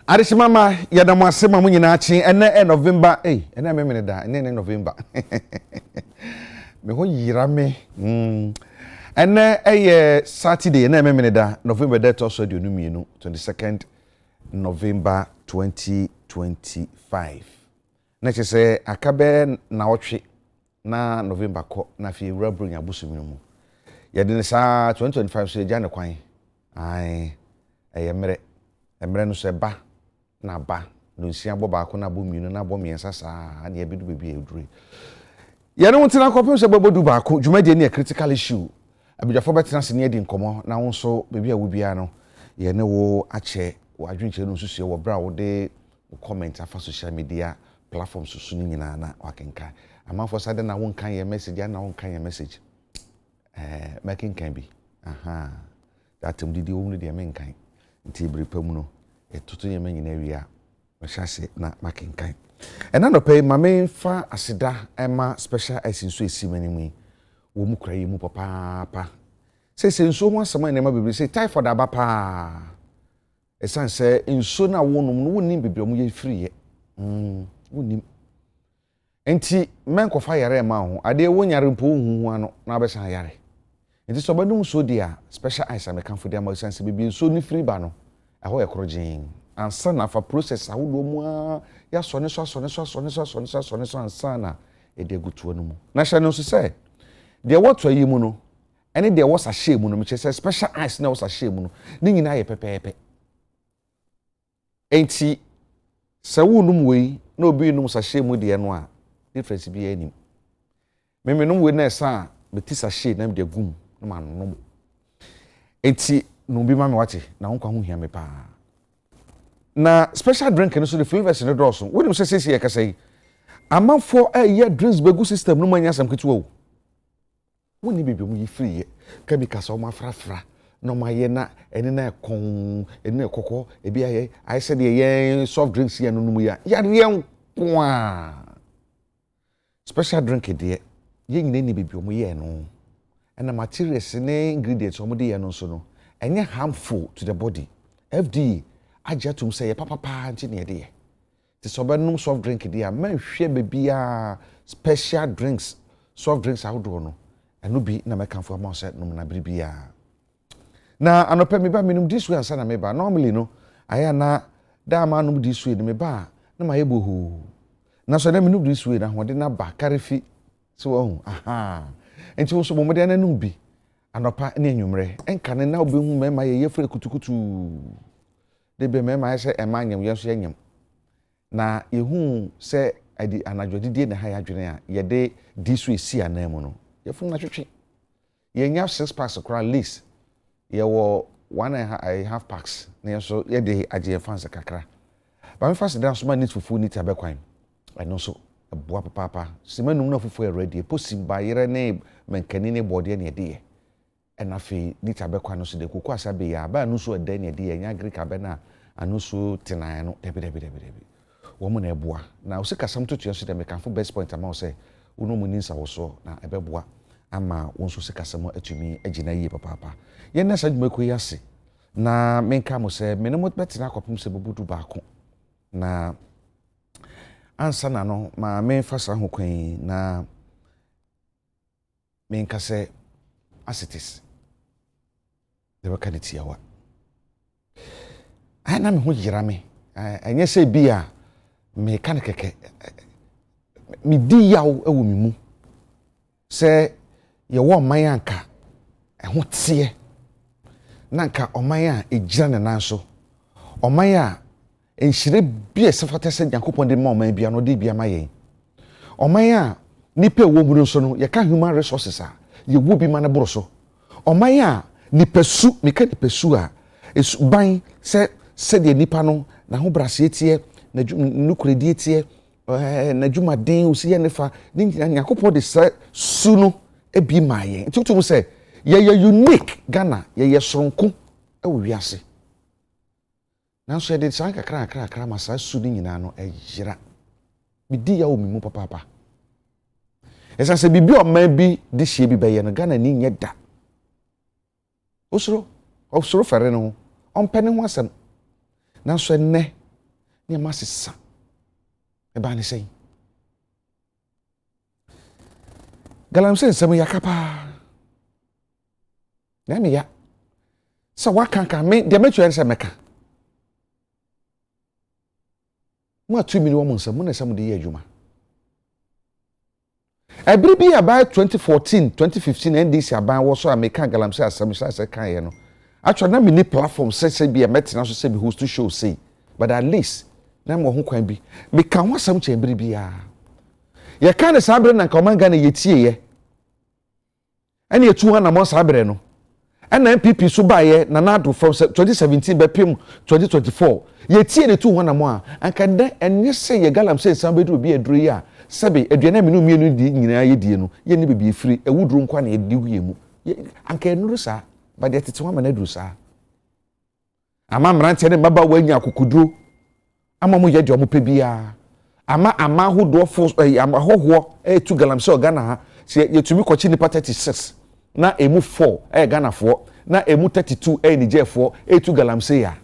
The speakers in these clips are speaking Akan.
Mama, yadamo asema mu nyina achi ene November ene memene da ene November me ho yira me ene Saturday ene memene da November that also the onumie 22nd November 2025 na chese akabe na otwe na November ko na fi ewura nya busumi mu yede ne sa 2025 so ja ne kwan emre no se ba na ba no nsia bo ba ko na bo mienu na bo miensa saa na ebedu bebi edure ye no ntina kopem se bobodu ba ko dwumade ne critical issue abidwafo betena se ne edi nkomo na wonso bebi a wo bia no ye ne wo ache wo adwinche no susu wo bra wo de comment afa social media platforms susu ni nyina na wakenka amanfo sade na won kan ye message na won kan ye message making can be that didi wo no de men kan nti brepam no etutu ye men nyina wia o hyase na makenkan ena no pay mame fa aseda ema special esinso esimanimu wo mu kra ye mu papa se nso ho asema na ma bibiri se typhoid aba pa esan se nso na wonum no wonim bibiri mu ye free ye wonim enti men ko fa yare ma ho ade wonyare mpo hu ano na abesan yare enti so badum so dia special ice american food am sense bibi so ni free ba no aho ye korojin ansa na fa process awodo mu ya so ne so ansa na e de gutuo no mu na hye no so say de what yi mu no ene de was a shame mu no me say special ice na was a shame mu no ni nyina ye pepepe enti se wonum we na obi num sa shame mu de no a difference bi anim me num we na sa betisa shame na me de gum no ma no enti no bi ma me wate na won kwa ho hia me pa na special drink no so the flavors in the doors we dem say e ka say amanfo ye drinks begu system no manya sam ketu o woni bibi mu yi free ye ka bi ka so ma frafra no ma ye na ene na kon ene na kokko e bi aye I said ye soft drinks ye no mu ya re kwa special drink de ye nyina ni bibi mu ye no and the materials ne ingredients omo de ye no so no enye harmful to the body FDA Agya tum say papa nti ne de ye ti so be num soft drink de a man hwe bebia special drinks soft drinks ahodo no eno bi na me kanfo ma say num na bibia na anopa me ba menum this way ansa na me ba normally no aya na da ma num this way me ba na ma ye bohu na so na menum this way na hode na ba karefi so wo enti wo so mo de na num bi anopa ne anwumre enka ne na obehu me ma ye yefre kutukutu de be me ma se emanyam yeso yanyam na yehu se adi anadwodidie ne ha ya dwene a ye de this way si anamu no yefu na twetwe ye nya 6 packs across list ye wo 1.5 packs na yeso ye de agye fans kakra ba me fast dance man need fufu need abekwan eno so eboa papa simanum na fufu ready posim ba yere ne menkani ne bode ne de ena fe need abekwan no so de koku asabe ya ba no so de ne de nya Greek abena anu so tenan no debi wo mo na eboa na o sika sam tutu so de me kanfo best point ama o say uno mu ninsa wo so na ebeboa ama won so sika sam atumi agina yie papa ye na sa dwuma ko yase na menka mo say me no mo betina akopem se bobudu ba ko na ansa na no ma me fasa ho kwan na menka say asitis de wakaniti yawa ana me ho yira me anya say bia me kan keke mi di yawo ewo mi mu se ye wo man anka ho tie nanka oman a egira ne nanso oman a enhire bia sefata se Yakobon de ma oman bia no de bia ma yen oman a nipa wo mu nso no ye ka human resources a ye wo bi ma na boro so oman a nipasu me ka nipasu a esu ban se de nipa no na ho brase tie na nukredi tie na dwumaden osi ne fa ni Yakobon de su no ebi ma yen tutu se ye unique Ghana ye soronko e wo wiase na so ye de san kakra ma sa su ni nyina no ejira bidi ya o mi mu papa esa se bibi o man bi de hie bi baye no Ghana ni nye da osoro fere no on pene ho asem na so ne ne masisa e ba ne sei galamsey nsɛm yakapa na me ya sɛ wakanka me de metuan sɛ meka mo atu mi ni wo mo nsɛm mo na sɛ mo de yɛ adwuma ebiri bi about 2014 2015 NDC aban wo so American galamsey asɛm sɛ kan yɛ no atwa na me ni platform sɛ bi a metina so sɛ bi host to show say but at least na mo ho kwan bi me kan ho asɛm kyɛn biri bia yɛ kan ne sabre na nka ɔman Ghana yɛtie yɛ ɛne yɛtu ha na mo sabre no ɛna MPP so baayɛ na nado from 2017 bɛpem 2024 yɛtie ne tu ho na mo a anka nda ɛnyɛ sɛ yɛ galamsey nsɛm bɛduru bi aduru yi a sɛbe aduane menu mienu di nyinaa yɛdie no yɛne bebi efiri ewuduru nkwa na yɛdi hu yɛmu anka enuru saa ba de tete ho ama na duru saa ama mmerante ne mbaba wanya akukuduro ama mo yɛ de ɔmo pɛ bia ama hodo fo ama hoho tu galamsey Ghana ha sɛ yɛtumi kɔkye nipa 36 na emu 4 Ghana fo na emu 32 Niger fo tu galamsey ya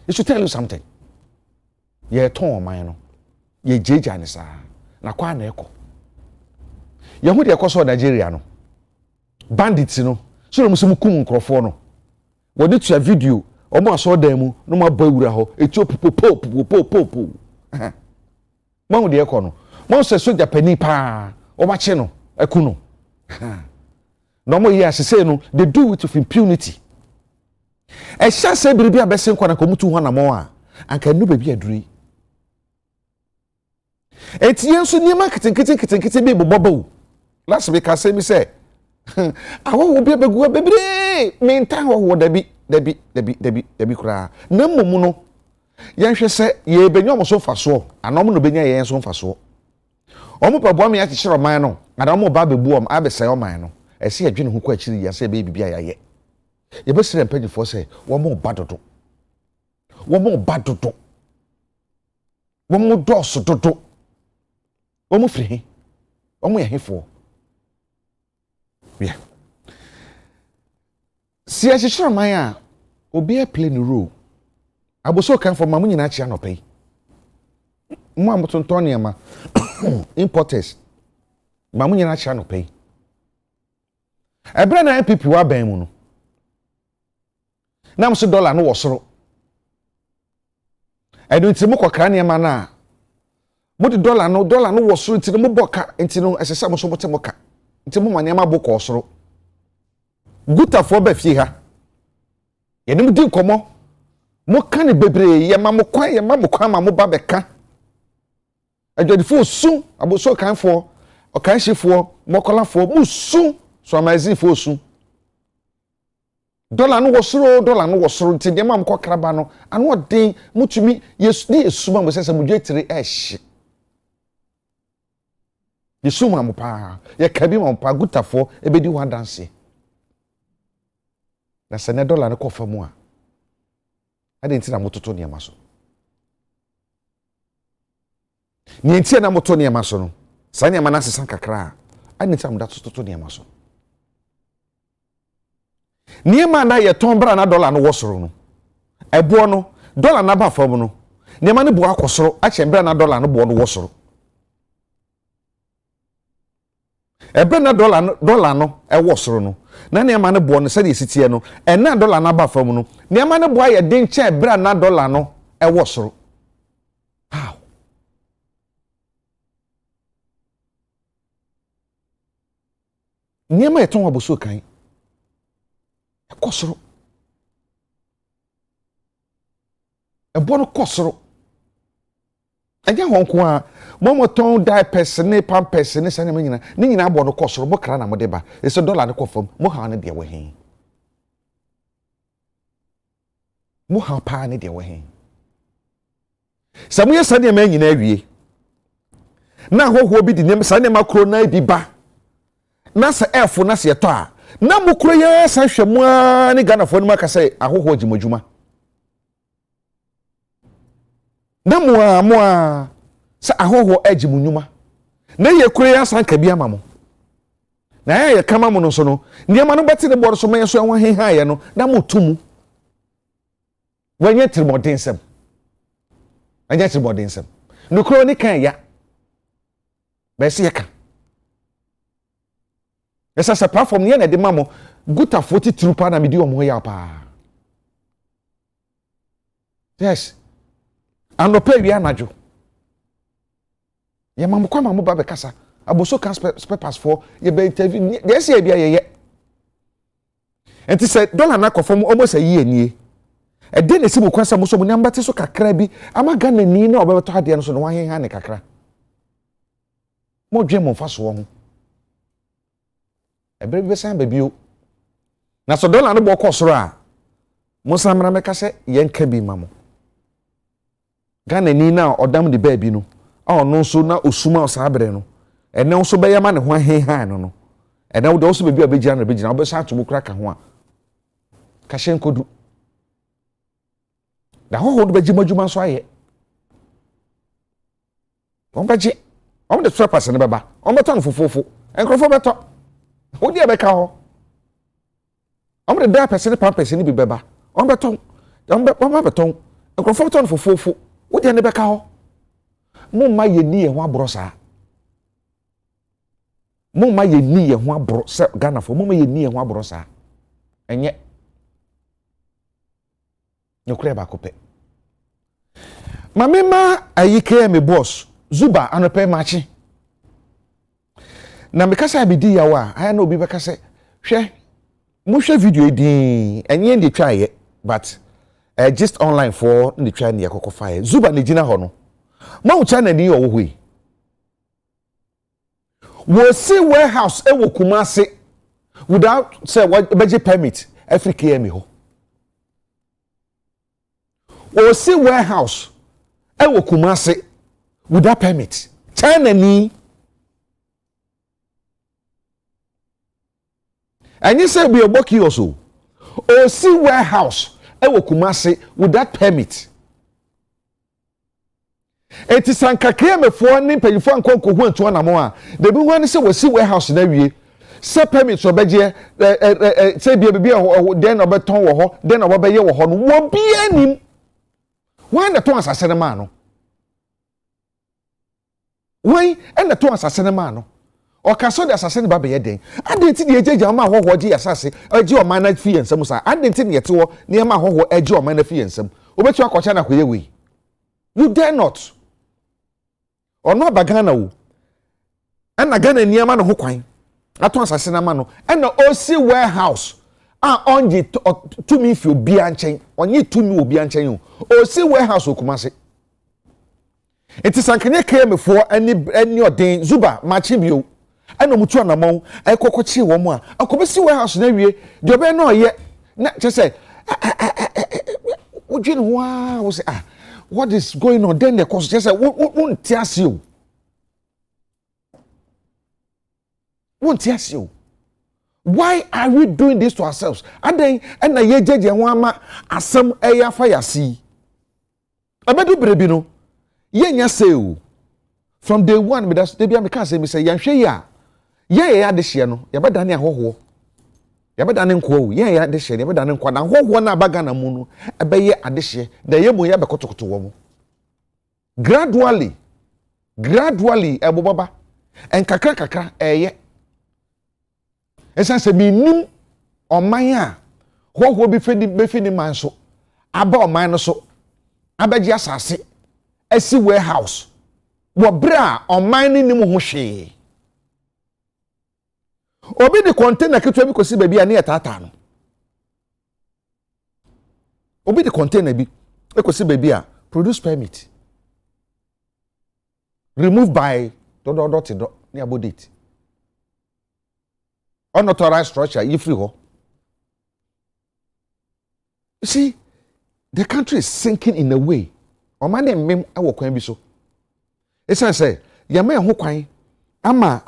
it should tell you something ye ton man no ye jeja ne saa na kwa na ekɔ ye hu de ekɔ Nigeria no bandits no so no musu kum nkrɔfo no wɔde tua video ɔmo aso dan mu no ma ba wura hɔ etio popo mo de ekɔ no mo sɛ soja pani pa ɔba no eku no no mo yɛ asese no they do it with impunity ɛhyɛ sɛ biribi a bɛsen kɔ na kɔmutu ho na mo a anka nu baabi aduri etie nso niema kitenkete bi bobɔba wo last week I say me say awo obi abegu bebre mentan wo dabi kura na momu no yɛhwɛ sɛ ye benyo mo so faso anom no benya yɛn so faso ɔmo pɛboa me akyekyere ɔman no na ɔmo ba bebu ɔmo abɛsɛ ɔman no ɛse adwene ho kɔ akyiri ya sɛ baabi bia yɛyɛ yɛbɛsire mpanyifo sɛ wɔmo ba dodo wɔmo dɔɔso dodo wɔmo firi he wɔmo yɛ hefo yeah si akyekyere ɔman a obi a play no role aboso kan for mamu nyina kyia no pay mo amotonton niema importers mamu nyina kyia no pay ebra na MPP wa ban mu no na mo so dollar no wo soro edu nti mo kokra niema na mo di dollar no wo soro nti mo boka nti no esesa mo so mo te mo ka nti mo maniema bo ko soro gutafo ba fie ha ye nim di komo mo ka ne bebre ye ma mo kwan ma mo ba beka adwadifo su aboso kanfo okanhyefo mokolafo mo su so amazifo su dollar no wo soro nti de ma mo kokraba no ano odin mutumi yesu ma mo sese mo dwetire ehye yesu ma mo pa ye kabi ma mo pa gutafo ebedi ho adanse na sene dollar no kofa mu a ade nti na mototo ne amaso ni nti na mototo ne amaso no sa ne amana sesan kakra ade nti am da toto ne amaso ni ma na ye ton bra na dollar no wosoro no ebo no dollar na ba fam no ni ma ne bo akosoro a che bra na dollar no bo no wosoro ebe na dollar no e wosoro no na ne ma ne bo no se de sitie no e na dollar na ba fam no ne ma ne bo aye den che bra na dollar no e wosoro how ne ma e ton aboso kan e kosoro e bo no kosoro anya honko a mo ton diapers ne pampers ne sane nyina ne nyina abo no kosoro mo kra na mo de ba e so dollar ne kofam mo ha ne de we hen mo ha pa ne de we hen samuye sane ma nyina awie na hoho bi di ne sane ma kro na bi ba na sa efo na se eto a na mo kro ya san hwemu a ne Ghana fo ne maka sai ahoho gimodwuma na mo a sa ahoho agimunyuma na ye kure ya san ka bia mamo na ye kama mo no so no niema no beti ne boro so men so enwa he haye no na mo tumu wanye trimodensem anya ti body nsem no kro ni kan ya be se yeka esa platform ne na de mamo guta 40 trupa na me di omo ya pa yes anopa wi anajo ye mamo kwa mamo ba be kasa aboso kan papers for ye be interview dey say bia ye enti say dollar na kofom almost a year nie e de na sibu kwasa mo so mo nyamba te so kakra bi ama Ghana ni na obebeto ade no so no wan ha ne kakra mo dwe mo fa so ho e bre be san ba bio na so dollar no bo kosoro a mo samra meka se ye nka bi mamo Ghana ni na odam de ba bi no a ono so na osuma osabre no ene nso be yama ne ho ha no no ene wo de so be bi obegina no begina obe sa atomo kra ka ho a ka hyen kodu da ho do begimajuma so aye on beje on de trappers ne baba on beton fofofo enkrofo beto wo de be ka ho on de da person pampers ne bi beba on beton on beton enkrofo beton fofofo wo de ne be ka ho mo ma ye ni ye ho abro saa mo ma ye ni ye ho abro se Ghana fo mo ma ye ni ye ho abro saa enye nyokre ba kope mamema ayike me boss zuba anope machi na me kasa abidi yawa aya na obi be kase hwe mo hwe video edin enye ndi twa ye but just online for ndi twa ne yakoko faye zuba ne gina ho no mo cha na ni yo wo hoi wo see warehouse e wo Kumasi without say what beje permit Africa me ho wo see warehouse e wo Kumasi without permit China ni anyi say be oboki also o see warehouse e wo Kumasi without permit eti sankakria mefo ni mpanyifo ankonko hu anto na mo a de bi hu ani se wo see warehouse na wie se permit so beje se bia bia den no beton wo ho den no beye wo ho no wo bia nim wan na to asase ne ma no wan na to asase ne ma no o ka so de asase ne ba beye den adenti de ejeja ma hoho je asase eje o man na fi ensem sa adenti ne yete wo ne ma hoho eje o man na fi ensem obetu akocha na koye we you dare not ono bagana wo na Ghana niama no ho kwan ato asase na ma no na osi warehouse onje to me fi obi anchen onye to me obi anchen osi warehouse Okumasi enti sankanye kemefo ani odin zuba machi bio ana mutu anamon ekokochi wo mu a akobesi warehouse na wie de obe na oye na chese ojin wa wo say what is going on then the cause chese won tiase o won tiase o why are we doing this to ourselves aden na ye jeje ho ama asem eya fa yasi abedu brebi no ye nya say o from day one me that dey bia me can say me say yanhwe ya ye ya de hye no ye beda ne ahoho ye beda ne nko o ye ya de hye ye beda ne nko na ahoho na abaga na mu no ebeye ade hye da ye mo ye be kotokoto wo mo gradually ebobaba enkakra eye esanse bi nim oman a hoho bi fedi man so aba oman no so abaji asase esi warehouse wo bra oman ni nim ho hwe obi de container ketwa bi kosi ba bi a ne yetata no obi de container bi ekosi ba bi a produce permit remove by do ne abodate unauthorized structure you free ho. You see, the country is sinking in a way. O man dem mem e wo kwan bi so. E say yama ho kwan ama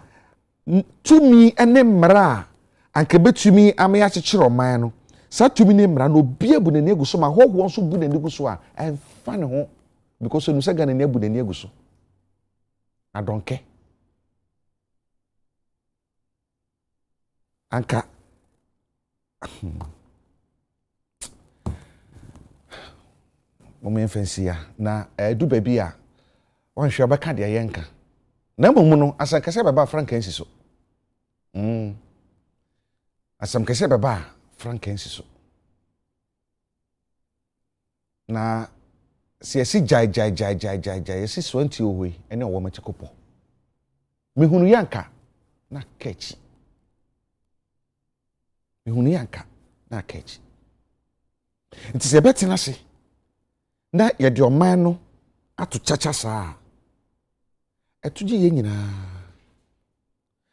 tumi ene mra anke betumi ama ya kyekyere man no. Sa tumi ne mra no bia bu ne ne guso ma hoho nso bu ne ne guso a en fa ne ho because onu se ga ne ne bu ne ne guso. I don't care. Anka moment fancy na do baby a one hwe obeka de yenka na momu no asam kese baba frankensi so asam kese baba frankensi so na si esi jai esi so anti owe ene owo machikopo mehunu yanka na kechi mehunu yanka na kechi nti se betina se na ye de oman no ato chacha saa etuji ye nyina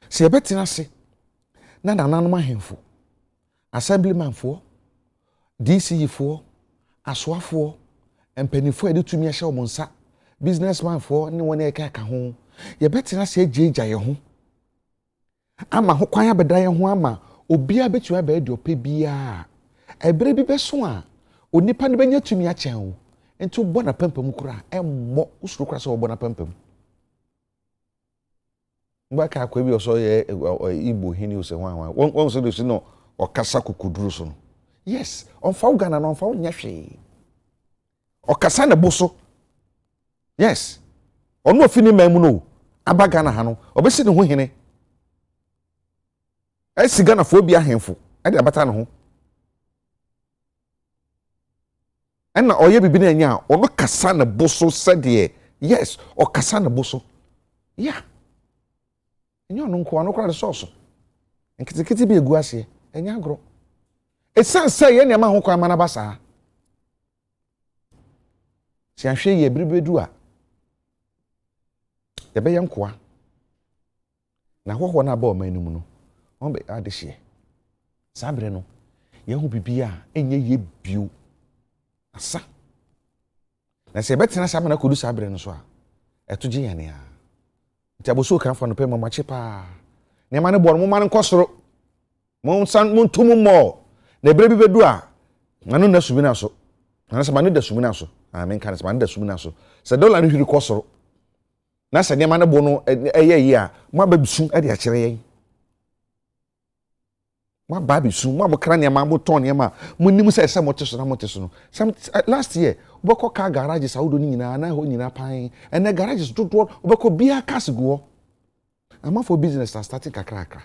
se betina se na nananom ahemfo assemblyman fo DCE fo asoafo empanifo ede tumi ahye omonsa businessman fo ne wona eka ho ye betina se agyeja ye ho ama ho kwan abeda ye ho ama obia betua ba de ope bia ebre bi beso a onipa ne benya tumi achen wo enti wo bona pampam kura emmo usuro kura se wo bona pampam ngba ka kwa bi oso ye igbo hini ose hwan won so de si no okasa kokuduru so no yes onfa ugana no onfa nya hwe okasa na boso yes ono ofini mamu no abaga na ha no obesi ne ho hene esiga na fo bi ahemfo e de abata ne ho enna oye bibi na nya ono kasa na boso sede yes okasa na boso yeah enyo no nko ano kra de soso enkitikiti bi egu ase enya agro esanse ye ne ma ho kwa mana basa si ahwe ye bribedu a ye be yankoa na hoho na ba o manum no on be adehye sabre no ye hu bibia enye ye bio asa na se betena sa na kodu sabre no so a etoje yane a ntiaboso kan fa no pe mama chepa ne ma ne bor mo ma ne nkosoro mo san mo ntum mo na bre bibedu a nanu na subi na so na se ma ne da subi na so amen kan se ma ne da subi na so se dollar no hiri kosoro na se ne ma ne bo no eye yi a mo ba bisu e de a kire yen mo ba bisu mo kra ne ma mo ton ne ma mo nim se mo teso na mo teso no some last year obeko car garage saudo ni nyina na ho nyina pan ene garages dodo obeko bia cars go ama for business starting kakra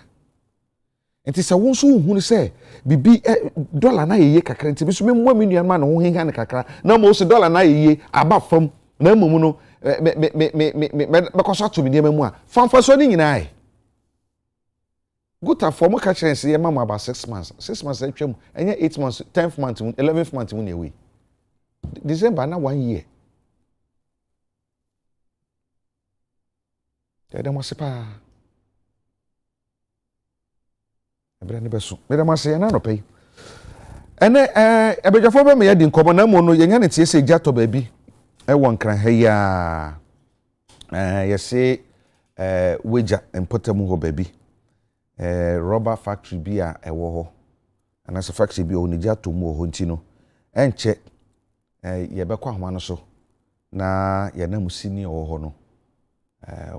enti se won so hu se bibi dollar na yeye kakra enti biso memmo menu ma na ho henga ne kakra na mo se dollar na yeye aba fam na momu no me koso to mi ne mamu a famfa so ni nyina ai good for mo catch say ye mama about 6 months 6 months atwam enye 8 months 10th month 11th month mun ewe December na 1 year ya mo sepa ebra ne beso me dem ase na no pay ene ebejafo be me ye di nkomo na mo no ye nya ne tie se gya to ba bi e won kran ha ya ye se Weija empotamu ho ba bi rubber factory bi a ewo ho ana se factory bi o ni gya to mu ho nti no enche ye bekwa homa no so na ye na musini ewo ho no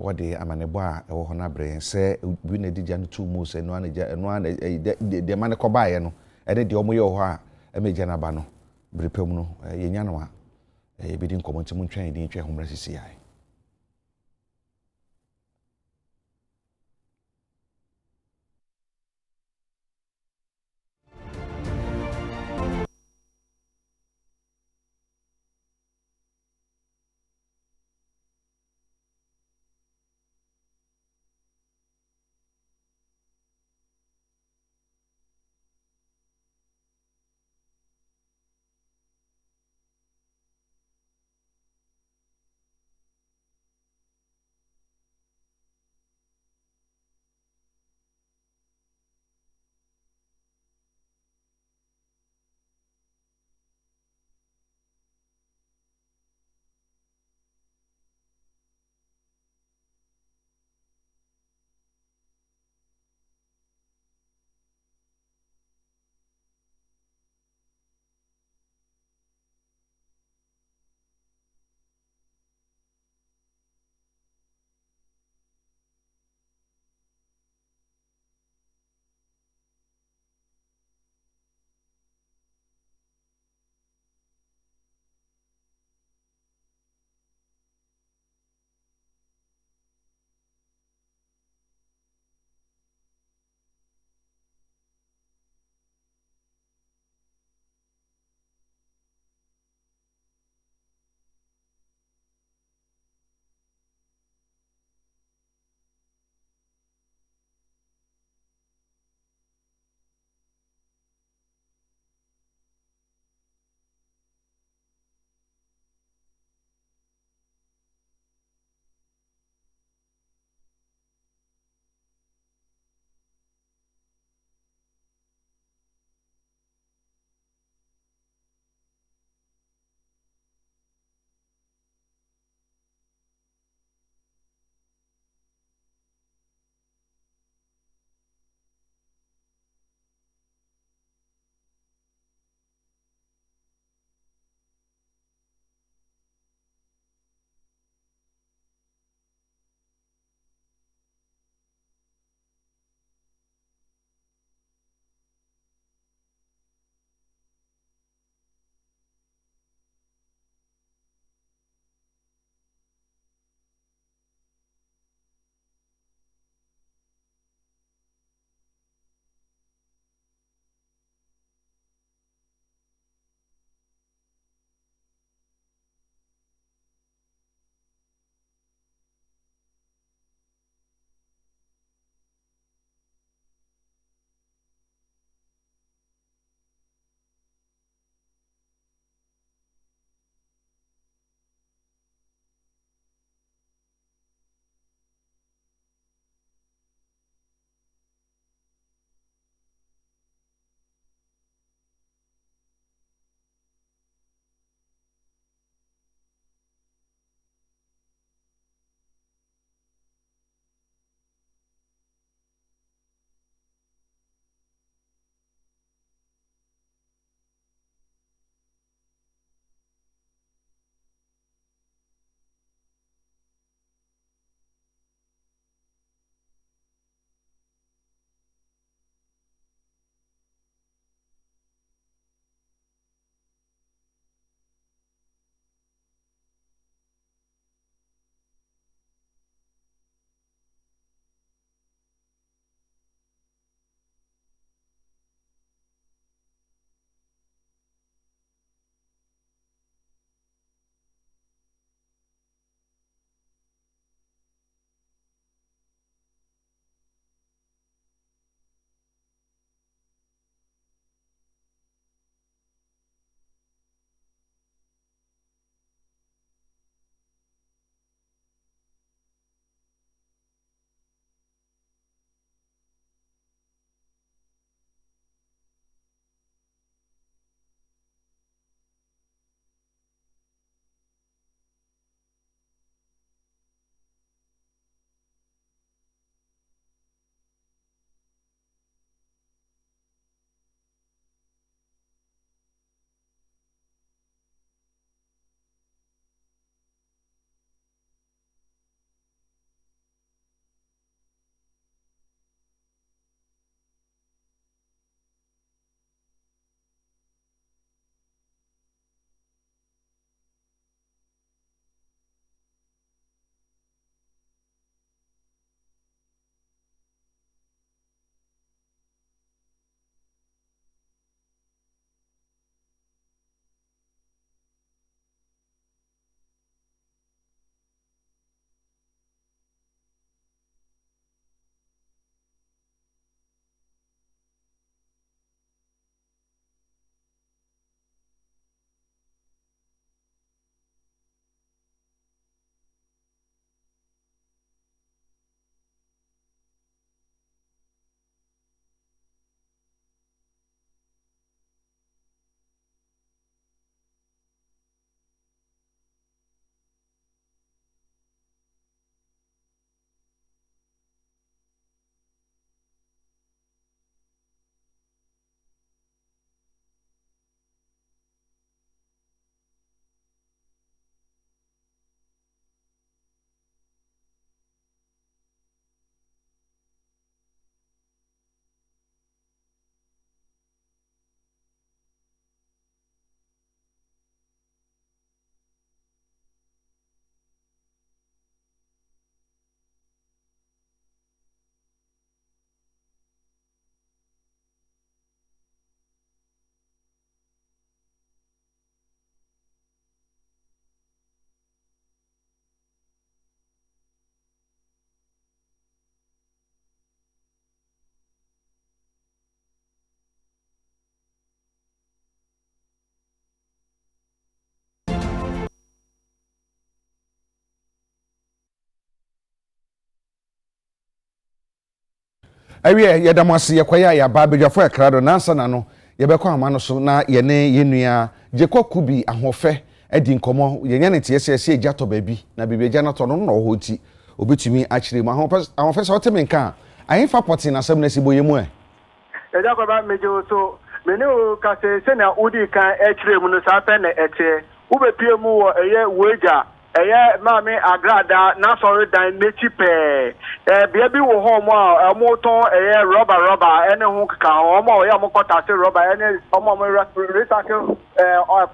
wade amanebo a ewo ho na bre se bi na digya no to mu se no ana de mane ko baaye no ene de omo ye ho a emegya na ba no brepam no ye nya no a ye bi di nkomo nti mu ntwan di ntwe homra sisi ai Awie ye damase ye kwaya ya ba bedwafo ekrado nansa na no ye bekọ ama no so na ye ne ye nua Jekọ bi ahofe edi nkomo ye nya ne tiese Agya to baabi na bibi Agya na to no no ho ti obetumi akire mu ahofe so oteme nka ayin fa poti na sem na siboye mu Agya Kwabena mejo so meni o ka se na udi kan akire mu no sa pe na ete ubepie mu wo eye Weija eye maami agrada na sorry dan mechi pe bia bi wo ho mo a mo ton eye rubber ene ho ka ho mo ya mo kota se rubber ene mo recycle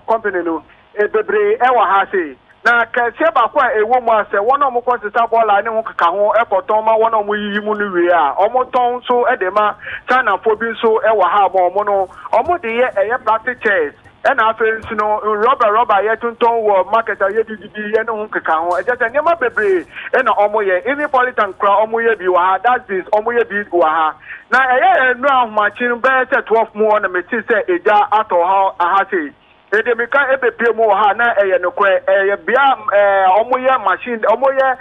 company no bebre e wa ha se na ka se ba kwa ewo mo ase wona mo ko sisa bola ne ho ka ho e koton ma wona mo yiyi mu no we a omo ton so e de ma China fo bi so e wa ha mo no omo de ye eye plastic chairs and after no rubber yet tunton wo market yet ye no keka ho just nyama bebre e na omo ye any politan kra omo ye bi wa that is omo ye bi wa ha na no ahomachin be se 12 mo na meti se Agya ato ha aha sei ede meka ebepie mo ha na eye no kwe eye bia omo ye machine omo ye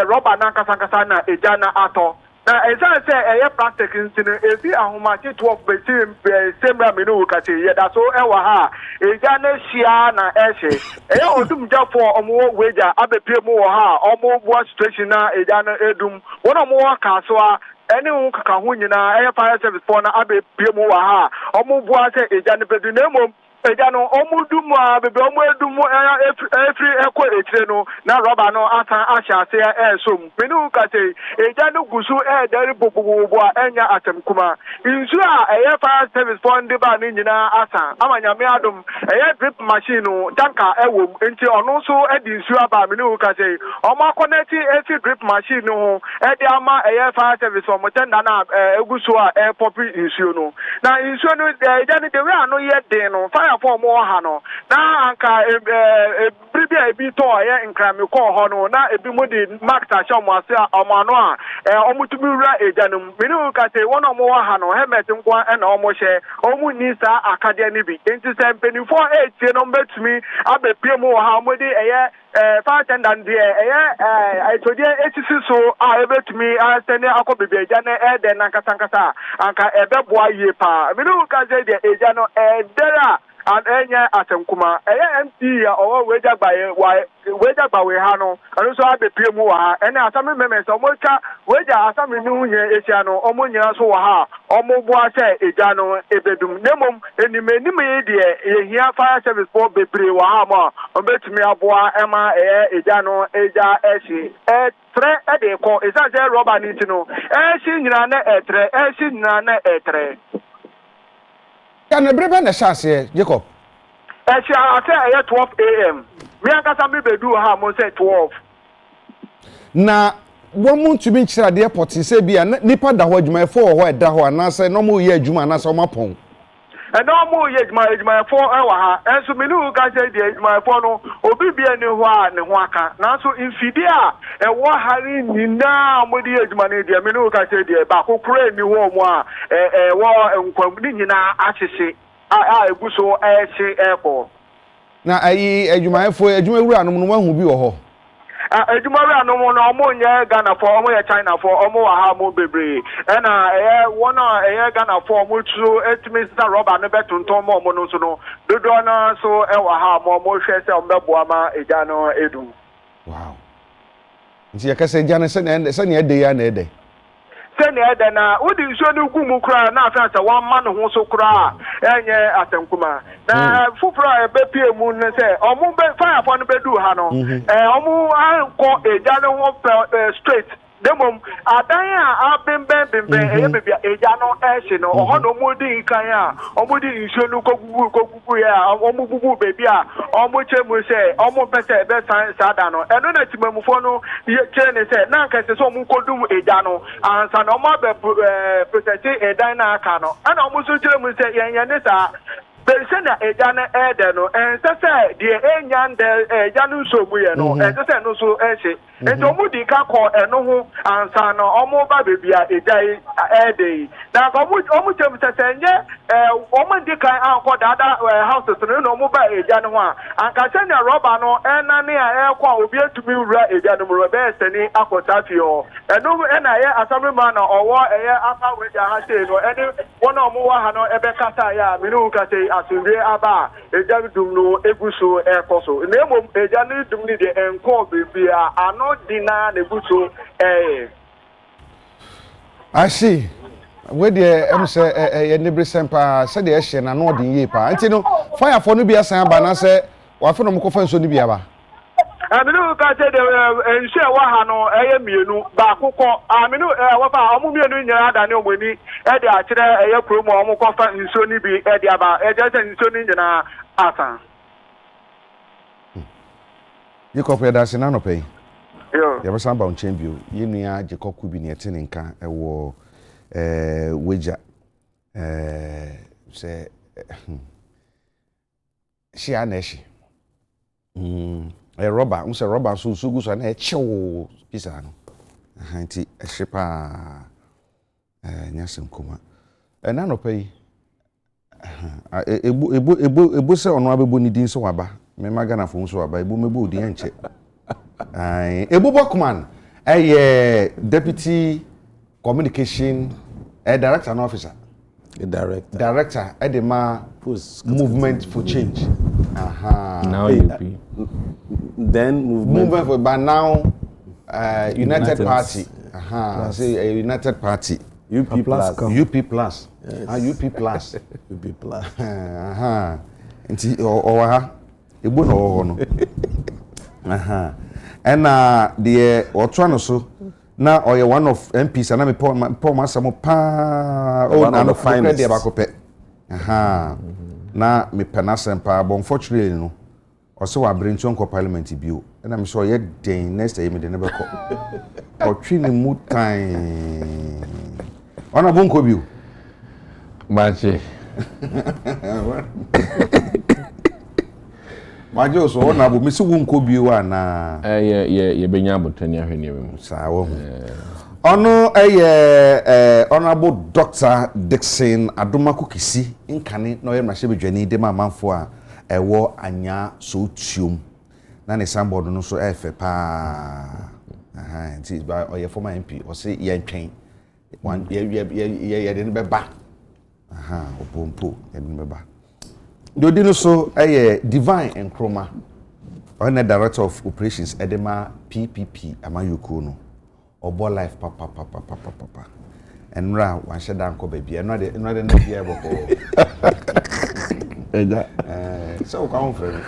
rubber na kasa na Agya na ato na eza se eye plastic nsino ebi ahomachi 12 be same menu ka se ye da so e wa ha Agya na hia na ehye eye odum jafo omo Weija abepie mu wo ha omo bua situation na Agya na edum wona mo ka so a ene hu kaka hu nyina eye fire service for na abepie mu wo ha omo bua se Agya na bedu na mom Agya no omudum a bebe omedum efri eko etire no na rubber no atan ahya se esom menu ka se Agya no gusu dari bobobo a enya atemkuma insu a eye fire service fund ba ni nyina asa amanya me adum eye drip machine no tanka ewo nti ono so edi insu aba menu ka se omo connect eti drip machine no edi ama eye fire service omo tenda na egusu a pop insu no na insu no Agya no de we ano ye den no fire for mo ha no na anka bribia ebi to ye nkrame ko ho no na ebi mo di mark ta sha mo ase omano a omutumi wura Agya no menu ka se wona mo ha no helmet nkwa na omo hye omu ni sa akade ni bi enti se mpenifo etie no mbetumi abepie mo ha mo di eye fire tendant de aitodie etisi so a ebetumi asene akobebe Agya na ede na nkasa anka ebeboa yie pa menu ka se de Agya no edera and enya atenkuma MC ya owo Weija gbawe ha no anu so abepie mu wa ha ene asame meme so mo twa Weija asame ni hunye esia no omo nyina so wa ha omo bua se Agya no ebedum nemom enime de ehia fire service for bebre wa ha mo obetumi aboa ema Agya no Agya eshi tre ede ko esanse rubber ni ti no eshi nyina na etre eshi nyina na etre na brebe na chance Jacob echi ate 12 am mi akasa mi bedu ha mo say 12 na wo mu ntumi nkyira de airport se bia nipa da ho adwuma fo ho eda ho anase no mo ye adwuma anase o mapon no mo ye adwuma fo e wa ha enso mi nu ka say de adwuma fo no obi bia ni ho a ne ho aka na so infidi a e wo hari nyina mo de adwuma ne de mi nu ka say de ba kokore ni ho mo a wo nkwam ni nyina ahyehye a eguso eche eko na ayi adwumayefo adwumawura anom no wahu bi wo ho adwumawura anom no omo nye Ghana fo omo ye China fo omo wa ha mo bebre na wona Ghana fo omo tru etimi sa rubber no betonton mo no so no dodo na so wa ha mo hwe se ombeboa ma Agya no edu wow nti yakase Agya no se ne ede ya na ede sene ede na udi nso ni gumu kura na afasa wan ma no ho so kura enye atenkuma na fufura ebepie mu ne se omu be fire for no bedu ha no omu anko Agya no ho straight demom adan a abembe eye bebia Agya no ehye no oho no mu di kan a omu di nso no kogugu ya omu gugu bebia omu chemu se omu pese be sada no eno na timamufo no che ne se na nka se so omu kodum Agya no ansa no omu be protect edan na aka no ana omu so chemu se yenye ne sa Persona ejana edeno and sese the enyan de janu so muye no and sese no so ense and omu di ka ko eno ho ansa no omu ba bebia ejai ede na omu tem sese nye omu di kan anko dada houses no omu ba ejanu ho anka se na rubber no ena ne a ekwa obi etumi wura ejanu mo be seni akota fio eno ena ye assembly man owo eye aka Weija ha say no eni wona omu wa ha no ebe kata ya minu ka say asunde aba eja dum no eguso ekoso nemo eja ni dum ni de enko bibia ano dina na eguso I see we dey em say ye nebre sempa say dey ehye na no odin ye pa nti no fire for no bia san aba na say wa fe no mkofa nso ni bia ba aminu ka say de ense wa ha no eye mienu ba akukọ aminu wa fa omu mienu nyira da ne omani e de akire eye kromo omu kofa nso ni bi e de aba e je se nso ni nyina asa Jacob ya da se na no pay yo ya besa ba unchen bio ye nua Jacob ku bi ne ete ne nka e wo Weija se shi aneshi rubber unse rubber so gu so na e chew pisa no nti e hyepa nyasem kuma na no pay ebu se ono abebu ni din so waba me magana fo so waba ebu mebu odi enche ebu Bokman deputy communication director and officer director edema movement for change now UP then movement for but now United Party say a United Party UP plus UP plus UP plus UP plus nti o ha ebu no ho no the otuano so na oye one of MPs na me Paul Masamo pa na no finance dey bakope na me penasem pa but unfortunately no ose wa brentu onko parliament bio na me so ye den next year me dey never ko otwi ni mu time ona bonko bio machi majo so ona bo mesi wonko bio na ye benya abotani ahwene mu sa wo ono honorable Dr. Dixon Adomako Kisi nkane no ye mrahye bedwani de mamanfo a ewo anya so tuom na ne sambod no so efe pa nti ba oye former MP o se ye ntwen one ye de beba opompo ye de beba dodi no so Divine Nkrumah on the director of operations edema PPP amayoko no obo life papa enra wan sheda nko baby enra de na bia boko eja so come from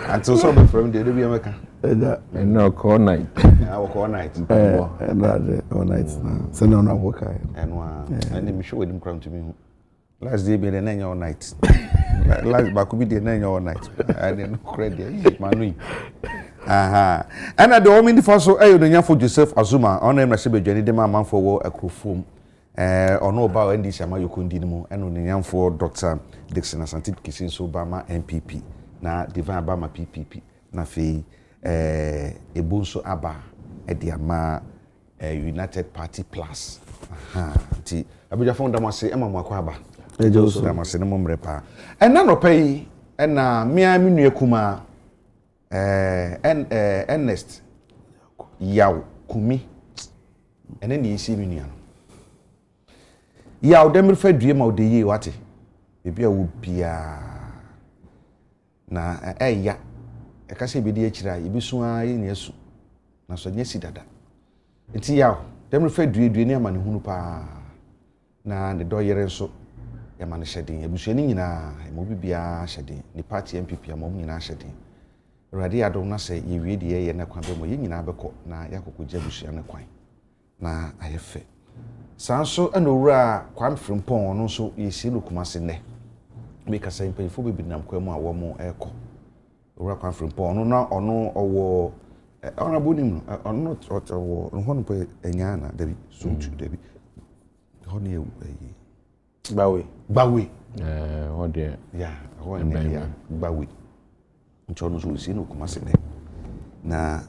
until so be from the bia meka eja no call night all night all night so no work enwa and me show them crown to me last day be the nine all night last back be the nine all night I didn't credit manu and the woman the first so no for Joseph Azuma on em rase bedwani de man for wo akrofom ono ba ndi shama yokundi mu eno ne for Dr. Dixon Asante Kisin so ba ma MPP na Divine ba ma PPP na fe ebunso aba ediama United Party Plus ti abuja fon da mo se ema mo akwa aba ejoso da mo se ne mo mrepa na no pay na mia mi nua kuma Ernest yaw kumi ene ni isi mi nua yaw dem refa due ma ode yi wate bibia wo bia na ya e ka se bi de akira ibi so a yi ne asu na so nya si dada nti yaw dem refa due ni ama ne hunu pa na ne do yere nso ya ma ne hyedin abusuani nyina mo bibia hyedin ni party MPP am nyina hyedin Radi adom na se ye wie de ye na kwan be mo ye nyina beko na yakokogya busua ne kwan na ayefe sanso anowura kwan frimpon no so ye si lokumase ne me kasa impefo be binam kwa mu a wo mo eko owura kwan frimpon no na ono owo ona bonim ono owo no hono pe enya na dabi so tu dabi hono ye Bawe. What there? Yeah, Bawe. Nchono so si no kuma se ne. Na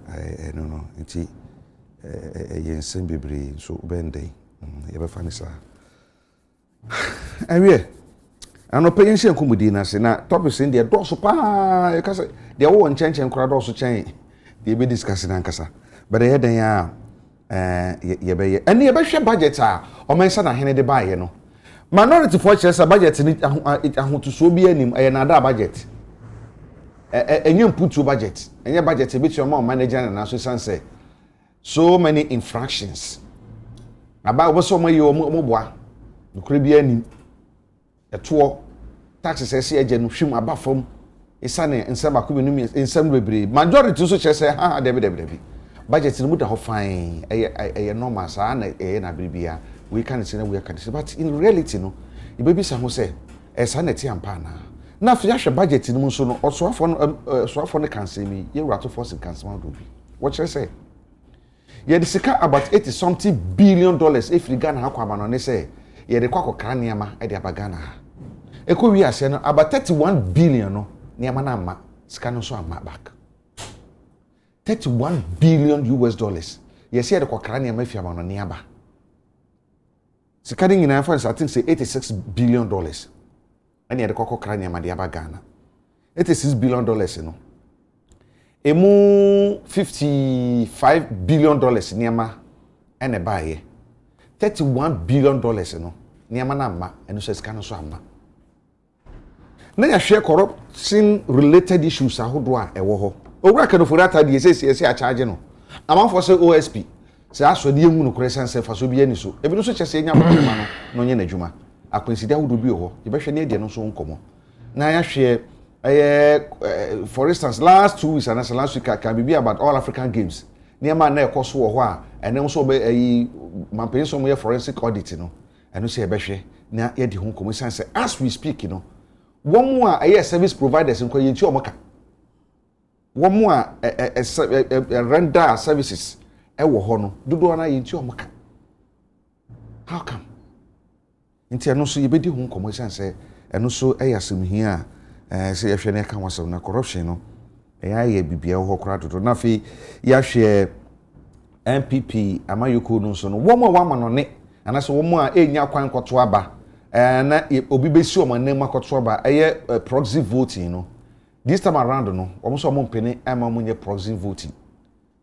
no no nti yensem bebre so bende. Ye be fa ni sa. Awie. Ano pe yenhye nkomudi na se na topics in there do so pa e ka se de wo nchenchen kura do so chen. De be discuss na nkasa. But ye den ya ye be ye. Ene ye be hwe budget a o mensa na hene de ba ye no. Minority for chesa budget ni ahotoso bi anim na da budget. Enye put budget. Enye budget be to ma manager na so sanse. So many infractions. Aba obo mo ye omo boa. Nokre bi anim. Eto taxes ese eje no hwim aba fam. Isane nsem akobi no nsem bebre. Majority so chese ha debi. Budget ni mu da ho fine. Eye normal sa na na bibia. We can say we can say, but in reality no the baby say say esa na ti ampa na fi ahwe budget ni mu so no osoafo no can say me ye rato force can say do bi what you say ye the sika about 80 something billion dollars if Ghana ha kwaba no ne say ye de kwakọ kraniama e de abagana e ko wi ase no about 31 billion no niama na ama sika no so ama back 31 billion US dollars ye say de kwakọ kraniama fi ama no niaba Sikadi nyina for I think say 86 billion dollars. Ani de kokko kra nyama de aba Ghana. 86 billion dollars no. Emu 55 billion dollars nyama ene baaye. 31 billion dollars no. Nyama na ma eno so sika no so ama. Na ya hwe corruption related issues ahodo a ewo ho. Owura ka no for that dey say a charge no. Amanfo say OSP se aso de emu no kure sense fa so bi ani so ebi no so kyese nya ma no nye n'adwuma akwanside ahodo bi ho ye behwe ne de no so nkomo na ya hwe for instance last 2 weeks and last week can be about all African games ne ma na ekoso wo ho a ene so be mampen so mo ye forensic audit no eno se ye behwe na ye de ho nkomo sense as we speak no wo mo a service providers nko ye nti o moka wo mo a render services ewo ho no dodo na yenti omoka how come nti eno so yebedi hu nkomo sense eno so eyasem hi a se yehwe ne ka wasem na corruption no ye bibia ho kora dodo na fi yahwe MPP amayoko no so no wo mo wa ma no ne ana so wo mo a enya kwan koto aba na obi besi o manem akoto aba proxy voting no this time around no wo so mo mpene ama mo nye proxy voting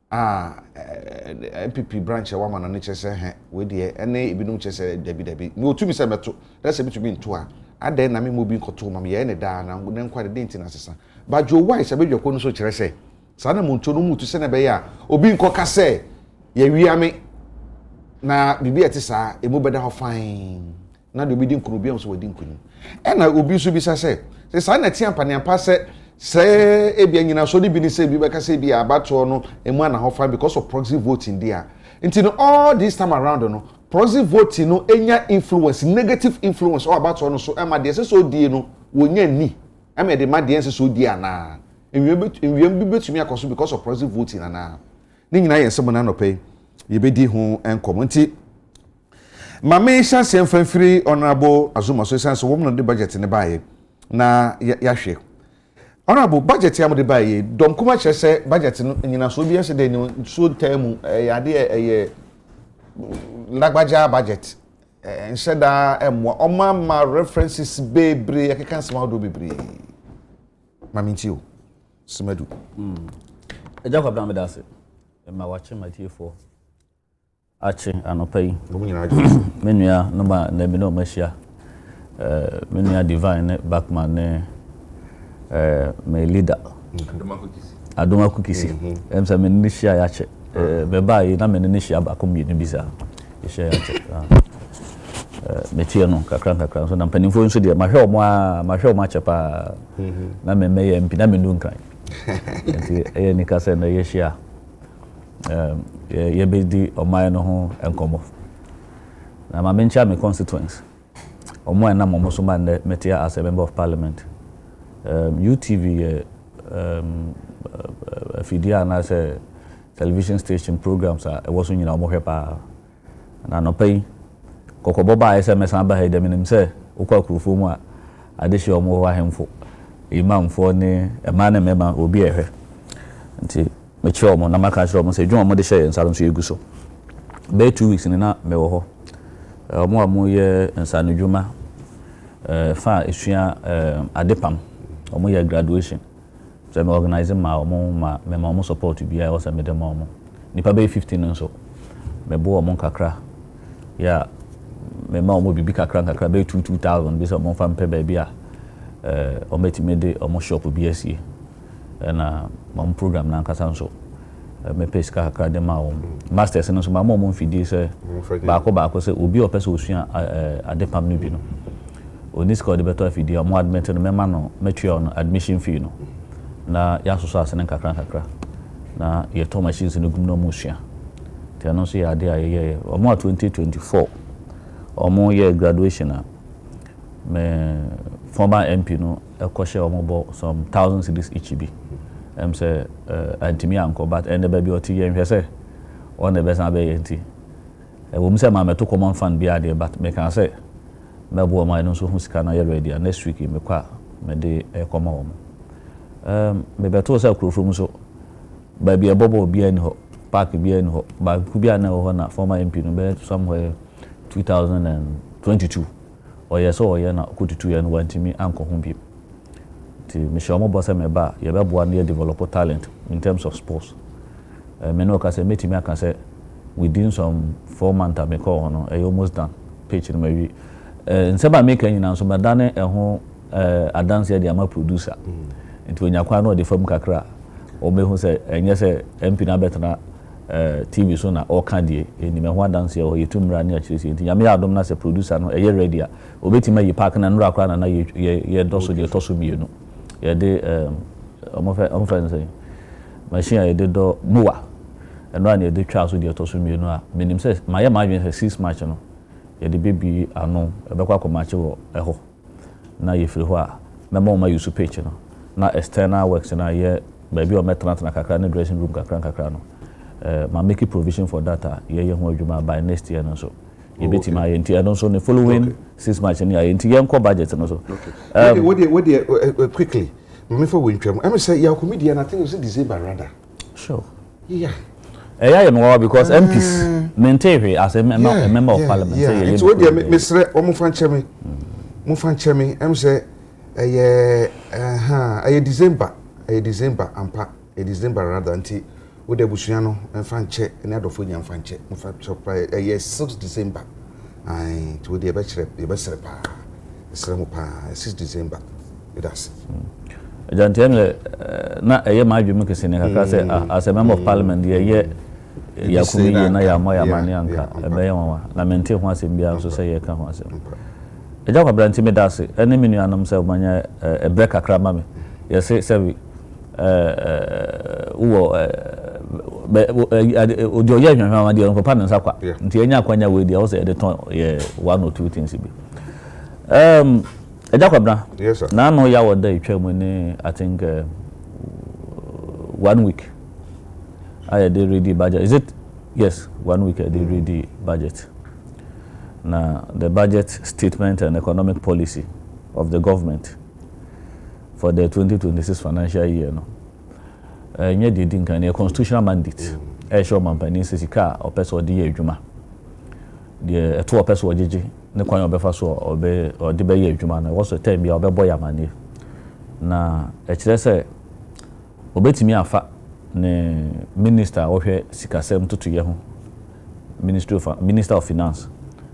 MPP branch wa ma no ne chese we de ene ebinum chese dabi me otumi se beto rese bitumi nto a ade na me mo bi nkoto ma me ye ne da na ne nkwa de denti na sesa ba jo why se bedwa ko no so kire se sa na mo nto no mutu se na be ya obi nkoka se ye wiame na bibi ete sa emu beda ho fine na de obi di nkunu bi am so wadi nkunu na obi so bi se sa na ti ampa se ebia nyina so de bi ni se bi be ka se bi abato no emu ana ho fine because of proxy voting there until all this time around no proxy voting no enya influence negative influence or abato no so ema de se so die no wonya ni ema de ma de se so die ana enwiem bi betumi akoso because of proxy voting ana ni nyina yen sebo na no pe ye bedi ho enkom nti mama isha semfamfiri honorable Azuma so sense wo no de budget ne baaye na ya hwe honorable budget ya mo de baaye dom kuma chese budget no nyina so bi ese de ni so temu ya de lagbaja budget nsheda emwa oma references bebre yakeka nsema do bebre maminti o smadu Agya Kwabena me dase ma wache matiefo ache anopai menua no ma na bi no mashia menua divine backman ne my leader adoma kukisi emsa menni shia yache be bai na menni shia ba ko mi ni bisa shia yache metie no kakran so na mpanimfo nso de mahwe omo ache pa na memmeye mpi na mendu nkran enti ni kase na yeshia ye bedi oman no ho enkomo na ma mencha me constituents omo na momo so man metia as a member of parliament UTV fidia na say television station programs a was nyina omo hwepa na no pay kokobo ba SMS amba he dem nim say okwa kurufo mu a adehye omo ho ahemfo imamfo ne ema na mema obi ehwe nti mechi omo na maka chiro omo se dwon omo de hye nsalo so egu so be 2 weeks ni na me wo ho omo amu ye nsano dwuma fa esua adepam omo ye graduation so me organize ma omo ma me ma omo support bia o se me dem omo nipa be 15 nso me bo omo kakra ya me ma omo bibi kakra be 2000 bi se omo fa mpe ba bia omo timede omo shop BSc na omo program na nkasa nso me Fiscal kakra de ma omo masters nso ma omo mfidi se baako se obi opese osua adepam no bi no oni score de beto afidi omo admit no me ma no metwe on admission fee no na ya so asene kakra na ye to machines no gum no mo sua ti ano so ya de ayeye omo 2024 omo ye graduation na me former MP no ekoshe omo bo some 1000 cedis each bi say antimi anko but ende ba bi oti ye nhwese on the best na be yenti wo mse ma meto common fund bi ade but me kan say me bo ma no so hu sika na ye ready next week me kwa me de ekoma wo me beto say kro from so ba bi ebobo bi ani ho park bi ani ho ba ku bi ana ho na former MP no be somewhere 2022 or yes or na kututu ya no wantimi anko ho bi ti me show mo boss me ba ye be bo na develop talent in terms of sports me no ka say metimi aka say within some 4 months me call no almost done pitch no maybe nseba make nyina so me dane ho adance ya de ama producer nti onyakwa na o de fam kakra o me hu say enye say MP na betna TV so na all candie ni me ho dance o yetumra na chirisi nti nyame adom na se producer no eye ready a obetima yi park na nura akra na ye doso de toso mienu ye de omo friend say machine ye de do muwa eno na ye de twa so de toso mienu a menim say maye ma adwen 6 match no ye de baby ano ebekwa ko match wo eho na ye firi ho a na ma use page no na external works na ye baby o metrant na kakra na dressing room kakra no ma make provision for data ye ho adwuma by next year no so ye betima ye nti no so the following 6 months ni ye nti ye nko budget no so what quickly me for we ntwam am say ya comedian I think it's December rather sure yeah yeah no because MPs maintain as a member of parliament say ye so dey me sre o mo fan chemi am say December ampa December rather until with the Bushiano and Fanche and Adolfonia Fanche, yes, 6 December. I to the bachelor, 6 December. It does. John Temle, not a year my dream as a member of parliament, the year Yakumi na ya moya manianka, a bayawa, lamenting once in Bia, so say, come once. A job of Brantimedasi, any minianum self mania, a breaker cramami, yes, say, ojo ye hwan ma de papa nsa kwa nti enya kwanya we de o say de ton ye 1 or 2 things bi Agya Kwabena yes sir na no ya woda itwa ni I think 1 week I did ready budget is it yes 1 week I did ready budget na the budget statement and economic policy of the government for the 2026 financial year no nye didin kan a constitutional mandate show mampani sisika opeso de adwuma de eto opeso ojeje ne kwan obefa so de be ye adwuma na wo so time bia obebo ya mane na kire se obetimi afa ne minister ohwe sikasem tutu ye ho minister of finance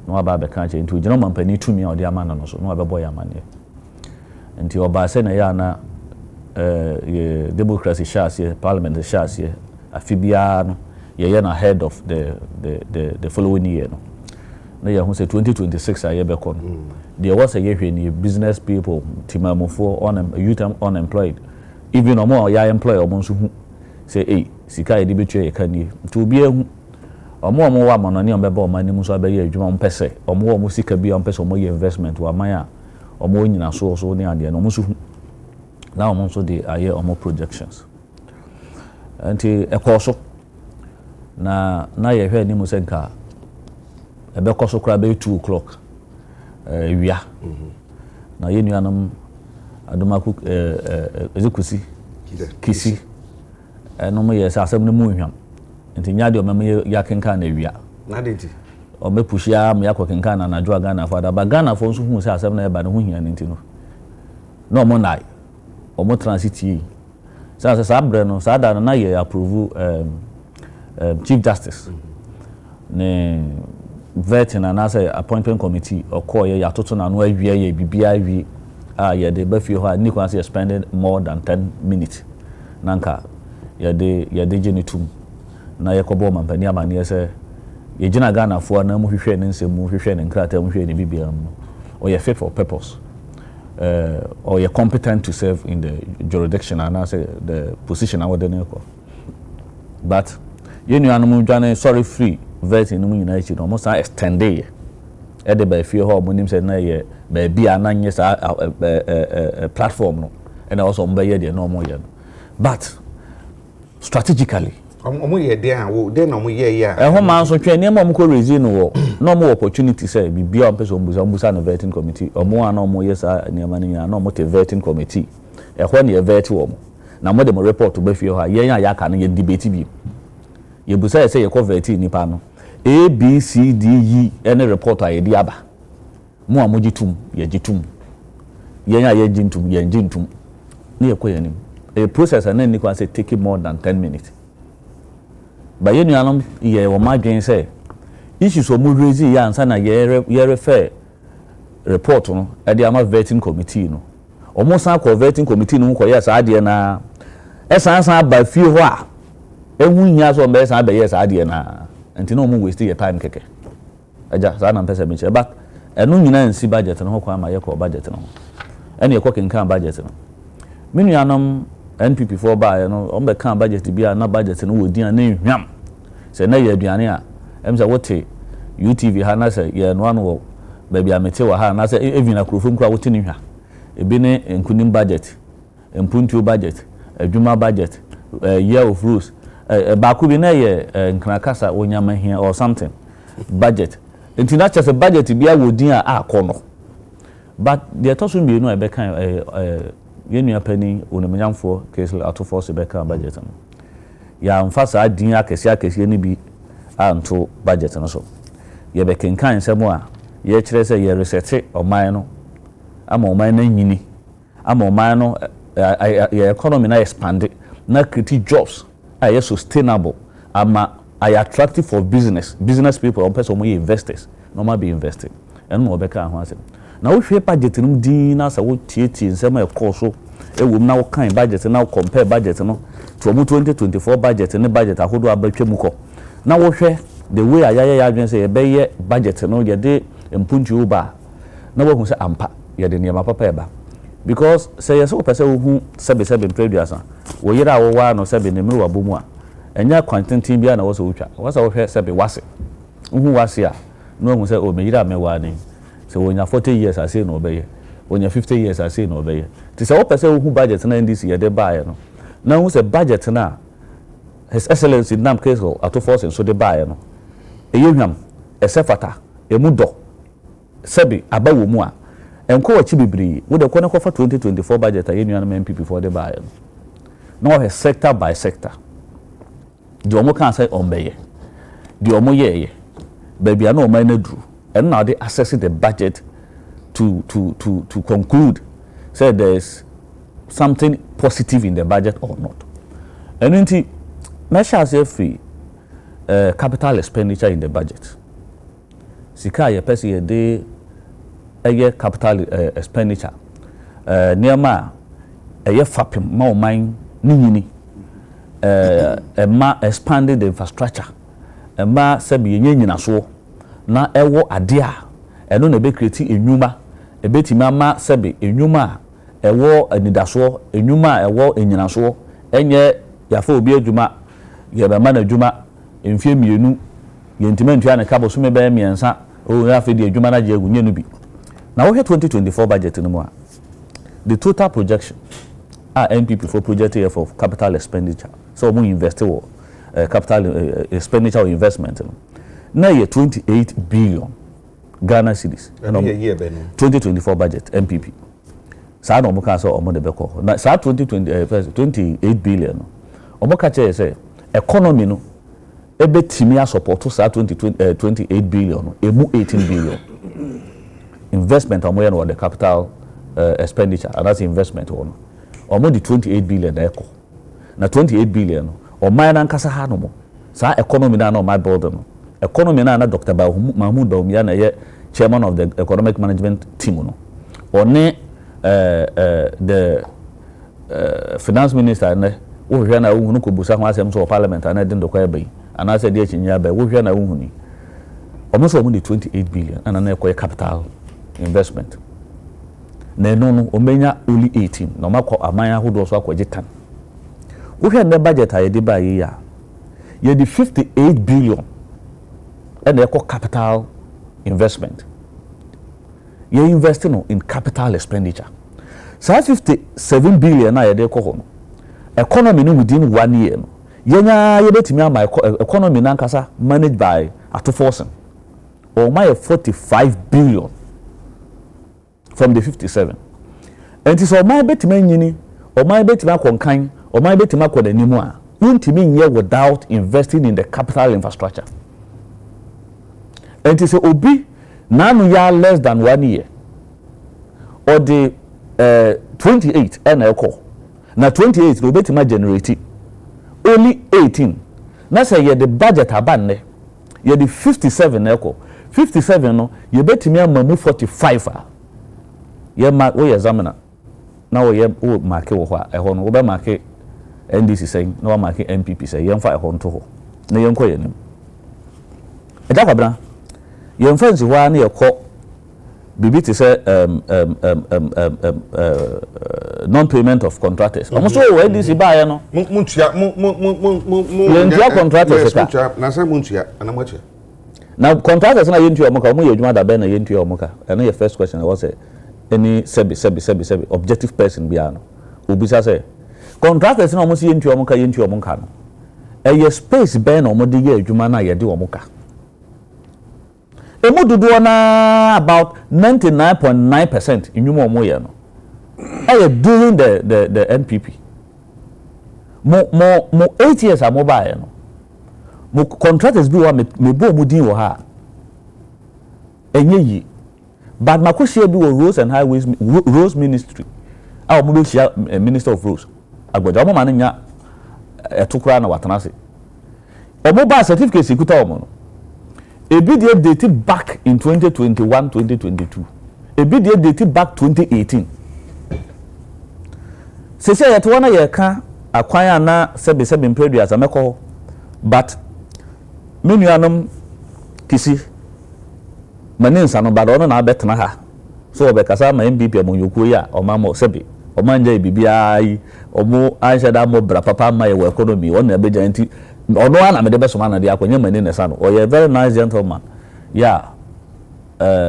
no aba be kan che nti ojina mampani tumi a ode ama no so no obebo ya mane nti oba se na ya na democracy shares here, parliament shares here, afibia ye na ahead of the following year no. Na ye hu say 2026 aye be kon. There was a year when business people, timamofo youth unemployed, even omo ya employed omo so hu say sika ye de betwe ye kan to bi ehu omo wa manani on be ba omo anim so abaye adwuma on pese omo sika bi on pese omo ye investment wa man a omo nyina so ne ade no omo so now I'm also the aye omo projections anti ekoso na ye hwe ni musenka ebe koso kra be 2 o'clock wia na ye nuanom adomaku ezekusi kisi no mo ye sa asem no mu hwam nti nya de o mem ya kenka na wia na de nti o me pushia me yakokenka na najo Ghana fo da ba Ghana fo nso hu se asem na e ba no hu hia nti no mo nai o mo transit sa bre no sa da na ye approve chief justice ne vetting and as a appointment committee or call ye atoto na no awie ye bibia awie ye de ba fie ho a nikwa say spended more than 10 minutes nanka ye de genitum na ye kobo mampani amane ye say ye gina Ghana fo na mu hwehwe ne nsemu hwehwe ne nkrata mu hwehwe ne bibia no or ye fit for purpose or you're competent to serve in the jurisdiction and I say the position I would then but you know I'm dwane sorry free vetting no United almost extend e dey by fear ho monim say na ye ba bia na nye sa platform no and also mba ye dey no more ye but strategically omo ye dey an wo dey na omo ye ya ho man so twen ne ma mo ko raise no wo no more opportunity say bibia on person ombusa na vetting committee omo an omo yes ne ma ne na omo te vetting committee e ho ne vet wo mo na mo de mo report ba fie ho a ye ya ka no ye debate bi ye busa say ye ko vetting nipa no A B C D E any report a ye di aba mo amogitum ye gitum ye ya ye gintum ye gintum ne ye ko ye nim a process and then say take more than 10 minutes but you know ye wo madwen say issues o mo raise ya ansa na ye refer report no e dey ama vetting committee no o mo san ko vetting committee no ko yes ade na e san ba fie ho a ehu nya so mbe san ba yes ade na enti no mo waste your time keke aja sa na mpese me che but enu nyina nsi budget no ko ama ye ko budget no ene ye ko kenkan budget no menu anom NPP for buy no on be kan budget bia na budget no wodi an na hwam se na ye aduane a em se wote UTV ha na se ye no ano ba bia mete wa ha na se evi na krofom kwa wote ni hwa ebi ne nkunim budget empuntu budget adwuma budget year of rules ba ku bi na ye nkrakasa onyama hia or something budget enti na chese budget bia wodi a akono but the tosun bi no e be kan yenu apani onomanyamfo case auto force be kan budget no ya mfasa adin akese ni bi anto budget no so ye be kenkan nsemo a ye kire se ye reset oman no ama oman na nyini ama oman no ye economy na expand na create jobs are sustainable ama are attractive for business people or person wey investors normal be investing and mo be kan ho asem na wo hwe budget no din na sa wo tietie nsem e call so e wo na wo kan budget na wo compare budget no to 2024 budget ne budget ahodo abatwa mu ko na wo hwe the way ayaya ya adwen say e be ye budget no ye de empuntu uba na wo hu say ampa ye de niam papa eba because say yes wo pese wo hu sebe previous wo yira wo wa no sebe ne mru wabomu a enya kwantentin bia na wo so wotwa wo sa wo hwe sebe wase hu wase a no hu say o me yira me wa ni so when you 40 years I say no obey when you 50 years I say no obey ti say what person who budget na ndc ye dey buy no na who say budget na his excellency nam Fiscal auto force so dey buy no eyehwam esefata emudo sebi abawo mu a enko wachi bibiri wo de kone kofa 2024 budget a yenu na MPP for dey buy no no sector by sector di omo kan say ombeye di omo ye baby ana oman na duru and now they assessing the budget to conclude say there's something positive in the budget or not. And then measures free capital expenditure in the budget. Sika ye pesi ye de capital expenditure nearma ye fapim ma o man ni ma expanding the infrastructure ma sebi ye nyina so na ewo ade a eno na be create enwuma ebetima ma sebe enwuma ewo anidaso enwuma ewo enyinaso enye yafa obi adwuma ye be ma na adwuma emfie mienu ye ntimantu ana kabo so me be miensa o yafa di adwuma na je agunye no bi na wo 2024 budget no mu a the total projection NPP for project here for capital expenditure so we invest wo capital expenditure or investment no. Na ye 28 billion Ghana cedis. 2024 budget MPP. Saa na omuka so omo de beko. Na saa 28 billion no. Omo ka che say economy no ebetimi a support saa 28 billion no emu 18 billion. Investment omo ye no the capital expenditure and that's investment one. Omo di 28 billion na eko. Na 28 billion no oman na nkasa ha no mo. Saa economy na my build no. Economy na Dr. Mahmoud Bawumia na ye chairman of the economic management team no. One the finance minister ne wo hwe na wo hunu ko busa ho asem so parliament na de ndokwa ebe and I said ye chinya be wo hwe na wo huni omo so omo di 28 billion and na ekoye capital investment na no omenya only 18 no makọ amanya hodo so akwaje tan wo hwe na budget aye de ba ye ya ye di 58 billion and eko capital investment. You're investing in capital expenditure. So 57 billion na yede ko ho. Economy no within 1 year no. Yenya yebetimi ama economy na nkasa managed by Atoforsen. Or my 45 billion from the 57. And it is all my betimi nyini, or my betimi akonkan, or my betimi akoda nimu a. Untimi nye without investing in the capital infrastructure. And it is obi nanu ya less than 1 year or the 28 and echo na 28 no betima generate only 18 na say ye the budget abanne ye the 57 echo 57 no ye betimi amamu 45 a ye ma wo examiner na wo ye wo mark wo ho a eho no wo be mark NDC saying no mark MPP say ye mfa eho nto ho na ye nko ye nim Agya Kwabena your friends one year call bibi to say non-payment of contractors. Almost all where this buy no. Muntia contractors. Na say muntia anamoche. Now contractors na yentu omoka omo yedwuma da be na yentu omoka. And your first question was say any sebi objective person bia no. Obisa say contractors na omo si yentu omoka no. E space be na omo de ye adwuma na ye de omoka. Emududu na about 99.9% inyumo omo ye no. During the NPP. Mo 8 years am mobile no. Mo contractors bi wa me bo mu din wo ha. Enye yi. But makoshie bi wo roads and highways roads ministry. A mo be share minister of roads. Agboja omo ma nya etokura na watanase. Omo ba certificate sikuta omo no. Ebi dey dated back in 2021, 2022. Ebi dey dated back 2018. Sese yet wana ye ka akwanya na sebe imperials ameko but menuanom kisi maninsa no bado no na betena ha so obekasa ma MPP amonyoku ya omamo sebe omanja bibia yi omo ansha da mo bra papa ma ye economy wona beja nti ono ana me de besoma na de akwanya maninsa no oye very nice gentleman yeah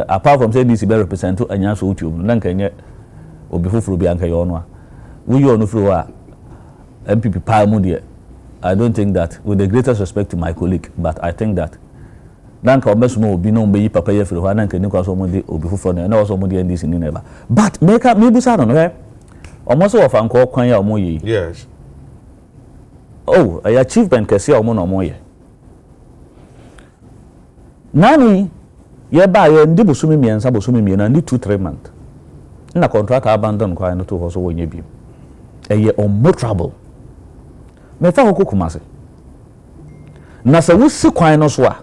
apart from say this be represent anya so utu na nkenye obi foforo bi anka ye ono a we you no through MPP Palmu there. I don't think that, with the greatest respect to my colleague, but I think that Nanka Omesumo will be known by Papa Yefru, Nanka Nicholas Omodi, or before, and also Modi and this in never. But make up maybe Saturn, eh? Almost of Uncle Kwanya Moye. Yes. Oh, I achievement can see Omono Moye. Nani, ye buy and Dibusumi and Sabusumi and need 2-3 months. Na contract abandon kwa no to also when you be. A year or more trouble. Me fa hoko kumase. Na se wo si kwan no so a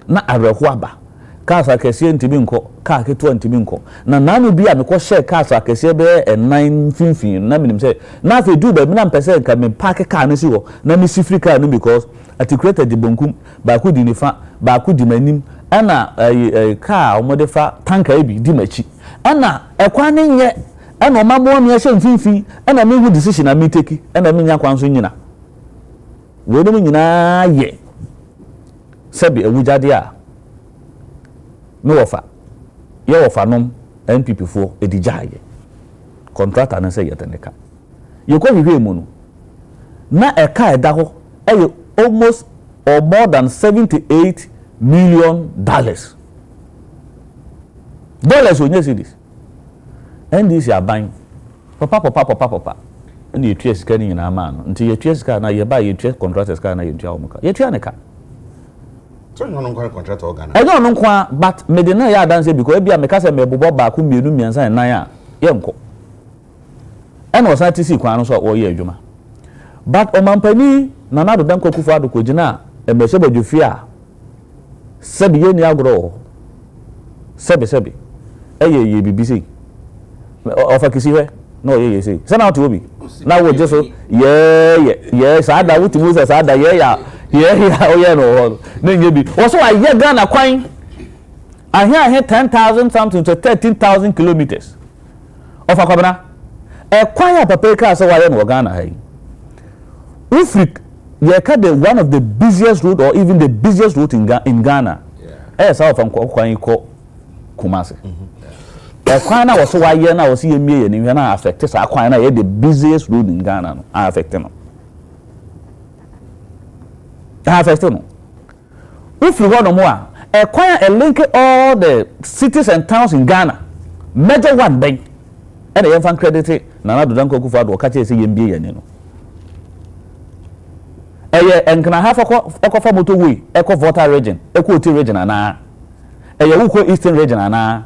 na areho aba. Kasa kese ntimi nko, ka keto ntimi nko. Na nanu bi a me ko share kasa kese be 9 finfin na minim say na fe du ba mi na mpese nka me park car no si wo na me si free car no because articulated the bonkum ba ku di nifa ba ku di manim ana car o mo de fa tanka e bi di machi ana ekwan ne nye ana omamo me hye mfinfin ana me hu decision na me take ana me nya kwanso nyina we no nyina ye sebi ewujade a me wofa ye wofa nom NPP fo edijaye contractor na say yeteneka ye ko hwehwe mu no na eka eda ho almost or more than $78 million dollars onye cities NDC aban papa and you trace scanning in a man until you trace car now you buy you trace contractors car now you tell you try a car. So you don't contract organ. I don't know but medina ya dance because be a mekasa me bobo ba ku mienu miansa na ya yenko and was not see kwan so o ye adwuma but o mampani na na do dan kokufu ado ko gina e me se badwufi a sebi ye ni agro sebi ye bibisi ofa kisi we no ye say say na to obi na wo je so ye sa da wuti mu sa da ye ya o ye no na nye bi wo so aye Ghana kwan ahia 10,000 something to 13,000 kilometers of Akwabena e kwan ya papa ka so wa ye no Ghana hai Ufrik ye ka the one of the busiest route or even the busiest route in Ghana sa of kwan ko Kumasi kwan na so wa ye na wo se ye mie ye ni na affect sa kwan na ye the busiest road in Ghana no affect no affect no if you want no more kwan a link all the cities and towns in Ghana major one ben and the fan credit na do dan kokufu ado ka che se ye mie ye ni no enkana half eko motorway eko Volta region eko Oti region ana wuko Eastern region ana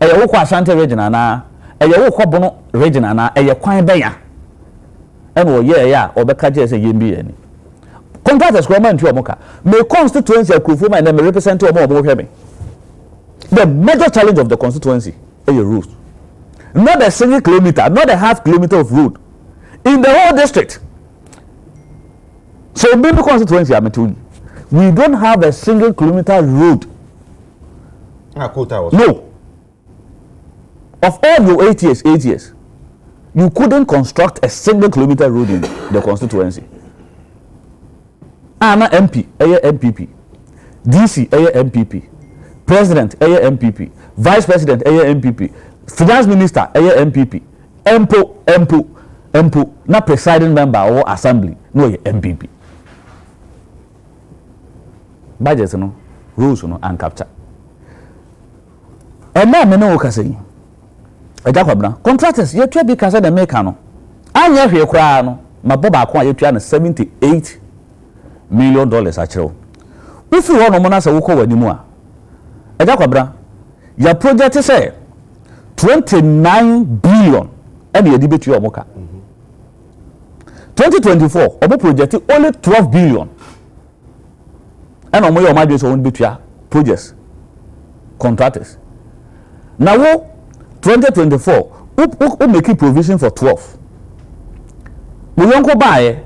wuko Ashanti region ana wuko Bono region ana kwan benya eno ye ya obeka je se yembi yani contractors ko man ntu omoka me constituency akufo man na me represent omo hwebe the major challenge of the constituency roads, not a single kilometer, not a half kilometer of road in the whole district. So in the constituency we don't have a single kilometer road. No. Of all your 8 years, you couldn't construct a single kilometer road in the constituency. Ana MP, MPP, DC, MPP, President, MPP, Vice President, MPP, Finance Minister, MPP, MPO, not presiding member or assembly, no MPP. Budgets, no, rules, no, and capture. And now, no, Cassie. Agya Kwabena, contractors, you try because they make no. I never hear cry no. My Boba Kwan, you try $78 million actually. If you want to money, say we call anymore. Agya Kwabena, your project is 29 billion. And you debate your moka. 2024, our project is only 12 billion. And on my mind is on between projects, contractors. Now, 2024, we make provision for 12. We won't go buy.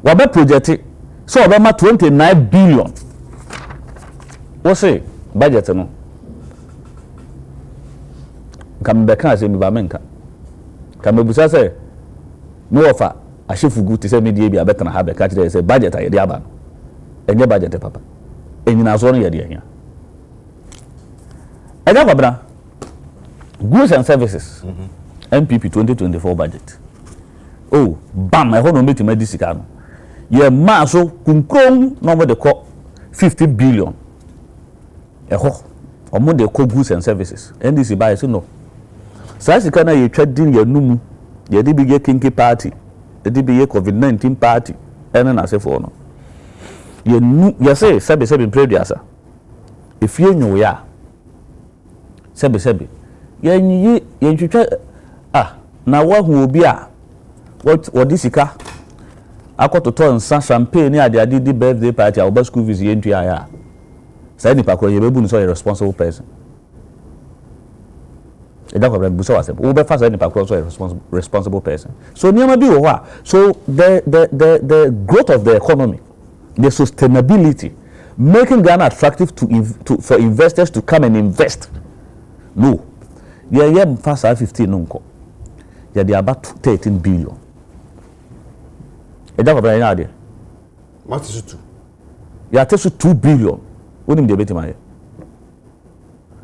We be project so we make 29 billion. What say budget no? Come back and say me ba menka. Come busa say no offer. A chef good to say me dey be abeta na ha be catch dey say budget aye dey aba. Enye budget papa. Enyi na so no ye dey hia. Agya Kwabena, goods and services, MPP 2024 budget. Oh, bam! I hold on to my discount. Ye maso kunkrom no more de call 50 billion. Omo de call goods and services. NDC buy so no. Sasa kana ye trading ye numu. Ye di big kinky party. Ye di big COVID-19 party. Ene na se for no. Ye nu ye say sebe previous. If you know ya sebe ye twetwa na wahu obi a what this sika akototo nsa champagne ade di birthday party a oba school fees ye ntua ya say ni pakọ ye bebu no so a responsible person e da kwa buso wase wo be fa say ni pakọ so a responsible person so niam bi wo ho a so the growth of the economy, the sustainability, making Ghana attractive for investors to come and invest. No. Yeah, fast 15 nunko. Yeah, they are about 13 billion. Agya Kwabena ina ade. What is it? Yeah, take 2 billion. Woni me beti ma ye.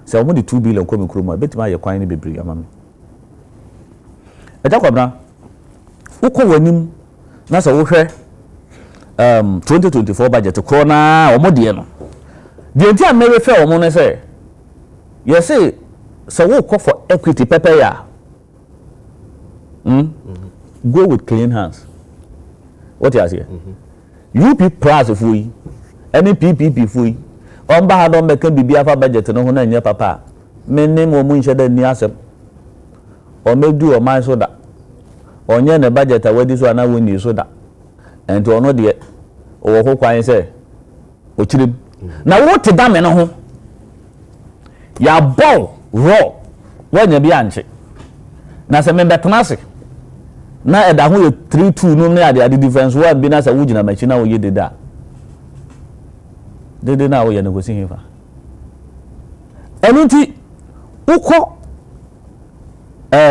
Say omo di 2 billion ko me kroma beti ma ye kwan ni bebre amame. Agya Kwabena, uko wanim na sa wo hwe 2024 budget ko na omo de no. De ntia me refer omo ne say. You say so we call for equity pepper ya. Go with clean hands. What you say? You be proud of we. Any PPP fui. On ba don make bibi afa budget no ho na nya papa. Me name o mu nche da ni asem. O medu o man so da. Onye ne budget a wadi so ana woni so da. Enti ono de o ho kwan se o chirim. Na wo te da me no ho. Ya ball raw. Wanya bi anche. Na se me betnase. Na eda ho ye 3-2 no na ade difference one bi na se wo gina machi na wo ye deda. Dede na wo ye negotiate fa. Enunti uko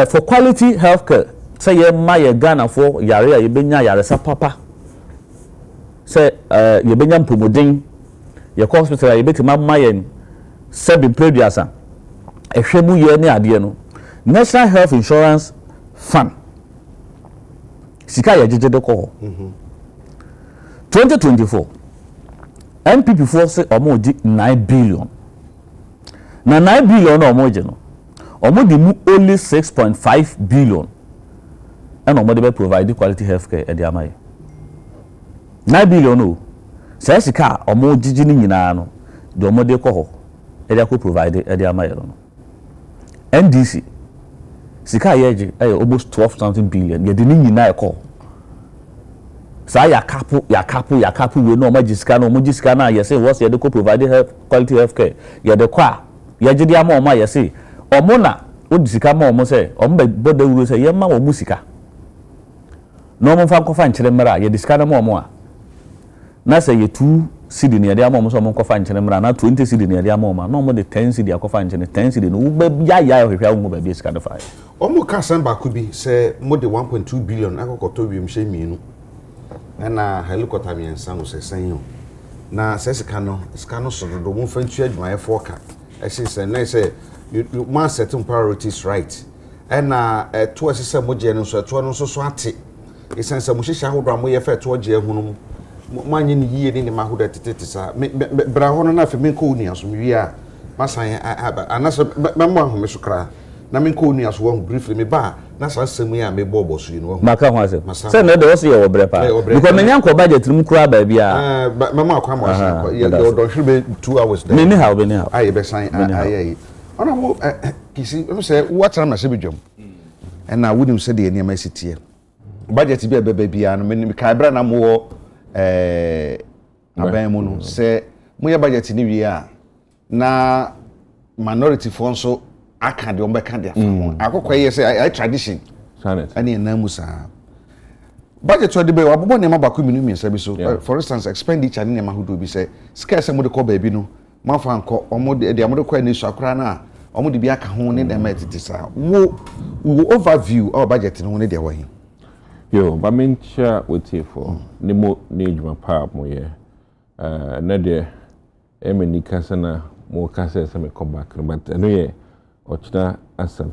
for quality healthcare say ye ma ye Ghana for yare a ye benya yare sa papa. Say ye benya mpomodin ye hospital ye betima ma ye sebi preduasa. Ehwemu ye ne ade no. National Health Insurance Fund. Sika ye jeje de ko. 2024 MPP force omo di 9 billion. Na 9 billion omo je no. Omo di mu only 6.5 billion. And omo dey provide quality healthcare e dey amaye. 9 billion o. Say sika omo jiji ni nyina no. De omo dey ko ho. E dey ko provide e dey amaye no. NDC sika yeje almost 12 something billion. Ye dey ni nyina e ko. Sa ya kapu we no majiska no majiska na ye say what's ye dey ko provide health quality healthcare. Ye dey kwa ye jidi ama o ma ye say omo na o disika ma omo say omo be boda wuro say ye ma o musika. No mo fa kofa nkyere mra ye disika na ma omo a. Na say ye 2 cedi ne ye dey ama omo so omo kofa nkyere mra na 20 cedi ne ye dey ama omo na omo de 10 cedi akofa nkyere 10 cedi no be ya hwehwa wo ba bi disika de fa. Omo ka san ba ku bi say mo de 1.2 billion akokoto wi mhye mienu. Na helicopter mi ensan se sanyo na sika no sododo mo fa ntua adwuma ye foka e say na say you must set priorities right na to asese mo je no so to no so ate e sense mo hihya hodo mo ye fa to je ehunu mo anye ni yiye ni ma hodo tetete sa bra ho no na fe me ko ni aso wi a masan anaso memo ahome so kra na me ko ni aso wo briefly me ba na sa semu ya me bobo so yi no maka ho asem say na de wo se ye wo brepa because me nyanko budget rim kura ba bia mama akwa mo asan ye do hwebe 2 hours there me ni how aye be san aye ona mo kisi me say what time na se bidwom na wonim se de eniam asitie budget bi bebe bia no me kai bra na mo aban mu no se mo ye budget ni wi a na minority fo nso aka de ombeka de afamo akokwa ye say tradition sanet ani na musa budget so de be wabobo ne mabako minu mi nsa bi so for instance expenditure ne ma hodo bi say scarce mo de ko ba bi no mafa anko omo de amode kwa ni so akora na omo de bi aka ho ne dem etiti sa wo overview our budget no ne de wa hi yo ba mencha wetie for ne mo ne adwuma pa mo ye na de emeni kasana mo kasa se me come back but no ye ochina asem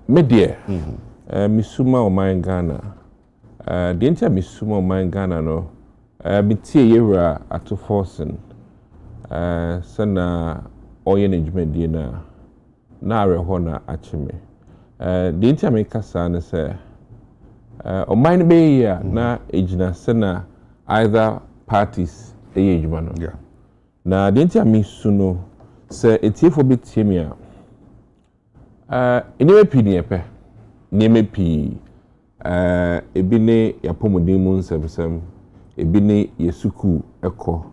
media misuma o man Ghana the entire misuma o man Ghana no bitie yewra ato forcing sana oye management die na areho na achime the entire me kasa na say o man be ya na ejina sana either parties ejuma no na the entire misuno se etiefo betie me a eneme pi ne epe neme pi ebi ne yapomodin mu nsebsem ebi ne yesuku eko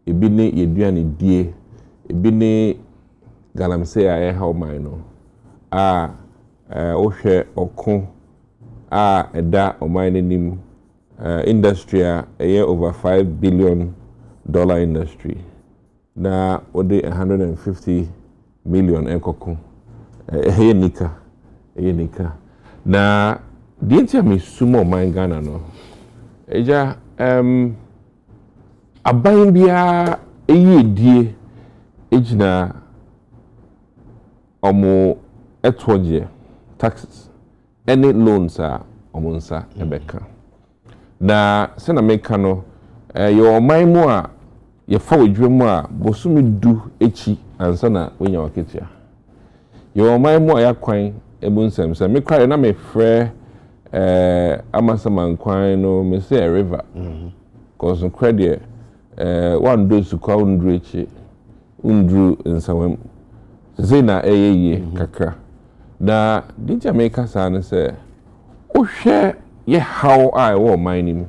ebi ne yeduane die ebi ne galamse a how man no ohwe okon eda oman nim industry over $5 billion industry na ode 150 million ekoko nika na dientia me sumo man Ghana no eja aban bia eyedie ejina omo etwoje taxes any loans a omo nsa ebeka na se na meka no yo man mu a ye fa wadwemu a bosumi du echi ansa na wonya waketia yo man mu ayakwan ebunsem se me kware na me frɛ amasaman no me say a river cause credit one do su kwa undru echi undru nsawam se na eyeye kakra na dinja me kasa ne se o hwɛ ye how I wo man ni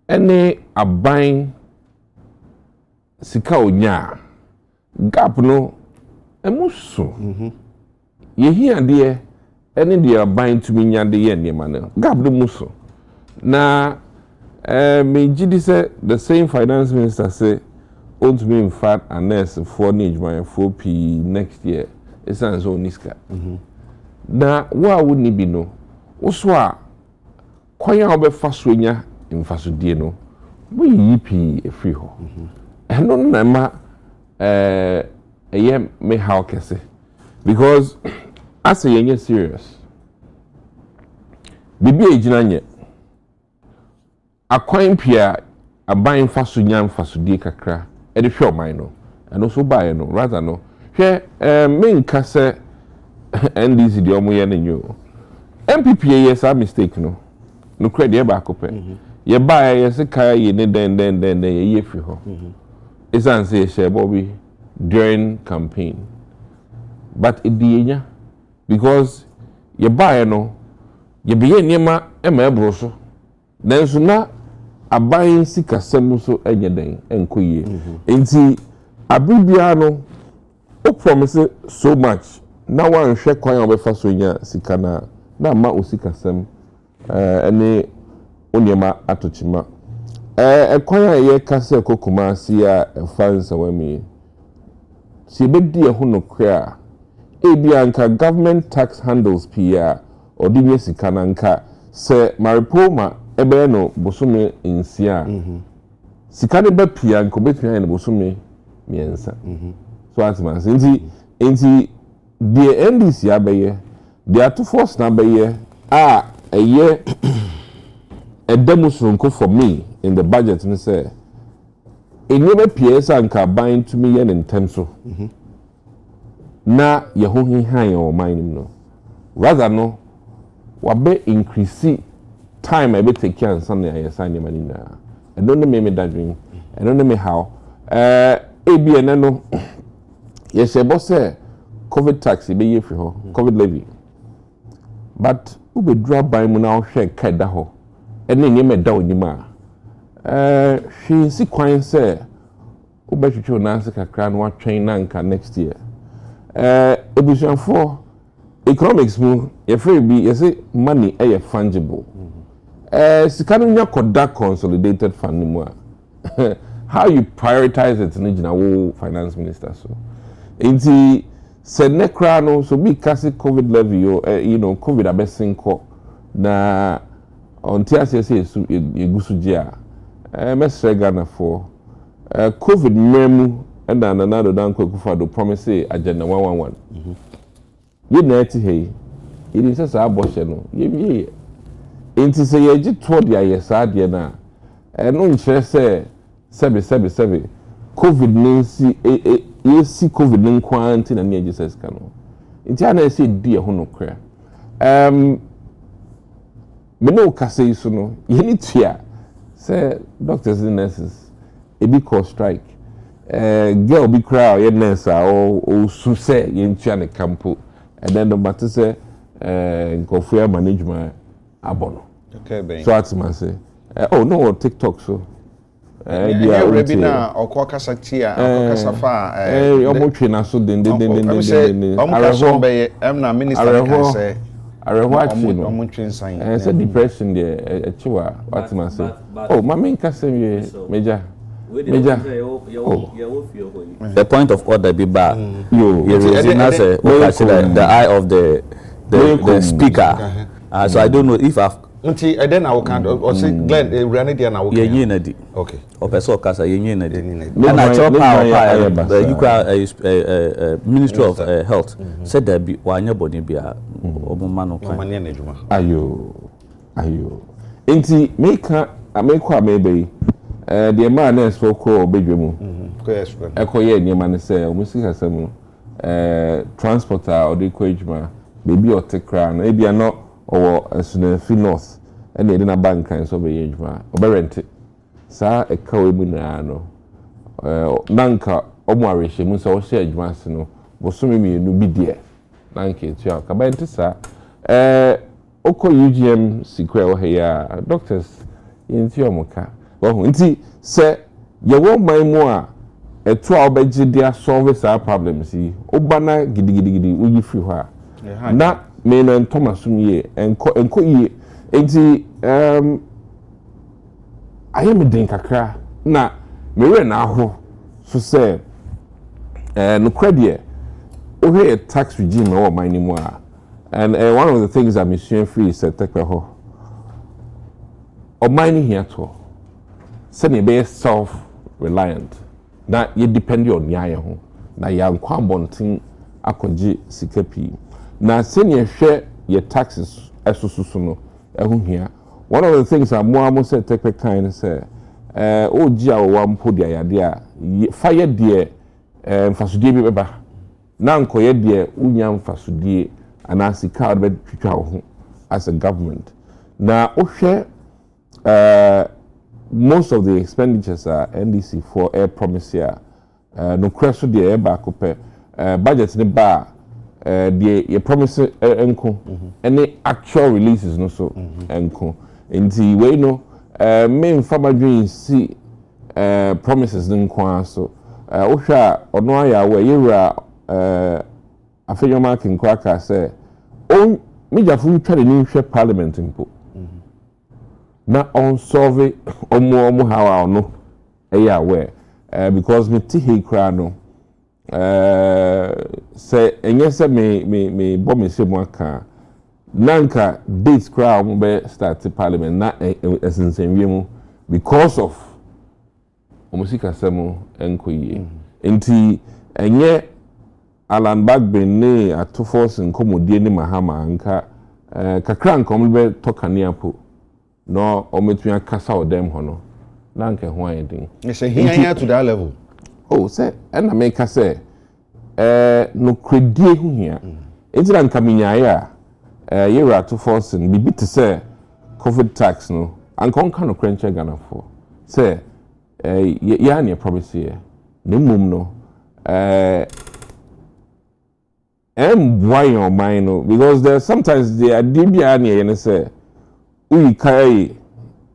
ene aban sika onya gap no emuso ye hia de ene de aban tumi nya de ye niema no gap de muso na me gidi say the same finance minister say want to be in fact announce for Nijman 4p next year it's an so niska na wa would ni bi no wo a kwanya obefa so nya mfaso die no we yipi efri ho eno na ma eye me how kese because as a yenye serious bibi ejina nye akwan pia aban mfaso nya mfaso die kakra e de hwe oman no eno so bae no rather no hwe me nka se NDC de omo ye nyo MPP yes a mistake no credit ba akopɛ ye ba ye se kai ye ne den ye fi ho is an say share bobby during campaign but it dienya because ye ba no ye be ye niema e ma ebro so nanso na aban sikasɛm so enye den enkoyie enti abibia no o promise so much na wan hwɛ kwan obefa so nya sika na ma osikasɛm ene oniema atochima kwan a ye kase kokuma si a fansa wami si bedi e hu no kra ebi anka government tax handles pia odinye sika nanka se maripoma ebe no bosome nsia sika ne ba pia nko betua ne bosome miensa so atman enti the NDC abeye the atu force na abeye eye demonstration for me in the budget and say enye PS anka ban to me yen ntem so na ye ho han o man no rather no wabe increase time I be take care and na ye sign money na I don't know me that dream I don't know how ABN no ye say boss say COVID tax be ye free ho COVID levy but ube drop by mu na hwe kai da ho ene nyema da onima hwe si kwan se ube twetwe na anse kakra na watwen na nka next year ebusuafo economics mu ye free bi ye say money e fungible sika no nya koda consolidated fund mu how you prioritize it ni gina wo finance minister so enti se nekra no so bi kasi COVID levy you know COVID abesinko na onti asese su egusu gia mesre Ghana for COVID memu and another dan kwakufa do promise agenda 111 ye na eti hey it is say aboshe no ye enti se ye gi to dia ye sa de na no nkyere se sebe COVID ninsi yesi COVID nkwanti na ne Jesus ka no nti ana ese di e ho no kra me no kase isu no ye ni tua say doctors and nurses e be call strike girl be cry ye nurse o su say ye ntua ne campo and then the matter say nkofia management abono okay ben so atman say oh no TikTok so dia webinar okwa kasa tia okwa kasa fa omo twe na so den areho be na minister kan say areho achi omo twe nsan say depression there echiwa atman say oh mama nka say meja the point of order be bad you reason as the eye of the speaker so I don't know if I've until then I will count or say Glenn Renedy and I will yenye okay opeso kasa yenye na and I chop power Ministry of Health said that be wanya body bia obuma no kan mania na adwuma ayo enti make amekwa mebe the man is for ko obedwemu ekoye niema ne say omusi kasam transporter or the coachman baby or tekra na ebia no or Sunefi North and they didn't bank and so be ejuma oberent sa ekawe mu na no nanka omwareshe mu so share ejuma se no bosome mi no bi de nanka etua ka ba ntisa oko UGM secret o heya doctors yenti omoka wo nti se ye wo man mu a eto a obegye dia solve sa problems yi obana gidigidi uyi free ho a na me no ntomasum ye enko ye enti ayemi den kakra na me na aho so say no credit o a tax regime o man ni mu a and one of the things I'm assuming free is tekwe ho o man here to say ne be self reliant na you depend on nyaye ho na ya nkwa bonten akoje sikapi na se ne hwe ye taxes esususu no ehu hia one of the things I'm say tekwe kind say o gia o wampo dia yade a fire de mfasudie bi beba na nkoye de unya mfasudie anasika be twitwa ho as a government na o hwe most of the expenditures are NDC for air promise here. No crash the air back up budget in the bar. The promise enko any actual releases no so enko. In the way no main farmer dreams see promises enko so. Osha onoya where you are after marking cracker say oh media fu try the new parliament input. Na on solve omo how no aware because me ti he kra no say enye se me bo me se mo aka nanka dates kra mo be start parliament na esensenwie mu because of omusika semo enkoyi enti enye Alan Bagben ne atofos nkomodie ni mahama anka kakra nkom be tokania po no ometuya kasa odem hono na nke ho ayedin say here to that level oh say and make say no credie hu hia enti nka minyaya yera to force bibi te say covid tax no ankon ka no krenche Ghana for say ya ne promise here ne mum no why your mind no because there sometimes they are dibia ne say we kai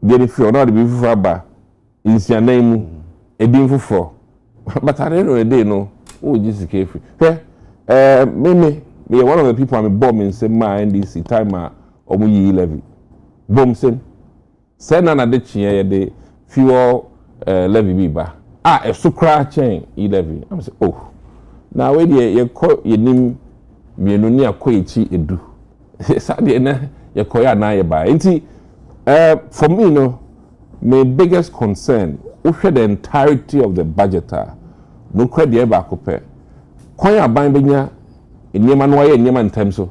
get if you're not be for ba in your name edin for but at the end of the day no oh just carefree me one of the people I'm bomb in say my NDC time omu yi levy bomb say na de chie de fuel levy bi ba e so cra chain e levy I'm say oh now we dey ye ko ye nim mienu ni akoichi edu sade na ye koya na ye ba enti for me no my biggest concern we the entirety of the budget no credit e ba ko pe kwan aban benya enema no ye enema ntem so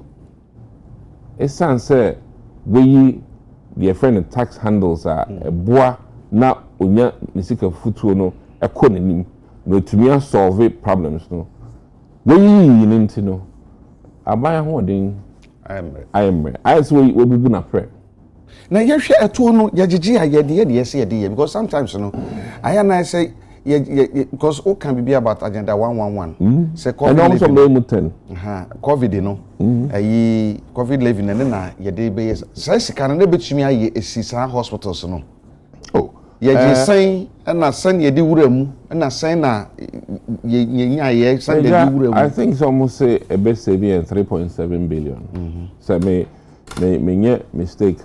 esan say we the friend tax handles boa na onya nisika futuo no ekọ nanim no tumi solve problems no we yinti no aban ho den I say we bubu na pre na yehwe eto no yagigi ayede say because sometimes no I say because all can be about agenda 111 say COVID no COVID living na yede be say sika na betumi aye esi sa hospitals no oh yegi san na san yede wuramu na san na yenya ye san yede wuramu I think it's almost say a best saving 3.7 billion so me nye mistake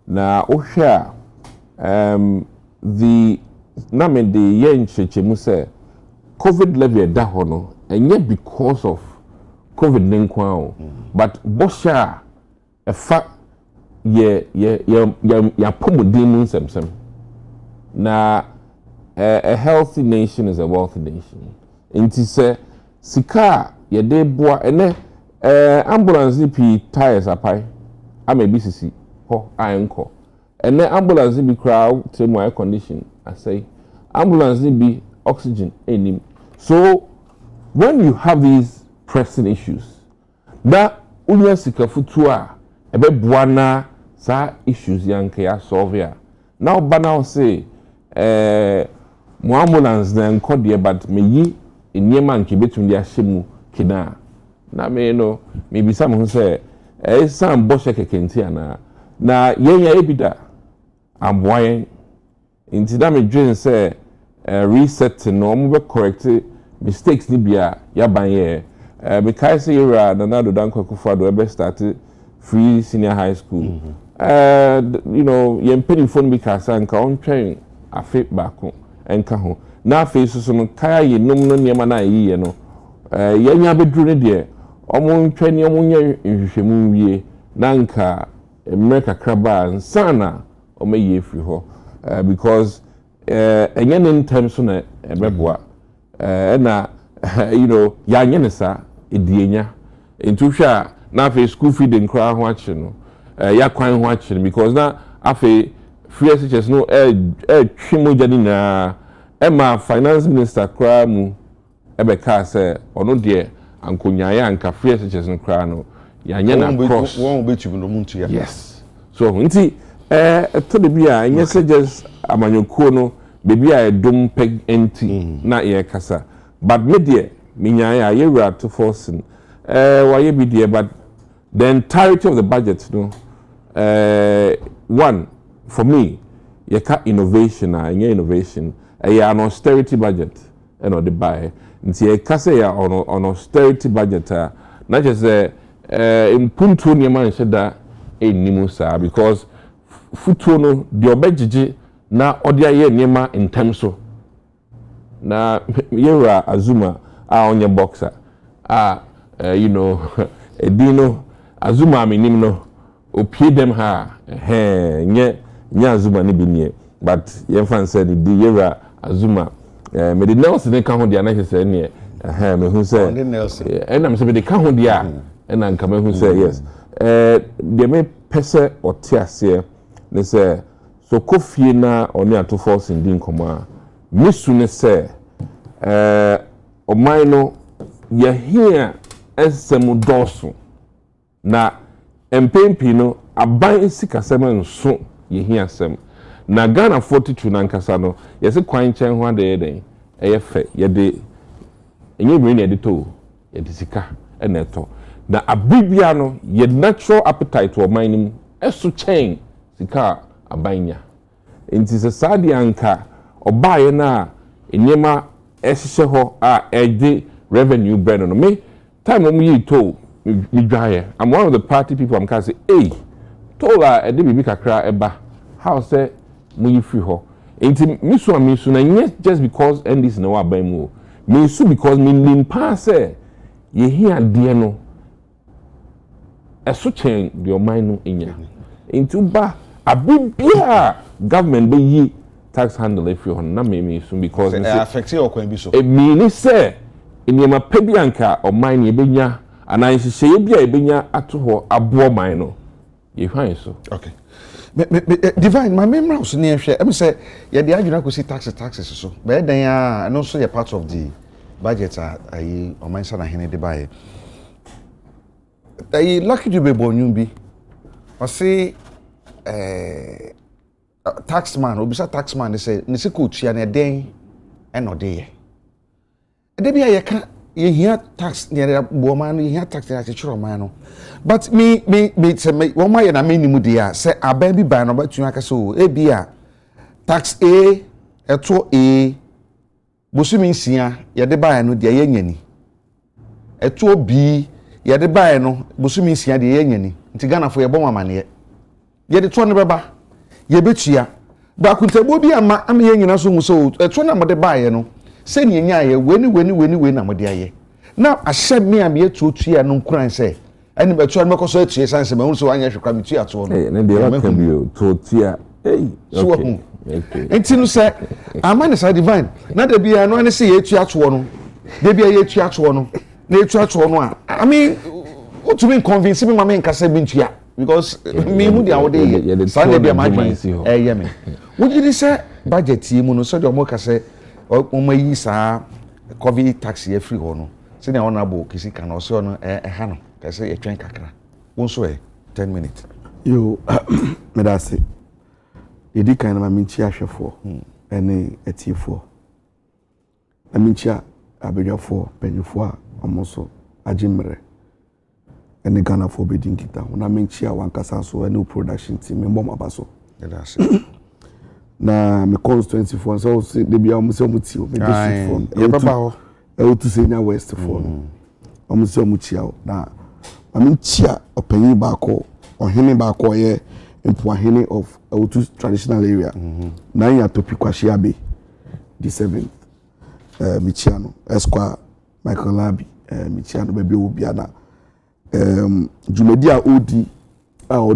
na ohwa the na me de yen chechemu say COVID levy da ho no enye because of COVID nenkwa o but bosha efa ya pomodin mu nsɛmsɛm na a healthy nation is a wealthy nation nti sɛ sika ye de boa ene ambulance pi tires apai ama bi sisi ho anko ene ambulance bi crowd temu air condition asai ambulance bi oxygen enim. So when you have these pressing issues, that unya sika futua ebe buana sa issues yanke ya solve ya. Now bana say mo ambulance na nkode but me yi enyema nke betun dia hyemu kina. Na me no me bisa mo say some boshe kekenti ana na yenya ebida aboyen inti da me dwen say reset no mo be correct mistakes ni bia ya banye because era na do dan kwakufo do ebe start free senior high school you know ye mpeni phone bi ka sa nka on twen afi baako enka ho na afi so no kaya ye num no niema na yiye no yenya beduru ne de omo ntwani omo nya nhwehwemu wie na nka America kraba nsana omo ye free ho because enye ne ntem so na ebeboa na you know ya nye ne sa edienya entuhwa na afi school feeding kra ho achi no ya kwan ho achi because na afi free SHS no twimo ni na ema finance minister kra mu ebeka se ono de ankonyaya anka free SHS no kra no ya nye na cross won betu no muntu ya yes so nti to de bia enye SHS amanyokuo no bebi a edom peg enti na ye kasa but me de minyaya ye were to forcing why be there but the entirety of the budget no one for me you can't innovation innovation an austerity budget and the buy nti e kase ya on austerity budget not just impuntu niema nsheda enimu sa because futu no the obejiji na odia ye niema in terms so na yera azuma onye boxer you know edino azuma minim no opie dem ha nye azuma ni binie but yemfan said di yera azuma me the Nelson ne ka ho dia na hese ne me hu say and am say me the ka ho dia and an come hu say yes de me pese otiase ne say so kofie na oni ato force ndin koma misu ne say oman no ye here esem doso na empempi no aban sikasem nso ye here asem na Ghana 42 na nkasa no yese kwan chen ho ade den eye fe ye de enye bri ne de to ye de sika na eto na abibia no ye natural appetite o man nim eso chen sika abanya enti se sade anka obaye na enyema ehye ho ede revenue burn no me time om yi to me dwaye I'm one of the party people I'm can say hey tola ede bibi kakra eba how say mu yi free ho enti misu na yes just because and this no aban mu me su because me limpa say ye hia de no eso chen the mind no enya enti ba abibia government be yi tax handle if you na me so because it affects your kwan bi so e mean say eniema pebianka o mine ebenya ana nhihye bia ebenya ato ho abo mine no ye hwan so okay divine my memory was near share em say ye dey adwuna ko si taxes so be dan ya no so ye part of the budget ayi o man sana hene de bae ayi lucky to be bonyum bi o say taxman obisa taxman they say ni se ko tua na den eno de ye de bia ye ka ye hia tax ne bo man ye hia tax na chiro man no but me say me wo ma ye na me nimu de ya say aban bi ba no ba tua ka so e bia tax eto bosumi nsia ye de ba no de ye nyani eto bi ye de ba no bosumi nsia de ye nyani nti Ghana fo ye bo mamane ye de to ne beba ye betua ba kuntabo bi ama ye nyina so mu so eto na mo de ba ye no se ni nya ye weni na mo de aye na ahye me am ye tuotua no nkuran se ani betua no mekoso atue sanse ma hu so anya hwekwa metua to no ne de la kan bio tuotua so okay enti no se amane sa divine na de bia no ane se ye tua to no de bia ye tua to no na etua to no a I mean what to me convince me mama nkasa bi ntua because me mu dia wo de sa de bia ma dwen ye me wo ji say budget yi mu no so de o mo ka say ọmọ yi saa COVID taxi free ho no se na honorable kisi kan o se no ha no ka se ye twen kakra won so 10 minutes yo me da se edi kan na minchi ahwefo ene etifo minchi abedwafo penyufo a omoso agimre ene Ghana for bedin kita na minchi a wankasa so ene production team me mbom abaso da se na me constituency for so de bia omo ti o me district for e baba ho e to senior west for omo se omo chia na minchi a opanyi ba ko ohene ba ko ye Mpuahene of Otu traditional area. Na ya topi kwa Shiabe the 7th. Michiano Esquire Michael Labi Michiano bebe obiana. Jumedia Odi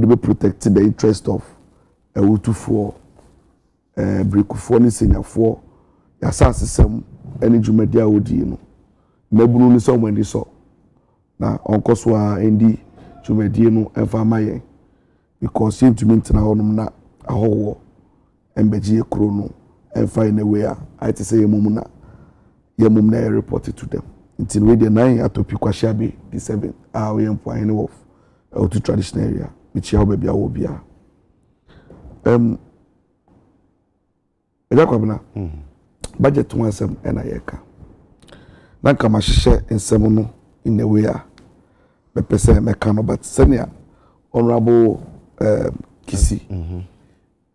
be protected the interest of Otu for Brikufo ni senior for ya sasem any Jumedia Odi no. Mebunu ni so when so. Na onkoswa endi Jumedia no enfamaye. Because him to maintain our na a whole embeji chrono and find a way I to say mumuna reported to them. Until we the 9 at Piquashabi the 7th we employing of to traditional area, which ya baby obia. Agya Kwabena budget to answer and ayeka. Na kama share in semono in a way me pese me kano but senior honorable Kisi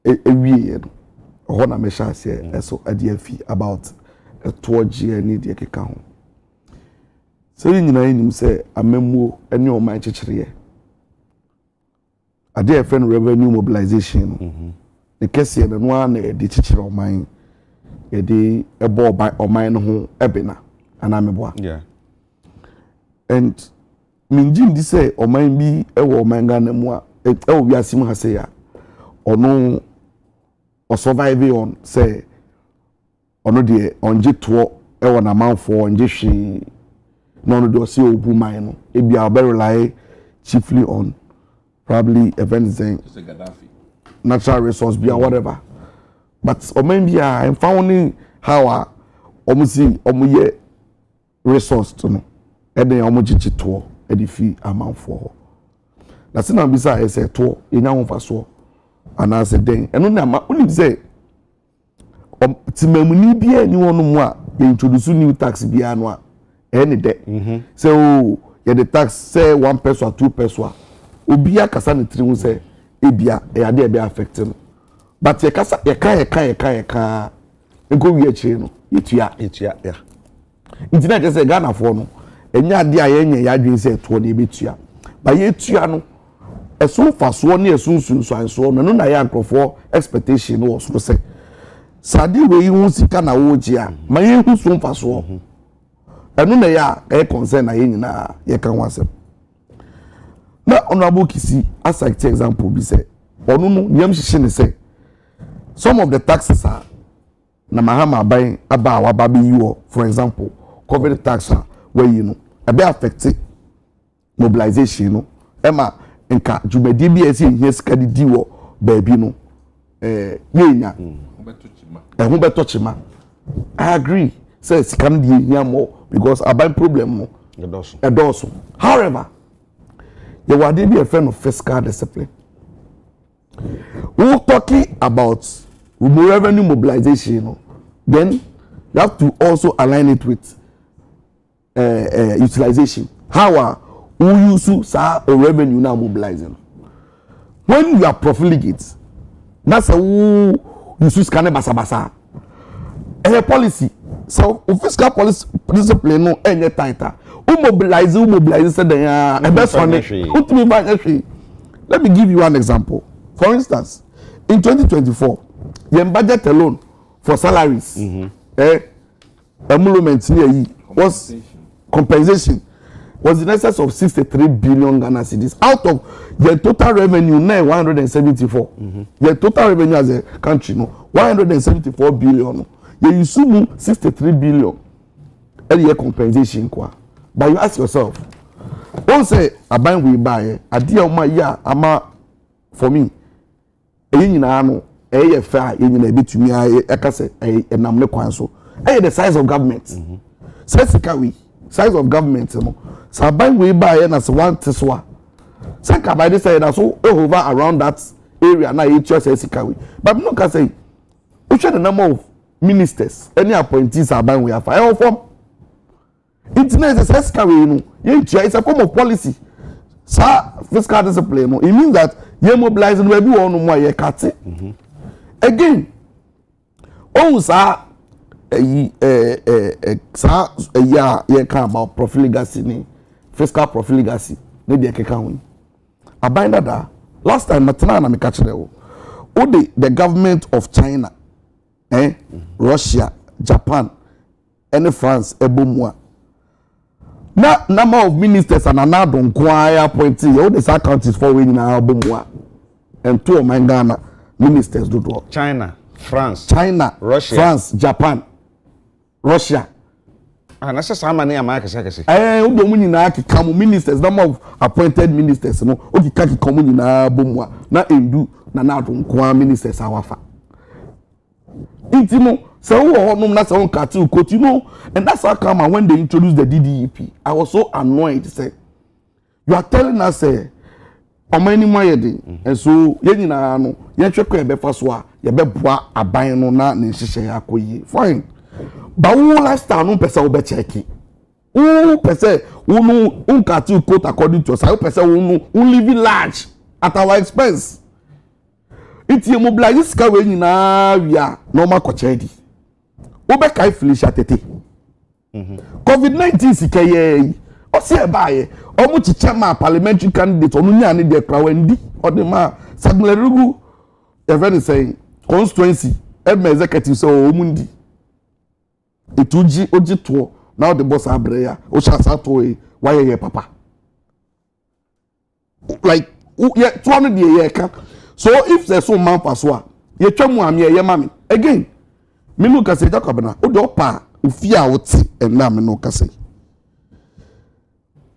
ewie no ho na me sha se eso adiafi about a toji ani de keka ho so nyina nim se amemmuo ene o man chechire ade e friend revenue mobilization ne kese no no na de chechire o man e de ebo o man no ho ebena ana meboa and minjim di say o man bi e wo man ga na mu a e wi asim ha say ya ono o survive on say ono de onje to e wo na manfo onje hwe no no do say obu man no e bia be rely chiefly on probably events and natural resource bia whatever but o man bia I found how omusi omuye resource to no e den omujichi to e di fi amanfo ho na se na bisa ese to enya ho faso ana se den eno na ma unim say timamuni bia ni wonu mu a introduce new tax bia no a any de so ye the tax say 1 peso or 2 peso obia kasa ne tiri hu say ebia e ade e be affect no but ye kasa ye ka nko wi achi no yetua ya intina je say Ghana for no enya ade a ye nya ya dwen say to na ebetua ba ye tua no esun faso ne esun so anso no na ya akrofo expectation no so say sadi we hu sika na wo ji a ma ye hu sun faso enu na ya e concern na ye nyina ye kan wasem na honorable Kisi as an example be say onu no nyam hihye ne say some of the taxes are na mahama ban aba wa ba be you for example COVID tax where you know e be affect mobilization no ema nka jumedi bi esi hie sika di wo baabi no yenya ho beto chima I agree say sika di hia more because aban problem no edoso however you wade be a friend of fiscal discipline we talking about revenue mobilization no then you have to also align it with utilization how who use sa revenue now mobilizing when you are profligate that's a who use scan basa a policy so fiscal policy discipline no any tighter who mobilize said the best one let me give you one example for instance in 2024 your budget alone for salaries emolument near was compensation was in excess of 63 billion Ghana cedis out of the total revenue now 174 the total revenue as a country no 174 billion you assume 63 billion every year compensation kwa but you ask yourself don't say aban we buy adia ma ya ama for me eyi nyina no eye fa eyi nyina betumi ekase enam ne kwan so the size of government. Sesika we size of government no. Saban we buy na se one teswa. Seka by this side so over around that area na you choose sesika we. But no can say we the number of ministers any appointees Saban we have. I form internet sesika we no. It's a form of policy. Sa fiscal discipline no. It means that you mobilize and we be one more ye cut it. Again, oh sa ye can about profligacy ni fiscal profligacy ne de keka ho. Abanda da last time matana na me catch there the government of China Russia, Japan and France ebomwa na number of ministers and another don kwaya appointee all the countries for we na ebomwa and two of my Ghana ministers do China, France, Russia, France, Japan, Russia. And that's just how many America say. Udo mu nyina akeka mu ministers, number of appointed ministers no. O kika kika mu nyina bomwa na endu na adon kwa ministers awafa. Intimo say wo honum na say on kati ukoti no, and that's how come when they introduced the DDEP. I was so annoyed say you are telling us say omani moyede and so ye nyina no ye twekọ ye befa so a ye beboa aban no na ne hihye ya koyi fine but wo lifestyle no pese wo be check wo pese wo no unkati quote according to us wo pese wo no wo live large at our expense it ye mobilize ska we nyina wia no ma kochedi wo be kai felicia tete COVID-19 sikaye o se baaye omu chiche ma parliamentary candidate onu nya ne de krawandi ode ma Sadlerugu even say constituency executive so omu ndi etuji ojito now the boss abreya o chasa to e why ye papa like yeah 200 ye ka so if there's so man paswa ye twemu am ye mami again me no ka say Agya Kwabena o de opa ofia woti enna me no ka say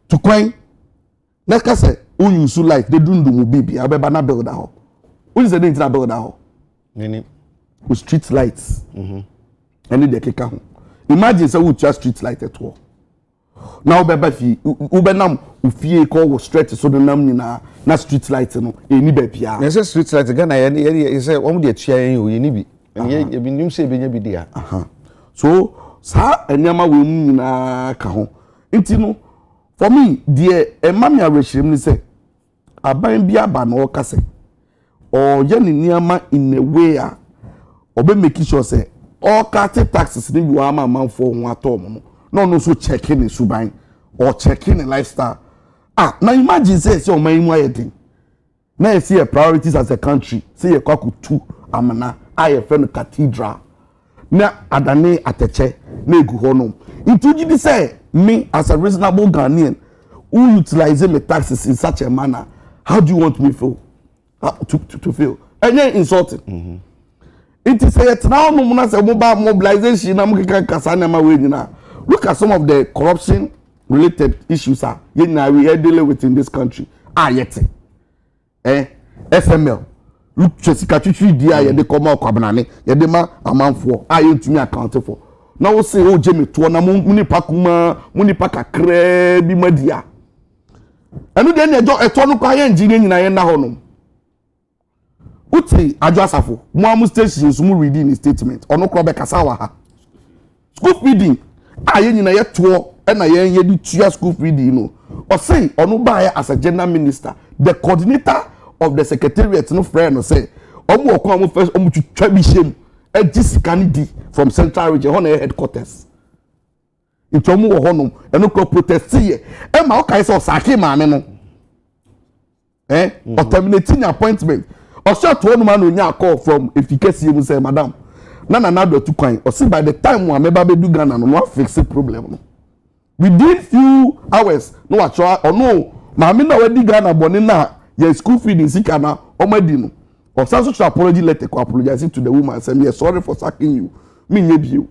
to kwan na ka say o use light they do mu bibi abeba na build ho o say dey na build ho nini with street lights and dey keka ho imagine say we just street light at all now beba fi ubenam ofie ko straight so the nam nyina na street light no eni ba bia na say street light Ghana ye say omo de atua yen o ye ni bi ye bi nim say be nya bi dia so sa enyama we mu nyina ka ho enti no for me the emami arehirem ni say aban bia aba na o ka say o ye ni niama in a way a obe make sure say all cut taxes ni you am for ho atom no so checking the suban or checking the lifestyle now imagine say o man mu ayedin na you see priorities as a country say you kwaku 2 amana aye friend cathedral na adane ateche na egu honom ituji di say me as a reasonable Ghanaian who utilize my taxes in such a manner how do you want me feel to feel and insulting it is a now no muna say mobile mobilization na mukika kasa na ma we nyina look at some of the corruption related issues we are dealing with in this country yet FML look chesika twitwi dia ye de koma Kwabena ne ye de ma amanfo ye ntumi account for na wo say o jemi to na munipa kuma munipa kakra bi madia enu de na eto no kwa ye engineer nyina ye na honom uti adwasafo mo am stations mu reading the statement ono kro be kasa wa ha school feeding ye nyina ye to na ye di tua school feeding no o say ono ba ya as a general minister the coordinator of the secretariat no friend no say omo okon omo first omo twitwa bi shem sika ni di from central region ho na headquarters it omo wo honom eno kro protest ye ma o kai say osake maame no or terminating appointment or short one man onya call from efficacy mu say madam na do tukwan or see by the time we ameba be do Ghana no fix the problem no within few hours no actual or no maame na we di Ghana boni na your school feeding sika na omadi no or some social apology letter ko apologize to the woman say me sorry for sacking you me nye bio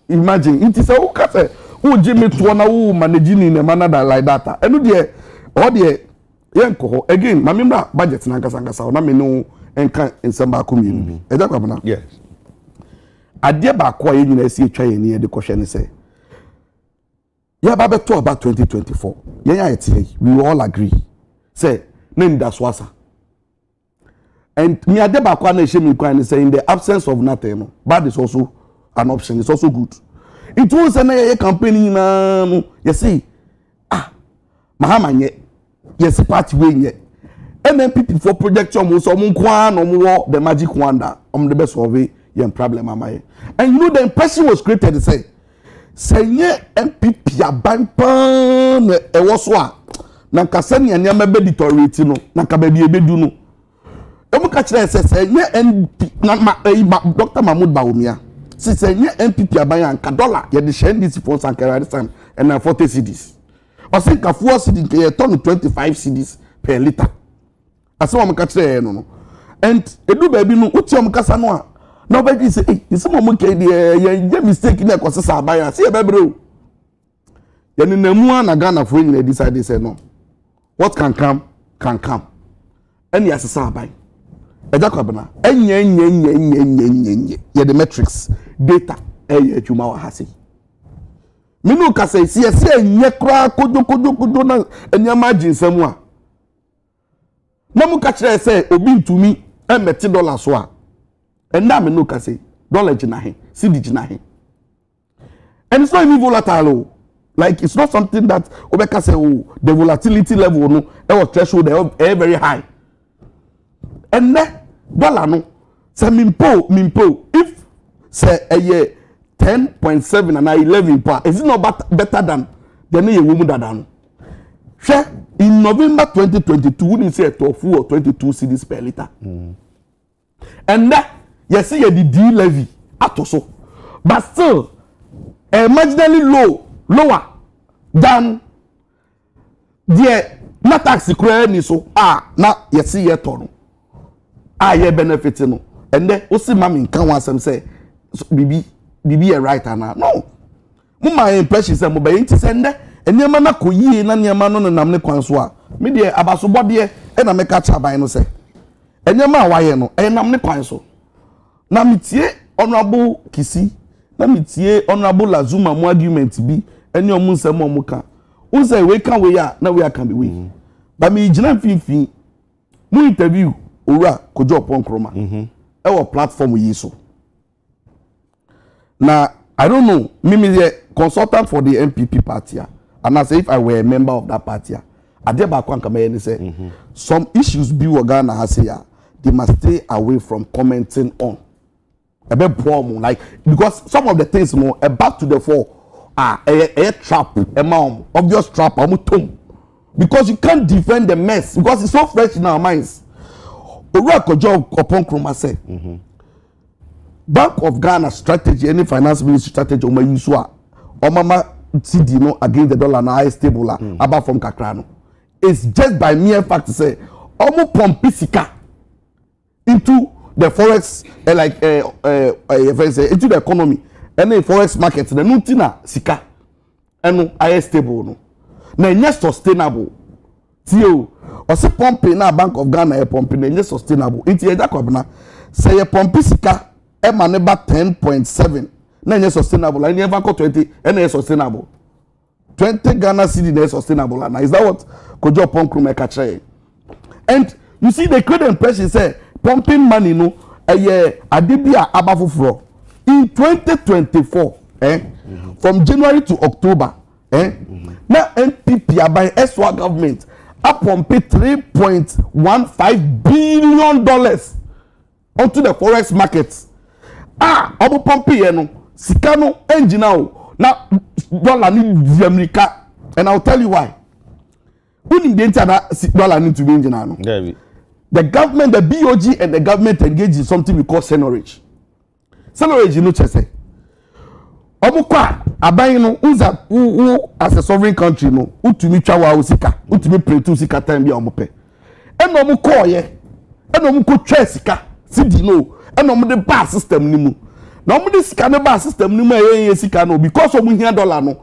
imagine it is a who ka say who jimmy to na who managing in a manner like that enu de all the yenko again mamimra budget na nkasa na me no enka nsamba ko mi Agya Kwabena yes ade ba ko a yɛnyina si etwa yɛn ne de kɔhwɛ ne sɛ ya ba beto about 2024 yɛn ya yɛte we all agree say na nda so asa and me ade ba ko na ehye me kwan ne say in the absence of nothing no bad is also an option, it's also good. It was a campaign no you see mahama nye yes party way nye MPP for project so mo kwa no mo the magic wonder the best of it yen problem amaye. And you know the impression was created say nye MPP aban pan e wo so a na kasa ne anya ma editorate no na ka ba bi ebedu no e mo ka kire say nye MP na Dr. Mahmoud Bawumia say nye MPP aban anka dollar ye de share this for sankara this time and na 40 cedis o say ka 4 cedis ke ye turn 25 cedis per liter ase wo mo ka kire no and edu ba bi no uti o mo kasa no a na obedi say eh some mo ke ye mistake na ko sesa aban a say e bebre o ye ni namu na Ghana for nyina decide say no what can come and ya sesa aban Agya Kwabena enye ye the metrics data adwuma wa hase minu ka say sie enye kra kodo na enyama ginsam a na mu ka kire say obi ntumi emeti dollar so a enda minu ka say dollar gina he cedi gina he and it's not even volatile like it's not something that obeka say the volatility level no e threshold they very high. And dollar no say mimpo if say a year 10.7 and 11 pa is it not better than the new woman dada no in November 2022 we say tofu or 22 cedis per liter and that you see the D levy atoso but still marginally lower than the na tax credit ni so na you see here tono ye benefit no and then o see mama nkan wasem say bibi e right ana no mo my impression say mo be nti say nde enema na koyie na enema no nam ne kwan so a me de abasobode e na me ka cha ban no say enema a waye no e nam ne kwan so na metie honorable Kisi na metie honorable Lazuma mo argument bi ene omu nsem omu ka o say we can we ya na we can be we but me gina finfin mo interview owura kojo ponkroma our platform yi so na I don't know me the consultant for the MPP party and I say if I were a member of that party ade ba kwa nkama ye say some issues be Ghana has here they must stay away from commenting on a bit problem like because some of the things more back to the fore a trap obvious trap because you can't defend the mess because it's so fresh in our minds. Kojo Oponkroma say Bank of Ghana strategy any finance ministry strategy oma use o mama CD no against the dollar na high stable about from kakra no it's just by mere fact to say omo pump sika into the forex into the economy any forex market the nutina sika eno high stable no na not sustainable tio o se pompe na Bank of Ghana e pompe na not sustainable iti Agya Kwabena say e pompe sika e ma ne ba 10.7 na not sustainable and never got 20 and is sustainable 20 Ghana cedi na sustainable and is that what Kojo Ponkroma e ka kire and you see the create impression say pumping money no adibia abafufuro in 2024 from January to October now NPP by SWA government up pump $3.15 billion onto the forex markets. Obo pump no sika no engine na dollar ni America and I'll tell you why. When the entire dollar need to be engine no. The government, the BOG and the government engage in something we call senorage. Senorage you know say Omukwa aban no uza as a sovereign country no utumi twa wa osika utumi pretu sika time bia omope eno omukọ ye eno omukọ twa sika sidi no eno omde ba system ni mu na omde sika ne ba system ni mu ye sika no because omu hia dollar no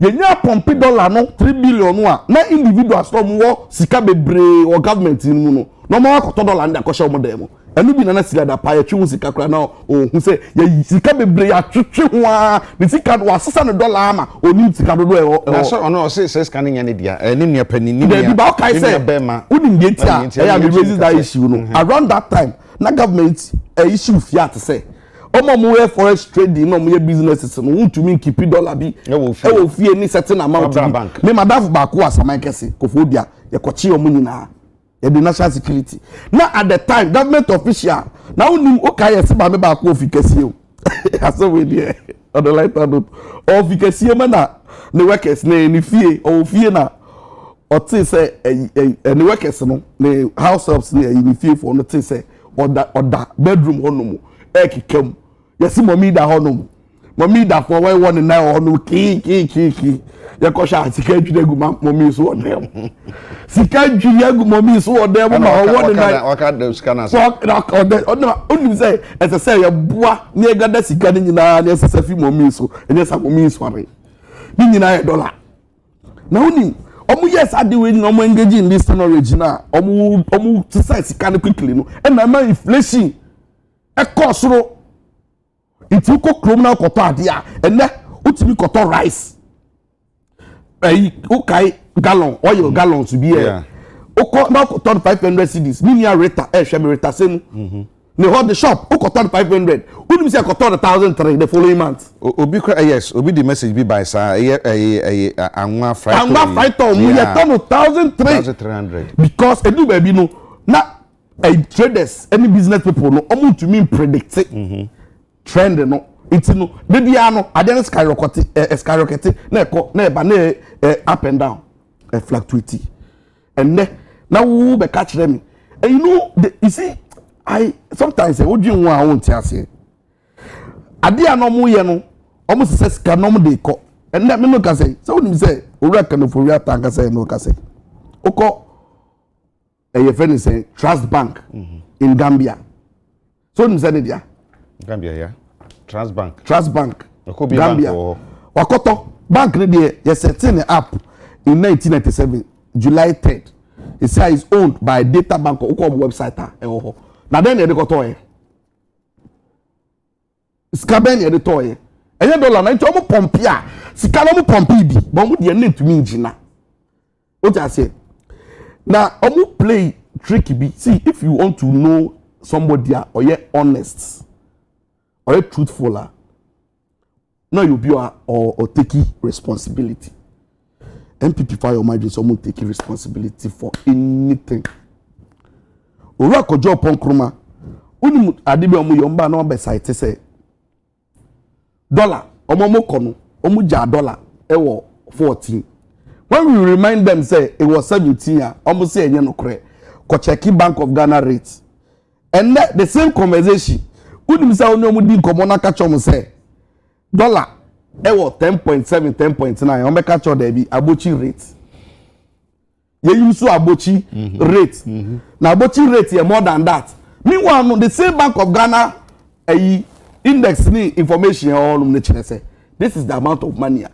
ye nya pompe dollar no 3 billion no a na individuals no wo sika bebre o government ni mu no no mo akoto dollar nda ko she omo dem enu bi na sika da pa ya twi sika kra na hu say ya sika bebre ya twetwe ho a ne sika wa sesa ne dollar ama oni sika do na so ono say sika ne nya ne dia ni nua pani ni nua ba kai say uni ngeti a ya be raise that issue no around that time na government issue fiat say mo we forex trading no mo ye businesses no want to mean keep dollar bi e wo fie ni certain amount me madam ba ko asama kese kofobia ye kochi omo nyina ye the national security na at the time government official na unim o kai se ba me ba ko ofikese o aso we there on the light note ofikese ma na ne workers na ni fie o fie na o ti say any workers no ne house helps ni fie for no ti say oda bedroom hono ekikam yesi mommy da hono mommy da for why one na hono ki ya ko sha sika dwude gu mommy so odem sika dwude gu mommy so odem ma one na waka da sika na so onim say ese say ya boa na egada sika ni nyina na ese fi mommy so enya sa mommy so are ni nyina ya dollar na onim omu yes ade we ni omu engage in this knowledge na omu to sika ni quickly no and na inflation e kosoro itu ko criminal koto ade a ene utimi koto rice ukai gallon oil gallon to be here uko na koto 500 cedis minia reta hwe reta same ne hold the shop ukoto 500 unim say koto 1003 the following month obi yes obi the message be by sa anwa fright mu ye ton 1300 because edu ba bi no na traders any business people no omo to mean predict trend no it no de bia no ade skyrocket na eko na eba na up and down fluctuate and na wo be catch them and you know you see I sometimes what do you want I won't say ade anomo ye no omo se sika no mo de ko and me no ka say so when you say owura kan for real tanka say no ka say oko your friend is saying Trust Bank in Gambia. So you said it yeah. Gambia yeah. Trust Bank. Gambia. Wakoto bank ni yes setting up in 1997 July 3rd. It says it's owned by Data Bank or website na then they got toy. Skaben ye de toy. Eye dollar na nti omo pompia. Sika no mo pompi bi. Bo mo de na ntumi ngina. O just say now, play tricky be. See, if you want to know somebody or you're honest or you're truthful, no, you'll be or taking responsibility. MPP fire your mind, someone taking responsibility for anything. Ora kojo ponkroma. Uni adibe omu yomba na website say dollar omo kono omu ja dollar ewo 14. When we remind them say it was 17 almost say enye no kre ko check Bank of Ghana rates and the same conversation unim say oni omu di nkomo na catch om say dollar e wo 10.7 10.9 o me catch there be abochi rate ye use abochi rate na abochi rate e more than that meanwhile no the same Bank of Ghana index ni information all no chere say this is the amount of money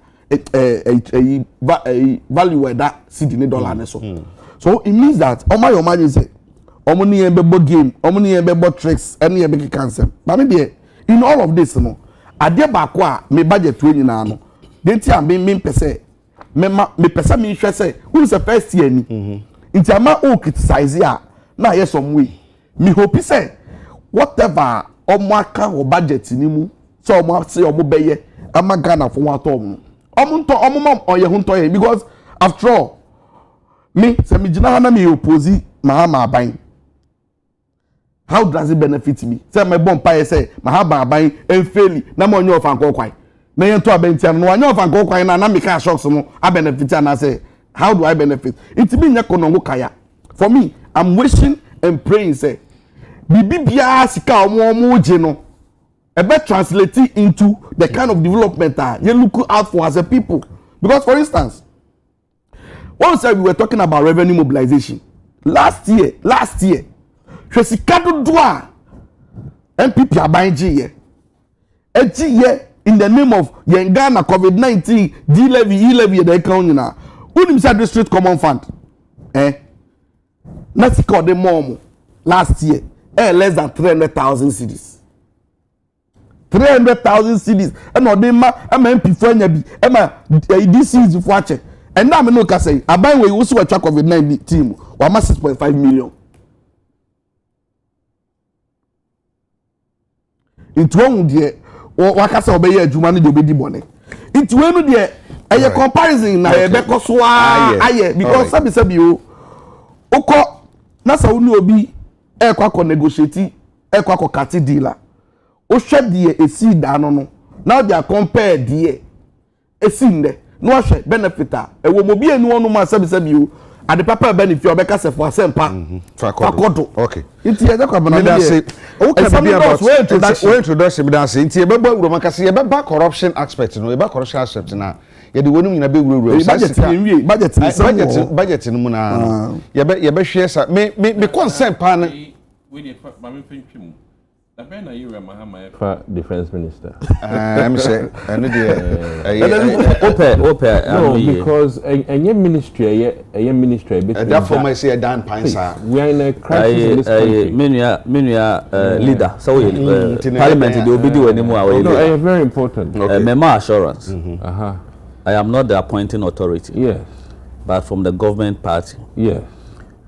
value where that cedi dollar so it means that your money say omo ni embebo game omo ni embebo tricks any embeki cancel but me there in all of this no ade ba ko a me budget we nyina no den ti am me pese me pese me hwe say who say first year ni nti ama o criticize ya na yes some way me hope say whatever omo aka o budget ni mu so omo say omo beye ama Ghana for what omo oye hunto ye because after all me se me gina na me oppose mahama aban how does it benefit me say my bomb pa say mahama aban enfeli na mo onye ofan kokwai na ye to abenti no onye ofan kokwai na me ka shocks no a benefit and say how do I benefit it be nya kono kaya for me I'm wishing and praying say bibia sika omo je no about translating into the kind of development that you look out for as a people. Because, for instance, once we were talking about revenue mobilization last year, Shesikado Dua MPP are buying G in the name of Yengana COVID-19 D-levy, E-levy, the account now. Who said district common fund? Let's call them mom last year. less than 300,000 cedis. 300,000 cedis. And no, they ma MP for nya bi. This is for check. And now me no ka say, aban we also a track COVID-19 team. Wa ma 6.5 million. Into one there, waka say obey adwuma no de obedi bone. Into one there, a comparison na e be koso aye because sabi o okọ na sa wonu obi e kwa negotiate e kwa kati dealer. O hwe de esi da no na they compare de esi nde no hwe benefita e wo mobi enu onu ma sabi o ade papa benefit obeka se for asempa fakodo okay nti Agya Kwabena na say o ka be about we introduction be say nti e be bọ uroma kase e be ba corruption aspect no e ba corruption aspect na ye de wonum nyina be wuro budget no mu na ye be hwe sa me concern pa na we dey ma me pentwem na be na you Mahama for defense minister I'm say and no because any ministry that for my say dan pansa we are in a crisis in this country menu leader so parliament dey obedi we nimu awe no very important memo assurance I am not the appointing authority yes but from the government party yes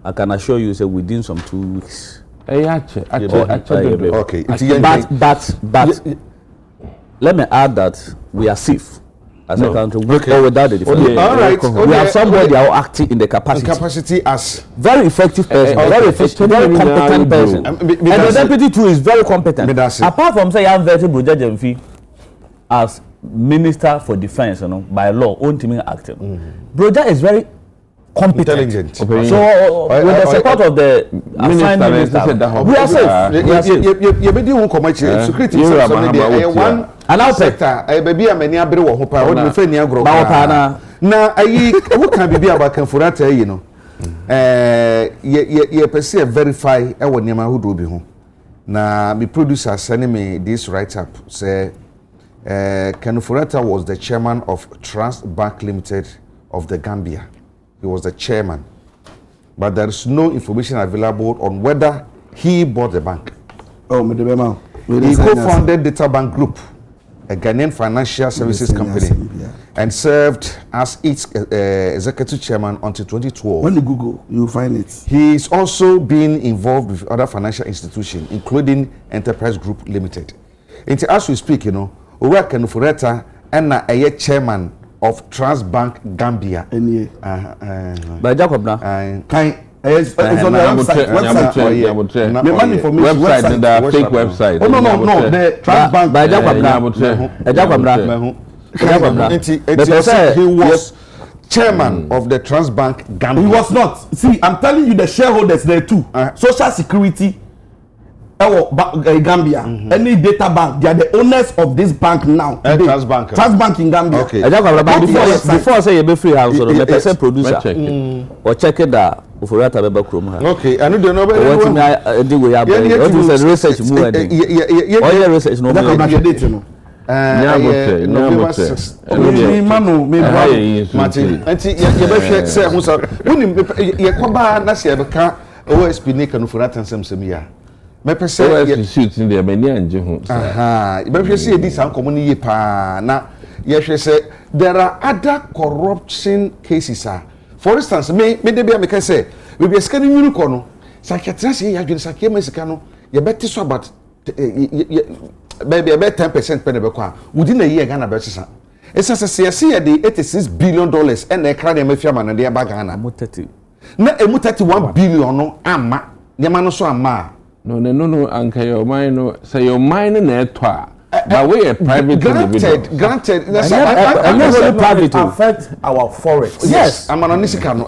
I can assure you say within some 2 weeks okay. But let me add that we are safe as a country or without the defense. All right. We have somebody who acting in the capacity as very effective person, very efficient, very competent person. And the deputy too is very competent. Apart from say I'm very Broja as Minister for Defense, by law, own teaming acting. Broja is very competent. Intelligent. So with the support of the minister, we are safe. You be doing commercial security one sector baby amani abere wo ho pa wo me fa ni agro na ayi wo kan bibi abakan furata yi no ye pese verify e wo niam ahodo bi ho na me producer send me this write up say Kanufurata was the chairman of Trust Bank Limited of the Gambia. He was the chairman, but there is no information available on whether he bought the bank. Oh, he co-founded Data Bank Group, a Ghanaian financial services company, and served as its executive chairman until 2012. When you Google, you'll find it. He is also been involved with other financial institutions, including Enterprise Group Limited. And as we speak, Owa Kanufurata and a chairman of Trust Bank Gambia. By Agya Kwabena. It's on the fake website. Oh no, the Trust Bank. By Agya Kwabena. He was chairman of the Trust Bank Gambia. He was not. See, I'm telling you, the shareholders there too. Social Security. Gambia, any data bank, they are the owners of this bank now. Trust Bank in Gambia. Okay. Before I say you be free house, the person producer or check it that Ufurata beba krom ha. Okay, I know the number. What me do we have? What is the research move? All research no. November 6. Martin. Anti you be hwe say hu so. Woni ye kwaba na se beka OSP ne Kanufurata nsem ya. Me pese shoot in there many anje ho. Be hwe say di san komo ni ye pa na ye hwe say there are other corruption cases. For instance, me de bia me can say we be scanning you no sakyetra say ya dwen sakye masika no ye beti so about baby about 10% pe ne be kwa wudi na ye Ghana be sesa esa se say the $86 billion and e kra de mafia ma na de ba Ghana mo 30 na emu 31 billion no ama ne ma no so ama no anka your mind no say your mind na etwa but we a private granted that's private affect our forex. Yes, I'm an onisika no.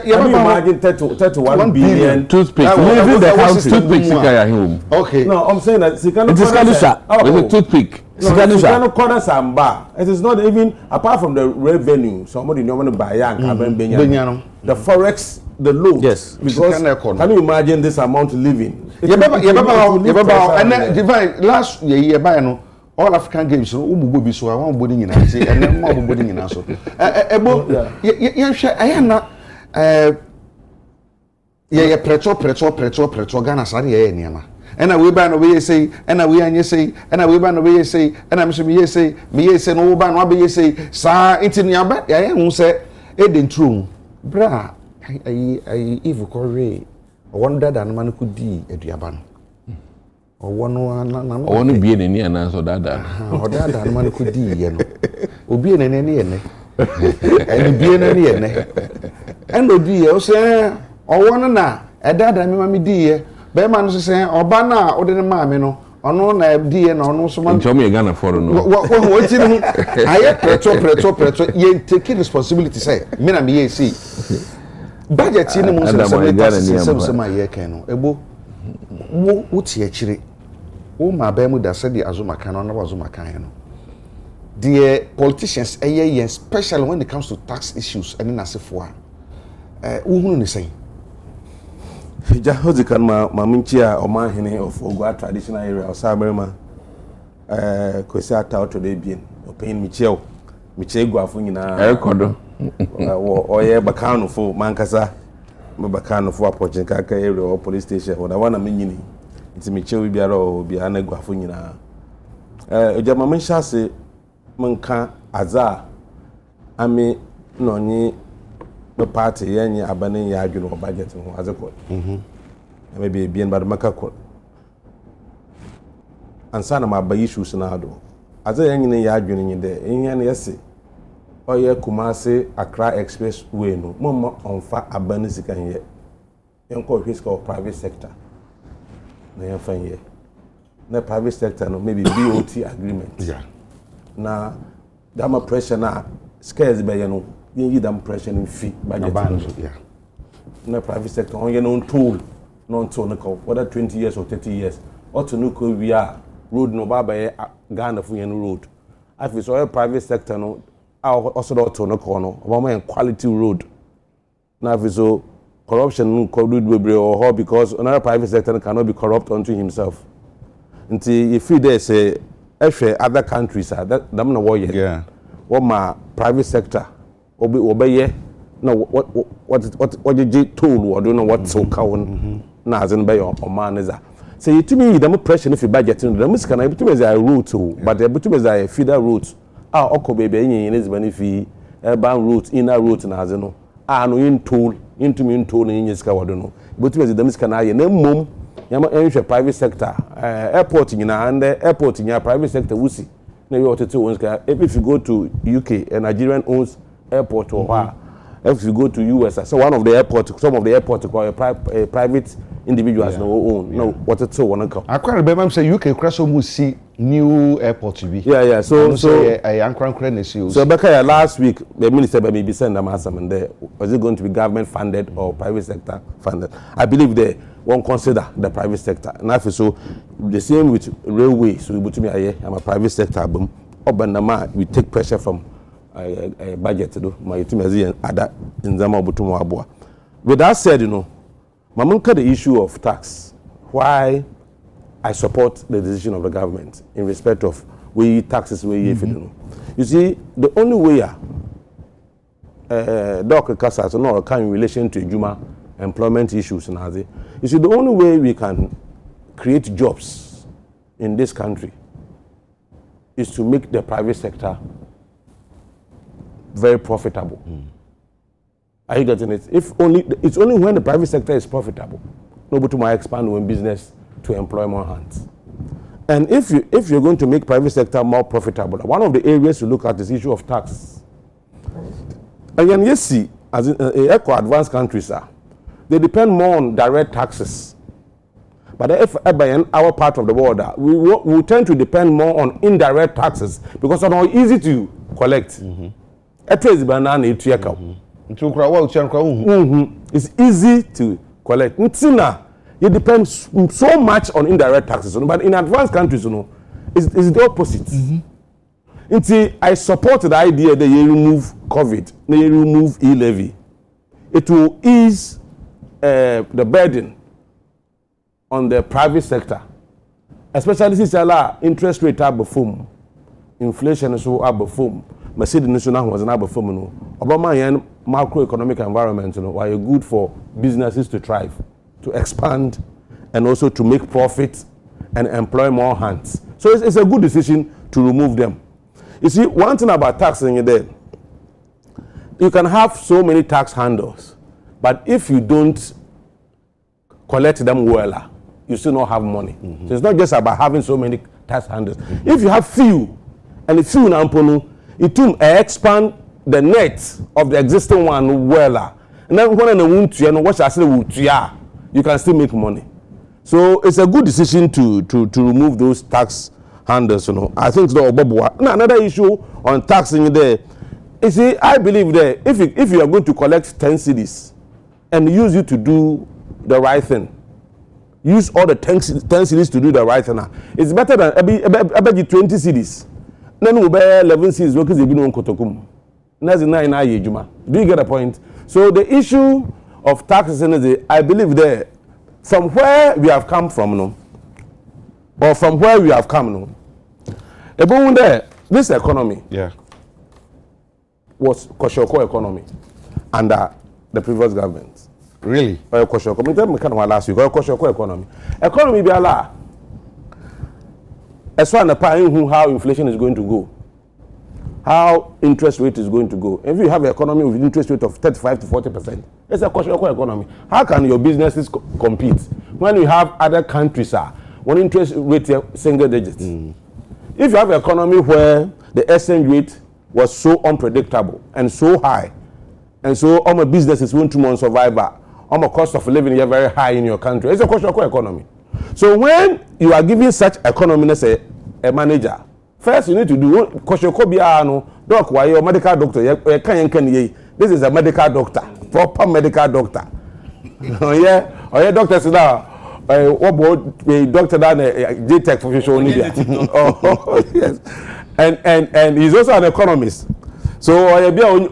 You imagine 31 billion toothpick leaving the country. Toothpick sika ya home. Okay. No, I'm saying that Sikano it's a toothpick. Sikano corners and bar. It is not even apart from the revenue. Somebody no want to buy and the forex, the loan. Yes. Because can you imagine this amount living? Yebaba and divine last year buy no all African games so umugo bi so awon body nyina say ene mo body nyina so ebo ye hwe ayana ye precho Ghana sare ye niama ɛna we ba no be say ɛna we anye say ɛna we ba no be say ɛna me so me say no wo ba no abeye say saa nti no aba ya hu sɛ e de ntrum bra ai evil kore ɔwɔ dada no man ko di aduaba no ɔwɔ no na ɔwɔ no bie n'ani ana so dada ɔdada no man ko di ye no obi n'ani ne ye ne ɛni bie n'ani ye ne ɛna odi ye o sɛ ɔwɔ no na ɛdada me ma me di ye be ma no sɛ ɔba na ɔde ne ma me no ɔno na di ye na ɔno so ma ntom ye Ghana for no wo ti no aye preto ye take responsibility say me na me ye see budget ni mo se ma ye kan no ebo wo ti akire wo ma ba mu da se di azuma kan no na azuma kan no the politicians eye especially when it comes to tax issues and na sefo a wo hunu ni say ja hozikan ma minchi a oman hene of Ogwa traditional area of Saberma kwesi ata to dey bien open miche guafo nyina ekodo oye bakano fo mankasa me bakano fo approaching kaka area or police station or wana menyini nti miche wi biara obi ana guafo nyina oja ma menhya se menka aza ame nonye the party yenye abane ya adwene o budget ho azekọ maybe bien bad makakọ ansa na ma issues na ado aza yenye ya adwene nyi de enye na yese oye Kumasi Accra Expressway no mama onfa abane sika nye enko fiscal private sector na yan fan ye na private sector no maybe BOT agreement na dama pressure na scarce be ye no you them pressure in fee budget na private sector on your own tool non to no whether 20 years or 30 years or to no ko we are road no baba Ghana fu yen road afi so private sector no also to no ko no omo quality road na afi so corruption no ko do bebre or because another private sector cannot be corrupt unto himself until you feel there say other countries are that them no wo ye what my private sector obeye na what you told or don't know what so kawon na azin be your man is say yitumi dem pressure if budget no dem sika na yitumi za route but yitumi za feeder route okobe be yin is benefit urban route inner route na azin no no yin tool yitumi tool yin sika wodo no yitumi za dem sika na ye na mom yama enhwe private sector airport nyina and airport nyina private sector wusi na you otete won sika if you go to UK a Nigerian owns airport or if you go to US, so one of the airports, some of the airports call a private individuals no own. No, what it's so one come. I quite remember say UK crash almost see new airport to be. Yeah. So I am so Becca last week the minister by me send them answer and there was it going to be government funded or private sector funded? I believe they won't consider the private sector. And I feel so the same with railway. So we to me I'm a private sector boom. Obanama we take pressure from a budget to do my team other in Zama Butumo Abua. With that said, Mamunka the issue of tax, why I support the decision of the government in respect of we taxes we You see, the only way Dr. Kasa so no in relation to Juma employment issues and other. You see, the only way we can create jobs in this country is to make the private sector very profitable. Are you getting it? It's only when the private sector is profitable, nobody might expand one business to employ more hands. And if you're going to make private sector more profitable, one of the areas to look at is the issue of tax. Again, you see, as in advanced countries they depend more on direct taxes. But if in our part of the world, we tend to depend more on indirect taxes because they're not easy to collect. It's easy to collect. You depend so much on indirect taxes, but in advanced countries, it's the opposite. I support the idea that you remove COVID, that you remove e-levy. It will ease the burden on the private sector, especially since interest rate are before inflation is so above. Mercedes national was an above no. Obama and macroeconomic environment were good for businesses to thrive, to expand, and also to make profit and employ more hands. So it's a good decision to remove them. You see, one thing about taxing there, you can have so many tax handles, but if you don't collect them well, you still not have money. So it's not just about having so many tax handles. If you have few, and the few now, it will expand the net of the existing one well. And then when you can still make money. So it's a good decision to remove those tax handles. I think it's not another issue on taxing there. You see, I believe that if you are going to collect 10 cedis and use it to do the right thing, use all the 10 cedis to do the right thing. It's better than about 20 cedis. Then we'll buy 11 cedis because they've been on Kotokum. Do you get the point? So the issue of taxes, I believe that from where we have come from, this economy was Koshoko economy under the previous government. Really? Koshoko economy. Economy be Allah. As far as how inflation is going to go, how interest rate is going to go. If you have an economy with interest rate of 35 to 40%, it's a Koshoko economy. How can your businesses compete when you have other countries when interest rate single digits? If you have an economy where the exchange rate was so unpredictable and so high, and so all my businesses won't 2 months survive, all my cost of living is very high in your country. It's a Koshoko economy. So when you are giving such economy as a manager, first you need to do Koshoko biano doc why your medical doctor this is a medical doctor, proper medical doctor. Oh yeah, doctors now. What about a doctor than a J-Tech professional? Oh yes, and he's also an economist. So I be on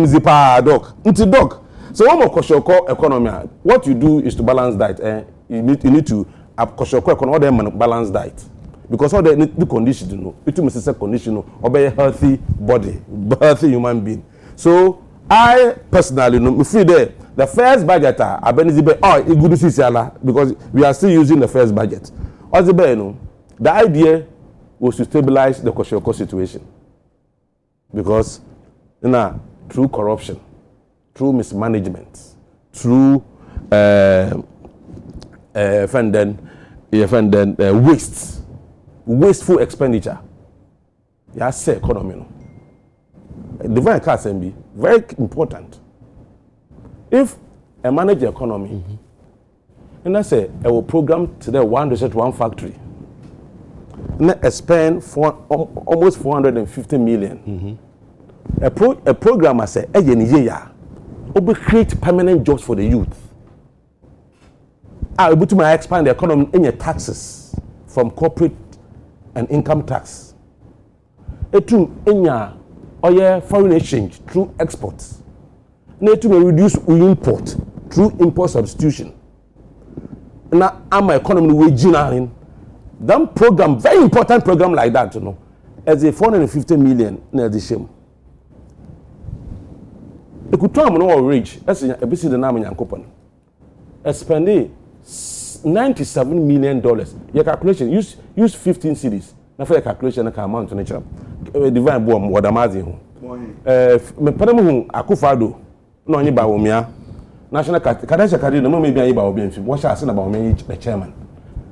zipa doc. Doc. So one more Koshoko economy. What you do is to balance diet. You need to have Koshoko economy balance diet. Because all the condition, it must be a condition of a healthy body, healthy human being. So I personally feel that the first budget good to see because we are still using the first budget. The idea was to stabilize the Koshoko situation. Because through corruption, through mismanagement, through wasteful expenditure, say economy. Divine class and be very important. If a manage the economy, and I say I will program today one research, one factory, and I spend almost 450 million. A program I say, will create permanent jobs for the youth. I will to expand the economy in your taxes from corporate and income tax. In your foreign exchange through exports. Need to reduce import through import substitution. Now, my economy Weija. That program, very important program like that, as a 450 million near the shame. The Kutam no rich, that's a bit the name in company. Spending $97 million. Your calculation, use 15 cities. Now for your calculation, I can amount to nature. Divine bomb, what am I doing? Panamu Akufado, no any Baumia. National Kadasha Kadi, no maybe I about being. What shall I say about me, the chairman?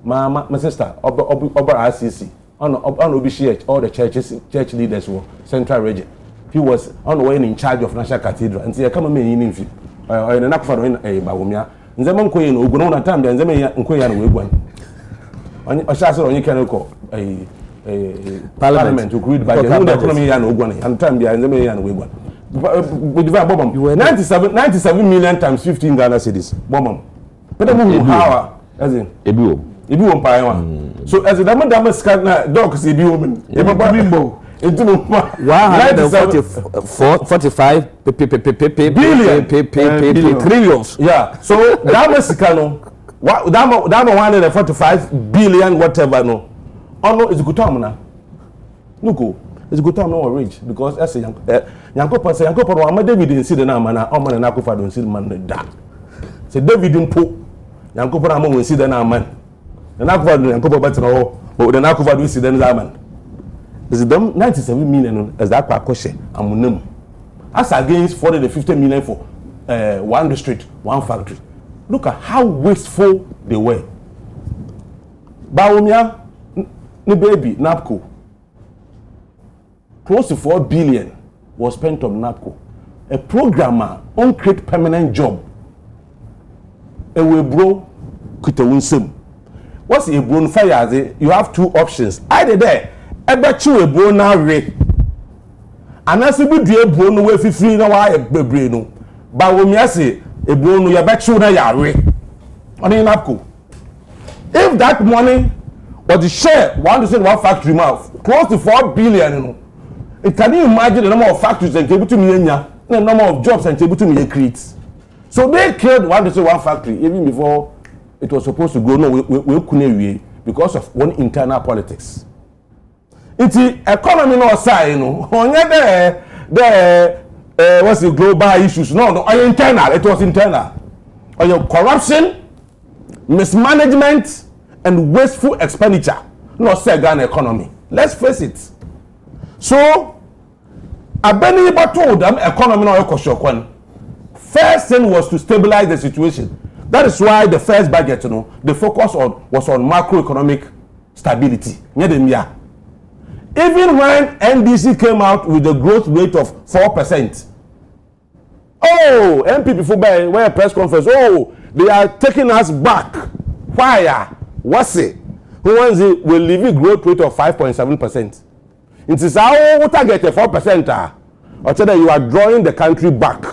My sister, over RCC, on OBCH, all the church leaders were Central Region. He was on the way in charge of National Cathedral, and see a common man in him. Or in an Akufado in a Baumia. And Zaman Queen, who go on a time, then Zaman Queen will go. I shall only can call a parliament to create by the economy and Ogwani, and time behind the Mayan Wigwan. With Bobam, you were 97 million times 15 Ghana cities. Bobam. But I'm how, as in Ebu Paiwan. So as a Damas dogs, Ebu woman, Ebabo, into 45 billion trillions. Yeah, so Damas Cano, Dama 145 billion, whatever, no. Oh no, it's good time now. No go. It's good time no rich because as a young David didn't see the name and Oman and Akufa don't see the man that. So David didn't put Yankopa na mo si den aman. Na Akufo do Yankopa betena ho, but den Akufo do si den aman. Is them 97 million as that kwakoshe amunam. As against 450 million for one district, one factory. Look at how wasteful they were. Bawumia, the baby, NAPCO. Close to 4 billion was spent on NAPCO. A programmer on create permanent job. Ewe bro, kutewunsem. What's a bonfire? You have two options. Either there, ebechu a bro na re. Anasi bi due bro no we fifi na wa bebre no. Bawumia say a bro no ya bechu na ya re. On the NAPCO. If that money was the share one factory mouth close to 4 billion, you know, can you imagine the number of factories and able to me the number of jobs and able to me create? So they killed one factory even before it was supposed to go. No, we couldn't because of one internal politics. It's the economy no side, you know. What's the global issues? No, internal. It was internal. On your corruption, mismanagement, and wasteful expenditure. Not say Ghana economy. Let's face it. So, Abeni told them economy no ekosho. First thing was to stabilize the situation. That is why the first budget, you know, the focus was on macroeconomic stability. Even when NDC came out with the growth rate of 4%. Oh, MP before by a press conference. Oh, they are taking us back. Why? What's it? Who wants it? Will leave a growth rate of 5.7%. It is how target 4%. Or tell that you are drawing the country back.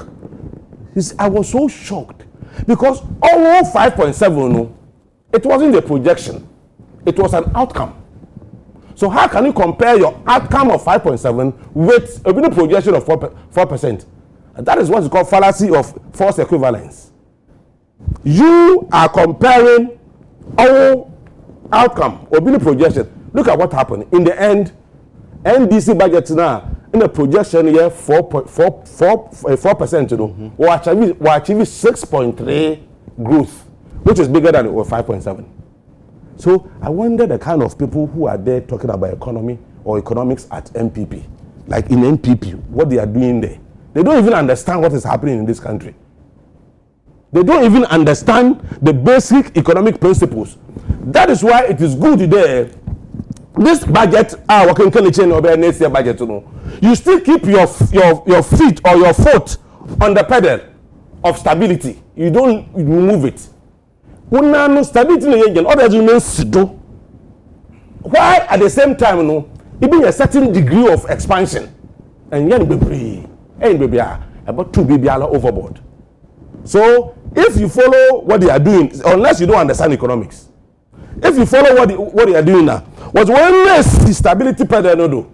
I was so shocked because all 5.7, no, it wasn't the projection. It was an outcome. So how can you compare your outcome of 5.7 with a projection of 4%? That is what's called fallacy of false equivalence. You are comparing our outcome or being projection. Look at what happened. In the end, NDC budget now in the projection here 4%, you know, we achieve 6.3 growth, which is bigger than 5.7. So I wonder the kind of people who are there talking about economy or economics at MPP, like in MPP, what they are doing there. They don't even understand what is happening in this country. They don't even understand the basic economic principles. That is why it is good there. This budget, working next year budget, you still keep your feet or your foot on the pedal of stability. You don't move it. Stability others remain still. Why at the same time, even a certain degree of expansion, and yet about 2 BBL overboard. So if you follow what they are doing, unless you don't understand economics, if you follow what they are doing now, was one less the stability pedal no.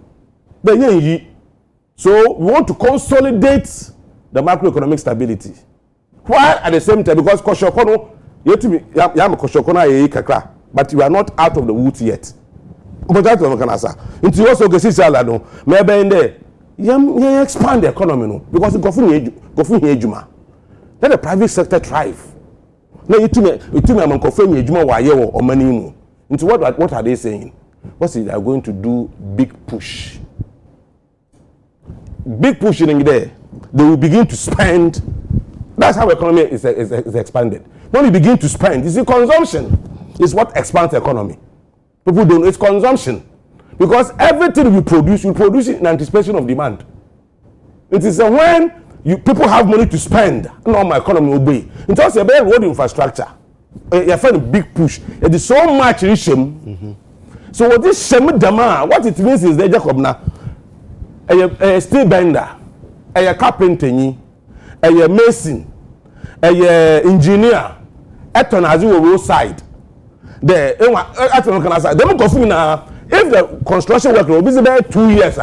So we want to consolidate the macroeconomic stability. Why at the same time? Because Koshokono, but you are not out of the woods yet. But that's what I can answer. Into also no, maybe in there, you expand the economy because it go for Juma. Let the private sector thrive. Now you tell me I'm confirming Juma or money. Into what are they saying? What is they are going to do? Big push. Big push in there. They will begin to spend. That's how economy is expanded. When we begin to spend, you see, consumption is what expands the economy. People don't know it's consumption. Because everything we produce in anticipation of demand. It is when people have money to spend, no, my economy will be. In terms of road infrastructure, you find a big push. It is so much shame. So what this shame demand, what it means is Agya Kwabena, a steel bender, a carpenter, a mason, a engineer, at an roadside. If the construction worker will be there 2 years,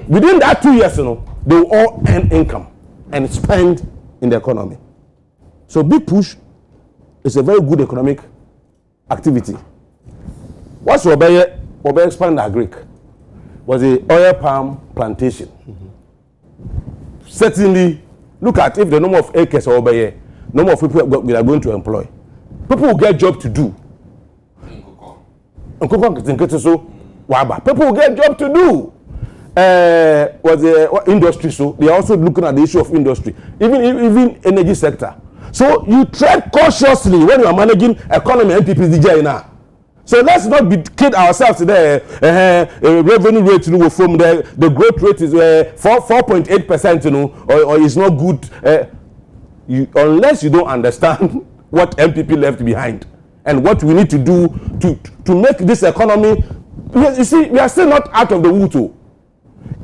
within that 2 years, they will all earn income and spend in the economy. So big push is a very good economic activity. What's Obey expand agric was the oil palm plantation. Certainly, look at if the number of acres over here, number of people we are going to employ. people will get job to do. People will get job to do. Was the industry, so they are also looking at the issue of industry, even energy sector. So you tread cautiously when you are managing economy and NPP's now. So let's not kid ourselves today. Revenue rate, from the growth rate is 4.8%, or is not good. Unless you don't understand what MPP left behind and what we need to do to make this economy. You see, we are still not out of the woods.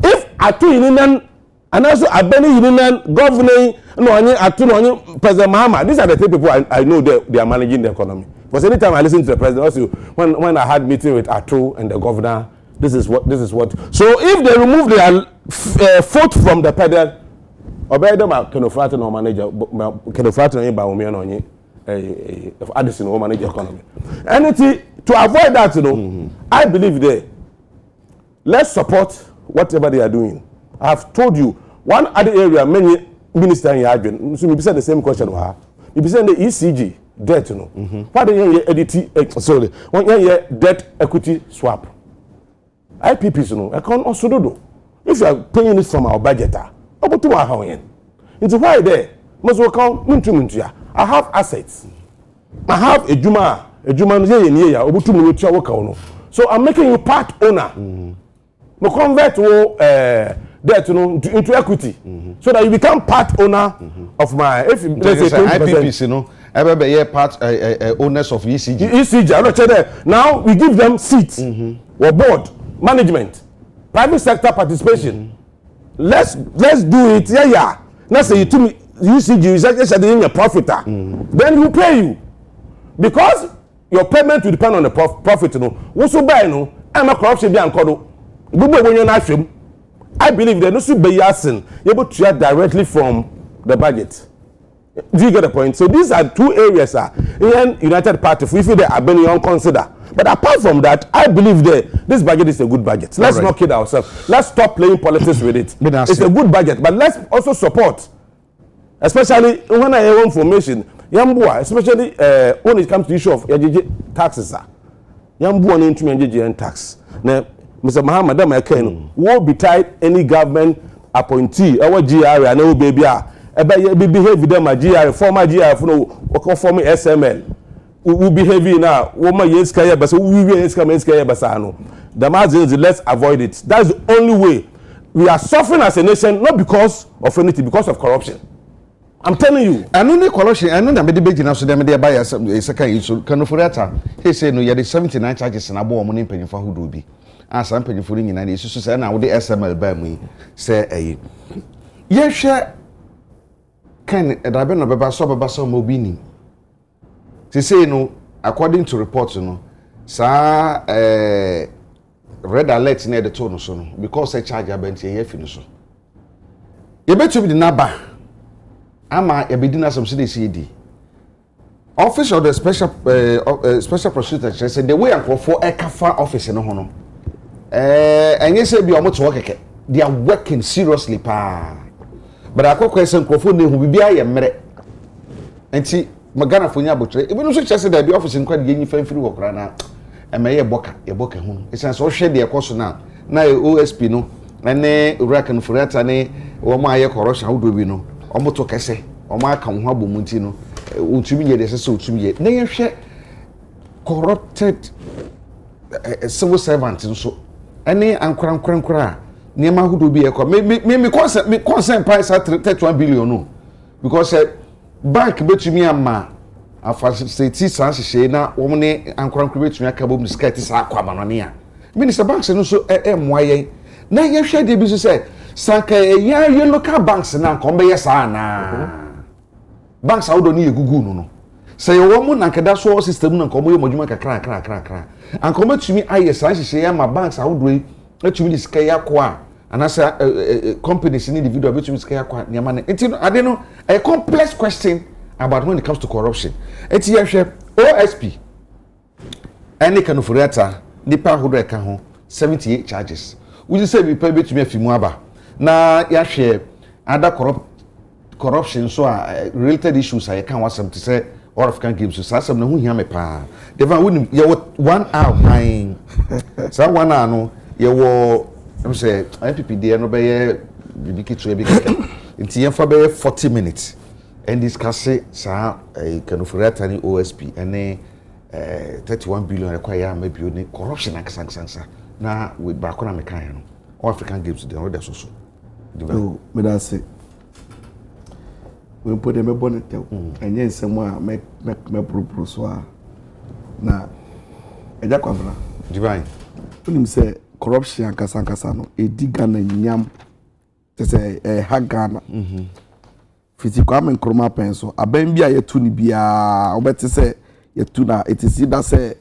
If Atu Yininan and also Abeni Yininan governing, President Mahama, these are the three people I know they are managing the economy. Because anytime I listen to the president, also when I had meeting with Atu and the governor, this is what. So if they remove their foot from the pedal, Obedema Kenofrata no manager, Kenofrata no Baumia no Addison no manage economy. Anything to avoid that, I believe there. Let's support whatever they are doing. I have told you one other area many ministers in Yadwin. So maybe say the same question. Maybe say the ECG debt, What do you edit? Sorry, 1 year debt equity swap. IPPs, I can also do. If you are paying it from our budget, about 2 hours. It's why there must work out. I have assets. I have a Juma so I'm making you part owner. No convert debt into equity, so that you become part owner of my. If let's say 20%, IPPs, part owners of ECG. ECG, I'm not sure there. Now we give them seats or board management, private sector participation. Let's do it. Yeah. Let's say you to me ECG is actually in your profit. Then you pay you because your payment will depend on the profit. What's so bad? I'm a corruption be anchored. I believe there should be able to share directly from the budget. Do you get the point? So these are 2 areas in United Party. If we they are being consider. But apart from that, I believe this budget is a good budget. Let's not kid ourselves. Let's stop playing politics with it. It's a good budget, but let's also support, especially when I have information. Yambua, especially when it comes to the issue of taxes. Yambua into NGGN tax. Now, Mr. Mahama, Madam Eken, won't be tied any government appointee, our GR, and no baby. Be behave with them, GR, former GR, former SML. We behave now. Woman, yes, Kaya, but we will come in Kaya Basano. The margins, let's avoid it. That's the only way. We are suffering as a nation, not because of anything, because of corruption. I'm telling you. I know the corruption. I know that many big enough so they may buy a second issue. Can you for that? He said, no, you had 79 charges and a bomb money penny for who do be. As I'm paying for in an issue, so say now the SML by me say, yes, share can a Rabin of a basso mobini. They say, no, according to reports, sir, red alert near the tone, so because I charge a bench here finish. You bet to be the number. Ama ebedina some CD. Office of the special prosecutor said the way I go for a kafa office no hono. And you say be almost work. They are working seriously pa. But I question Crawford who will be a mere. And see Magana for Yabutre. Even so just that the office in quite getting free work right now. And may a book home. It's an so shady a course now. Now OSP no. And ne reckon for that and or my corruption how do we know? Omo to kese omo aka ho abomunti no utumi ye de sese utumi ye na ye hwe corrupted civil servant nso ene ankora niema hudo bi e ko me concern price at 31 billion no because bank betumi ama afa state sans she na wo ne ankora betumi aka bom skirt sa akwa manone a minister banks no so moaye na ye hwe de bi so say sanka ya local banks na nkombe yes na banks awodo ni egugu no say wo mu na nkeda so system na nkombe yemodwuma kakra ankombe tumi ayes ahihye ya ma banks awodo yi atumi diska yakwa anasa companies ni individual betumi diska yakwa niama na enti ade no a complex question about when it comes to corruption enti ya hwe OSP any kind of rata nipa awodo eka ho 78 charges we say we pay betumi afimu aba na ya hwe other corruption so related issues I can was to say All African Games. So some no hear me pa. The van win you 1 hour nine. So 1 hour no you I'm say IPP there no be big to big. It's here for 40 minutes and discuss sa kind of returning OSP and 31 billion require maybe corruption and sansa. Na with Bakuna Mekan. All African Games they already so. No, me that say. We put them a bonnet and yen someone make propose so na Agya Kwabena Divine. When him say corruption and kasankasa no e di Ghana nyam te say ha Ghana fiti Kwame Nkrumah pen so aban bia yetu ni bia obeti say yetu na it is either say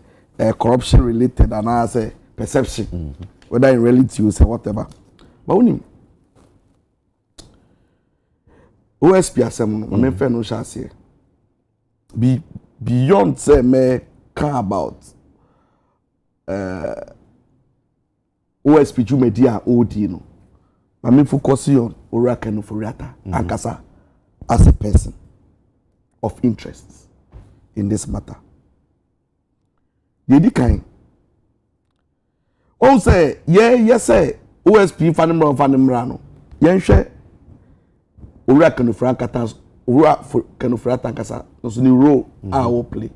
corruption related and say perception whether in reality or say whatever but when him OSP asem no me fe no chance beyond say me care about OSP Jumedia OD no I mean focus on Oraka no Foriata Ankasa as a person of interest in this matter. Yedi kind. On say yes say OSP Fanimra no. Yen hwe Oraka no Frankata Ora Kano Frata Ankasa no so ni role a wo play.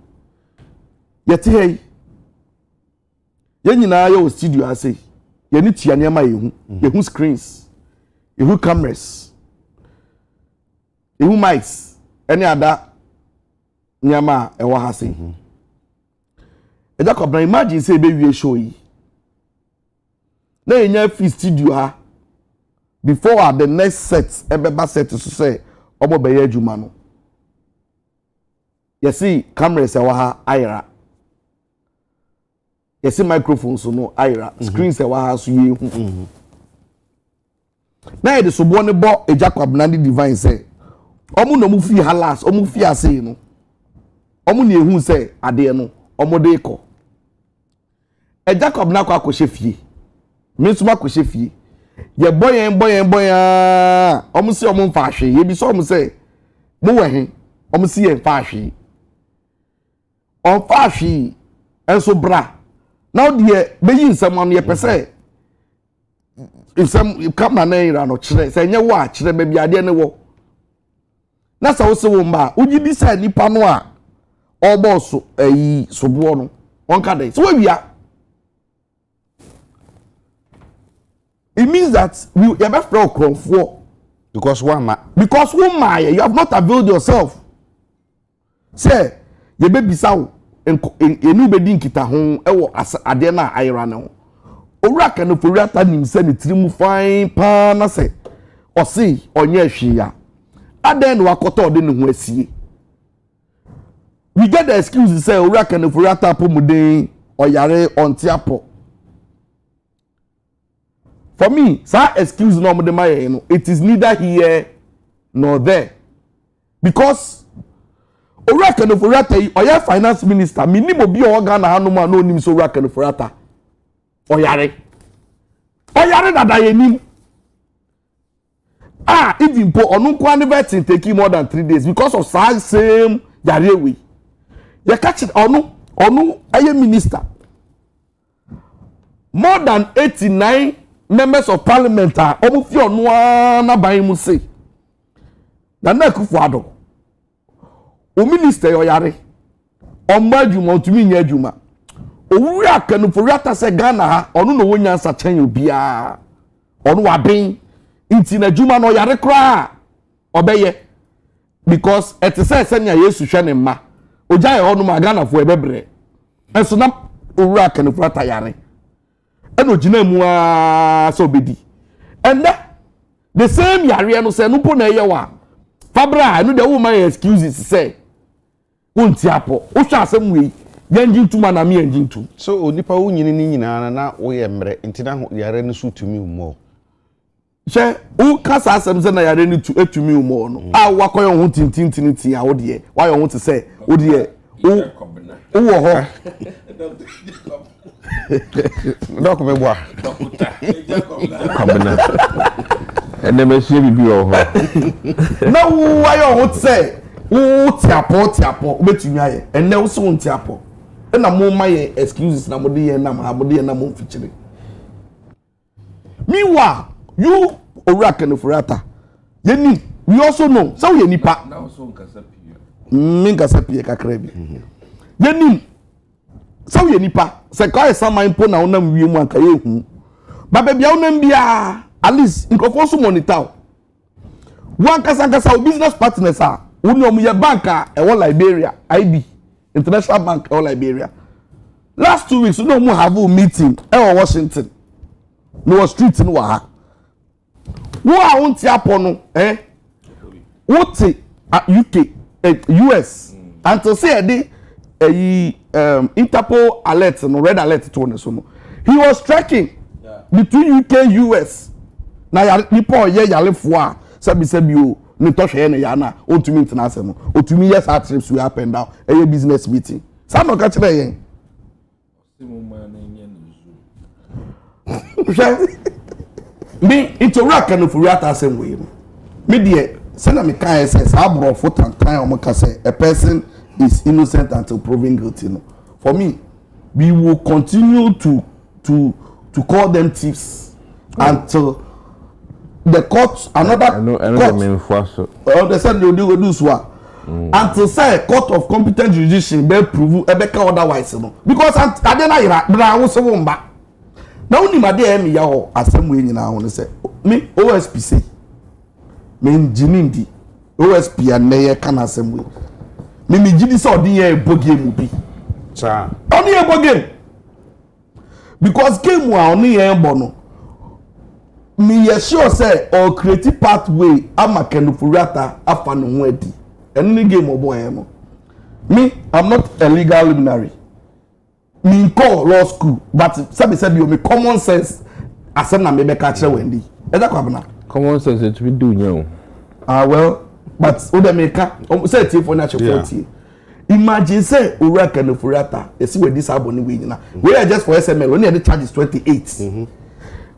Yeti hey yen nyina yo studio ase ye ni tia niam yehu screens yehu cameras yehu mics any other niam a e wa ha se Agya Kwabena imagine say be wie show yi na enya fi studio ha before the next set ebeba set so say obo be ye adwuma no you see cameras e wa ha ayra you see microphones no ayra screens e wa ha so ye hu na e de so bo ne bo Agya Kwabena di divine say omu no mu fi halas omu fi ase no omu ne ehu say ade no omu de ko Agya Kwabena kwa akɔhye fie me nsoma akɔhye fie ye boyen omu si omu mfa hwe ye bi so omu say mo wehe omu si ye mfa hwe on fa hwe enso bra now de be yi nsam anu ye pese nsam kamera na ira no kire say nye wo a kire be bi ade ne wo na sa wo se wo mba uji bi say nipa no a obo so ayi sobo no on ka dey so we bia it means that you have to for Because one you have not availed yourself. Say you be bisaw enu be din kita ho ewo ade na ayra ne ho. Oraka no Foriata nim se ne tirimu fine pa na se osi onye hwe ya. Aden no akoto de ne ho asie. We get the excuse say Oraka no Foriata pomuden oyare ontiapo. For me, sir, excuse no more my it is neither here nor there. Because Oraka no Foriata oya finance minister minimum bi o Ghana hanuma no nim so Oraka no Foriata. Oyare dada yenim. Even po onu kwa vetting taking more than 3 days because of same yare we. You catch it onu aye minister. More than 89 members of parliament are almost your na ban mu say na Akufo-Addo o minister oyare o madwuma otumi nya adwuma owuri aka no Foriata se Ghana ha onu no wonya sa chen obia onu waben inti na adwuma no oyare kra obeye because it say senya Yesu hwe ne ma ojaye onu ma Ghana fo ebebre enso na owuri aka no Foriata yare eno gina mu so bedi and the same yare no say no po na ye wa fabra no de woman excuses say wonti apo wo hwa asem we yanjin tuma na me yanjin tu so onipa wo nyini ni nyina na wo ye mre ntina yare no so tumi mo she wo kasa asem se na yare ni tu etumi mo no wakoyo ho tintintinti a wo de wa yo ho te say wo de wo ho Dok me boa. Kwabena. Ene me shiri bi o ho. Na wo ayo ho say o tiapo obetumi aye enne wo so ntiapo na mo maye excuses na mo de ye na mo fichire meanwhile you owura Kenufurata yeni we also know so ye nipa na so nkasa pie nkasa pie kakra bi yeni so ye nipa se kwa sama mpo na wonam wie mu anka ye hu ba bia wonam bia at least nkofo so monitor one kasa business partners are woni ye bank e wo Liberia IB International Bank e Liberia last 2 weeks no mo have a meeting e Washington no street no wa wo a wonti apono wote UK US until say the Interpol alert no red alert to one so no he was tracking between UK US na ya report ye yalefo a sabi o ni to hwe ne ya na otumi internase no otumi yes our trips we up and down a business meeting sa no ka kire yen me into rock and Kenufurata same way me dey say na me kan say abro for tantan o mo ka say a person is innocent until proven guilty no for me we will continue to call them thieves until the court another court they said they do so until say court of competent jurisdiction be prove ebeka otherwise no because ade na yira bra wo so mba na woni ma de emi ya ho asem we nyina ho ne say me OSP say me njinindi OSP aneye kana asem we me gidi say odin ye boge mu bi cha odin ye boge because game wa oni ye bo no me ye sure say or creative pathway ama Kenufurata afa no ho adi any game obo ye no me I'm not a legal luminary me call law school but sabi me common sense asem na me be ka kire wendi Agya Kwabena common sense it we do nyo well but o de me ka say tie for na che 40 imagine say owura Kenufurata esi we this aboni we nyina we are just for SML when the charge is 28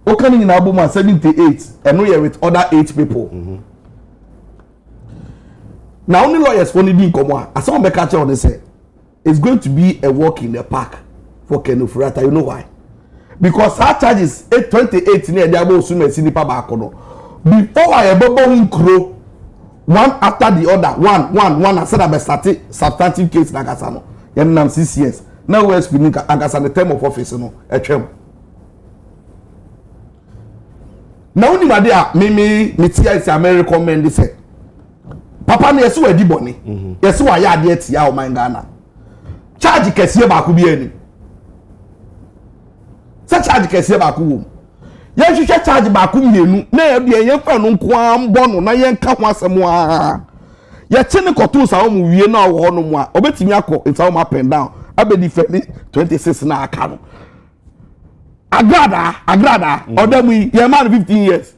o kan nyina aboma 78 and we are with other 8 people now only lawyers for need come as some be catch on say it's going to be a walk in the park for Kenufurata. You know why? Because her charges 828 near the abo sume sinipa back no before I ebo in crow one after the other one I said I be started substantive case na gasa no yen nam 6 years now we speaking agasa the term of office no etwem now ni ma dia me tia is America recommend say papa na yesu adi boni yesu wa ya ade tia o man Ghana charge kese ba ku bi ani se charge kese ba ku wo ye hwehwe charge ba ku mienu na ye bia ye fa no nko ambo no na ye nka ho asem a ye che ne koto sa o mu wie na wo no mu a obetimi akọ if sa o up and down abedi feli 26 na aka no agrada odam ye man 15 years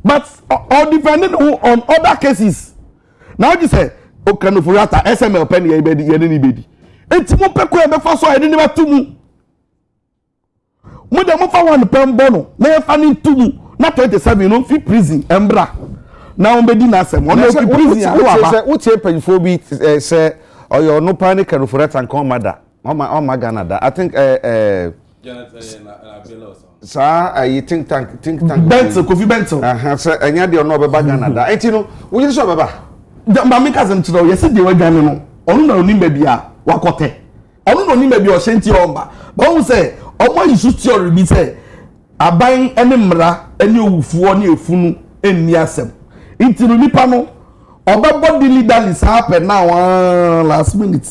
but all depending on other cases now you say o Kenufurata SML pen ye ni bedi enti mo peko e be fa so e ni ba tumu mo de mo fa one pen bono na ye fa ni tumu na 27 no fi prison embra na on be di na asem on fi prison ya wa ba wo tie panfo bi say oyo no pan Kenufurata nkan mada o ma Ghana da I think I think tank Bentel Kofi Bentel say enya de no be ba Ghana da enti no wo ji so be ba ba mi kazem tiro yesi de wa Ghana no onu na oni mebi a wakote onu na oni mebi o senti omba ba won say omo yisu theory bi say aban ene mra ene owufuo ne efunu enni asem intinu nipa no obebo di leader is happen now last minute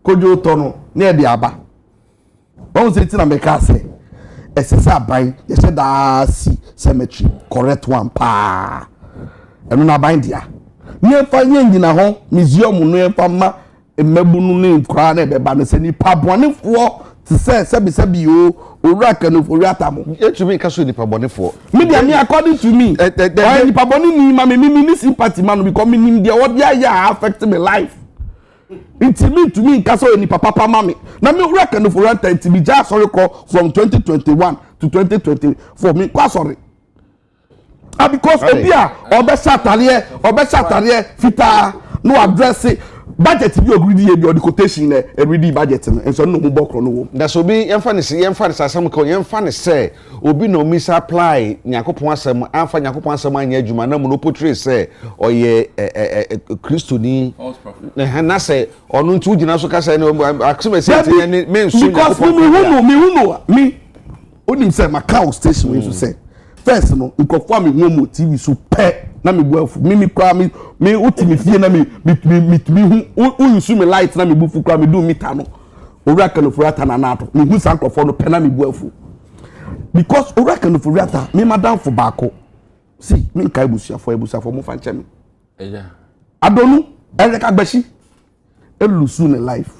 kojo to no na e de aba ba won say tina me ka say esesa aban ye say da si cemetery correct one pa eno na aban dia nye fa nye ngina ho museum no e fa ma emabunu ne nkra na beba no se ni pabonefo ti se o owura Kenufurata mo etumi ka so ni pabonefo media me according to me why ni paboni ni ma me ni sympathy man because me ni dia what ya affect my life it to me ka so ni papa mama na me owura Kenufurata it be just sorry call from 2021 to 2024 me kwa sorry because obia obe satare fita no address budget bi ogridi ye bi or the quotation na ready budget no enso no mo bokro no wo that's obi yemfa ne asem ko yemfa ne say obi no mi supply nyakopon asem amfa nyakopon asem anya adwuma na mo no portray say oye kristoni na say onu ntu gina so ka say akseme say me nso because me onim say Macau station we so say first no nkofo am hu TV so pe na me buafu me kwa me utimi fie na me hu use me light na me bufu kwa me do meter no owura kanofurata na nato me hu san nkofo no pe na me buafu because owura kanofurata me madam for bako see me kai busuafo mo fa nche me eja adonu ereka gbashi elusu ne life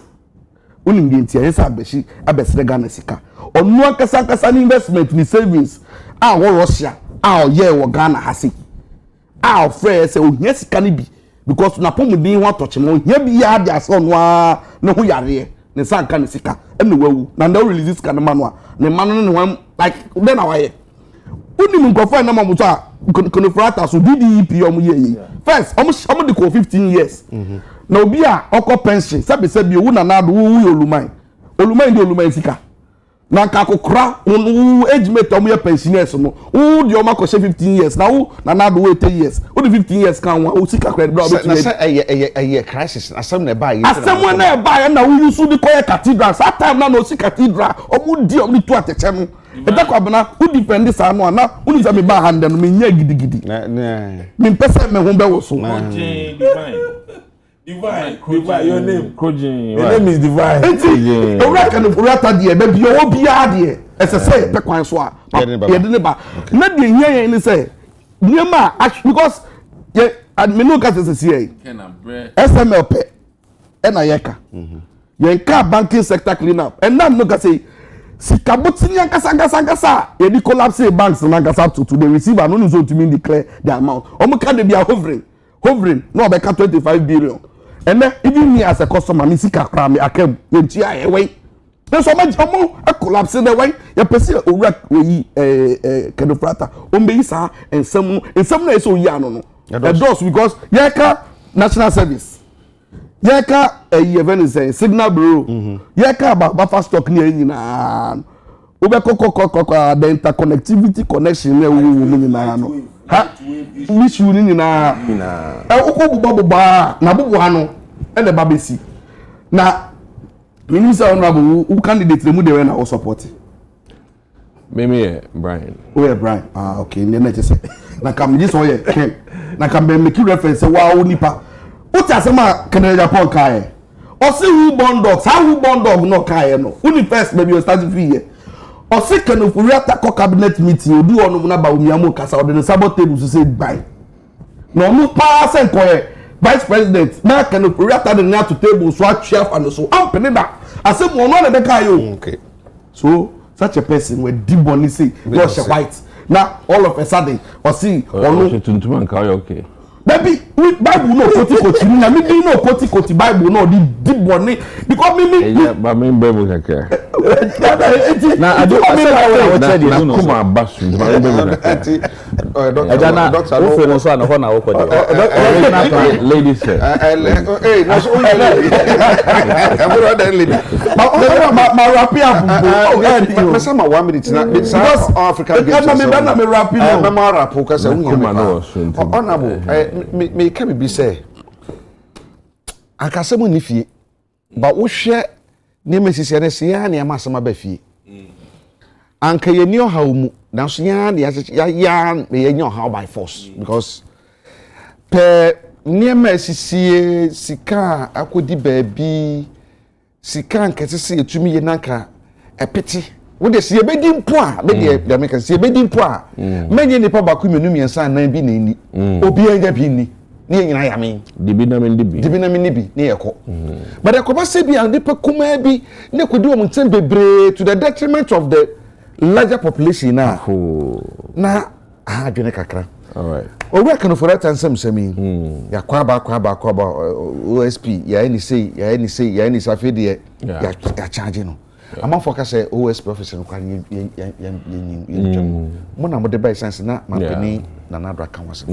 unim de ntia yesa agbashi abesre Ghana sika onu akasa ni investment ni savings a wo Russia a ye wo Ghana hasi a frɛ sɛ ohia sika ne bi because na pomudin ho atɔkye mo ohia bi ya de aso no a ne ho yare ne sanka ne sika ɛne wawu na nda release sika ne manu a ne manu ne ho like then na waye unim nkɔfo na mamuto a konofrata so DDP omo ye first omo de ko 15 years na obi a okɔ pension sabe bi owu na nado wu oluman sika na ka kokra age mate omo ye pensioners no wo de omo akɔ 15 years na wo na nado wo 10 years wo de 15 years kan wa wo sika credit bra na say eye crisis asem na ba ye asem na ba na wo use the koye cathedral that time na no si cathedral omo di omo tu ateche no Agya Kwabena who depend sa no na uni za me ba hand no me nya gidigidi me pese me ho be wo so Divine, your name. Kojin. Your name is Divine. Enti, owura kanofurata de be bi o bia de esese pe kwan so a ye de ne ba na de hia yen ni say niema because ye me no ka sese here SML pe e na yeka yen ka banking sector clean up and now no ka say sikabotini ankasa ye di collapse banks na ankasa to the receiver no so to mean declare the amount omo ka de bia hovering no be ka 25 billion and then even me as a customer me sika kra me akam ye ntia ye we then so much omo a collapse the way ye pese owura we kanofrata ombe isa ensem na so yi ano no the doors because ye ka national service ye ka even say signal bureau ye ka ba fast stock ni nyina obe kokokoko the interconnectivity connection na wo nyina no ha issue ni nyina buba na bubu ano e le babesi na minister honorable who candidate le mu de na o support me Brian Brian okay ne na say na kam this one here na kam be make reference wa o nipa uti asema Canada Japan kai o say who born dogs how who born dog no kai no uni first maybe you start free here o say kanofurata ko cabinet meeting odu onu na ba omiamu kasa o de sabotage to say bye no mu pa sen ko vice president na kanofurata de na to table so atwea fa no so ampene da asem ono na de kai o okay so such a person with deep body say gosh white now all of a sudden o see onu tuntuman ka okay baby with Bible no koti na me be no koti Bible no the deep body because me yeah but me Bible kaka na I do na kuma basu me Bible kaka doctor no no so na ho na wo ko de ladies hey na so lady ma rap up me sama 1 minute na South Africa me rap no me rap ko say kuma no so honorable me can be say akasemu ni fie ba wo hwe ne mesisi ne se ya ne amasema ba fie anka ye ni oha mu na so ya ne ya me ye oha by force because pe ne mesisi sika akodi baabi sika nkese se etumi ye nanka epeti wo de se ye bedi mpo a be de me kan se ye bedi mpo a menye nipa ba ku menu miensa nan bi na ni obi anya bi ni ne nyina ya me dibi na me bi ne yeko but the koba se bi and nipa kuma bi ne kodi wo mten bebre to the detriment of the larger population na adwene kakra all right owura kanofurata nsem ya kwaba OSP ya ni say afede ya charge no ama foka say OSP officer no kwani yen mo na mo de by sense na mapeni na nadra kan wase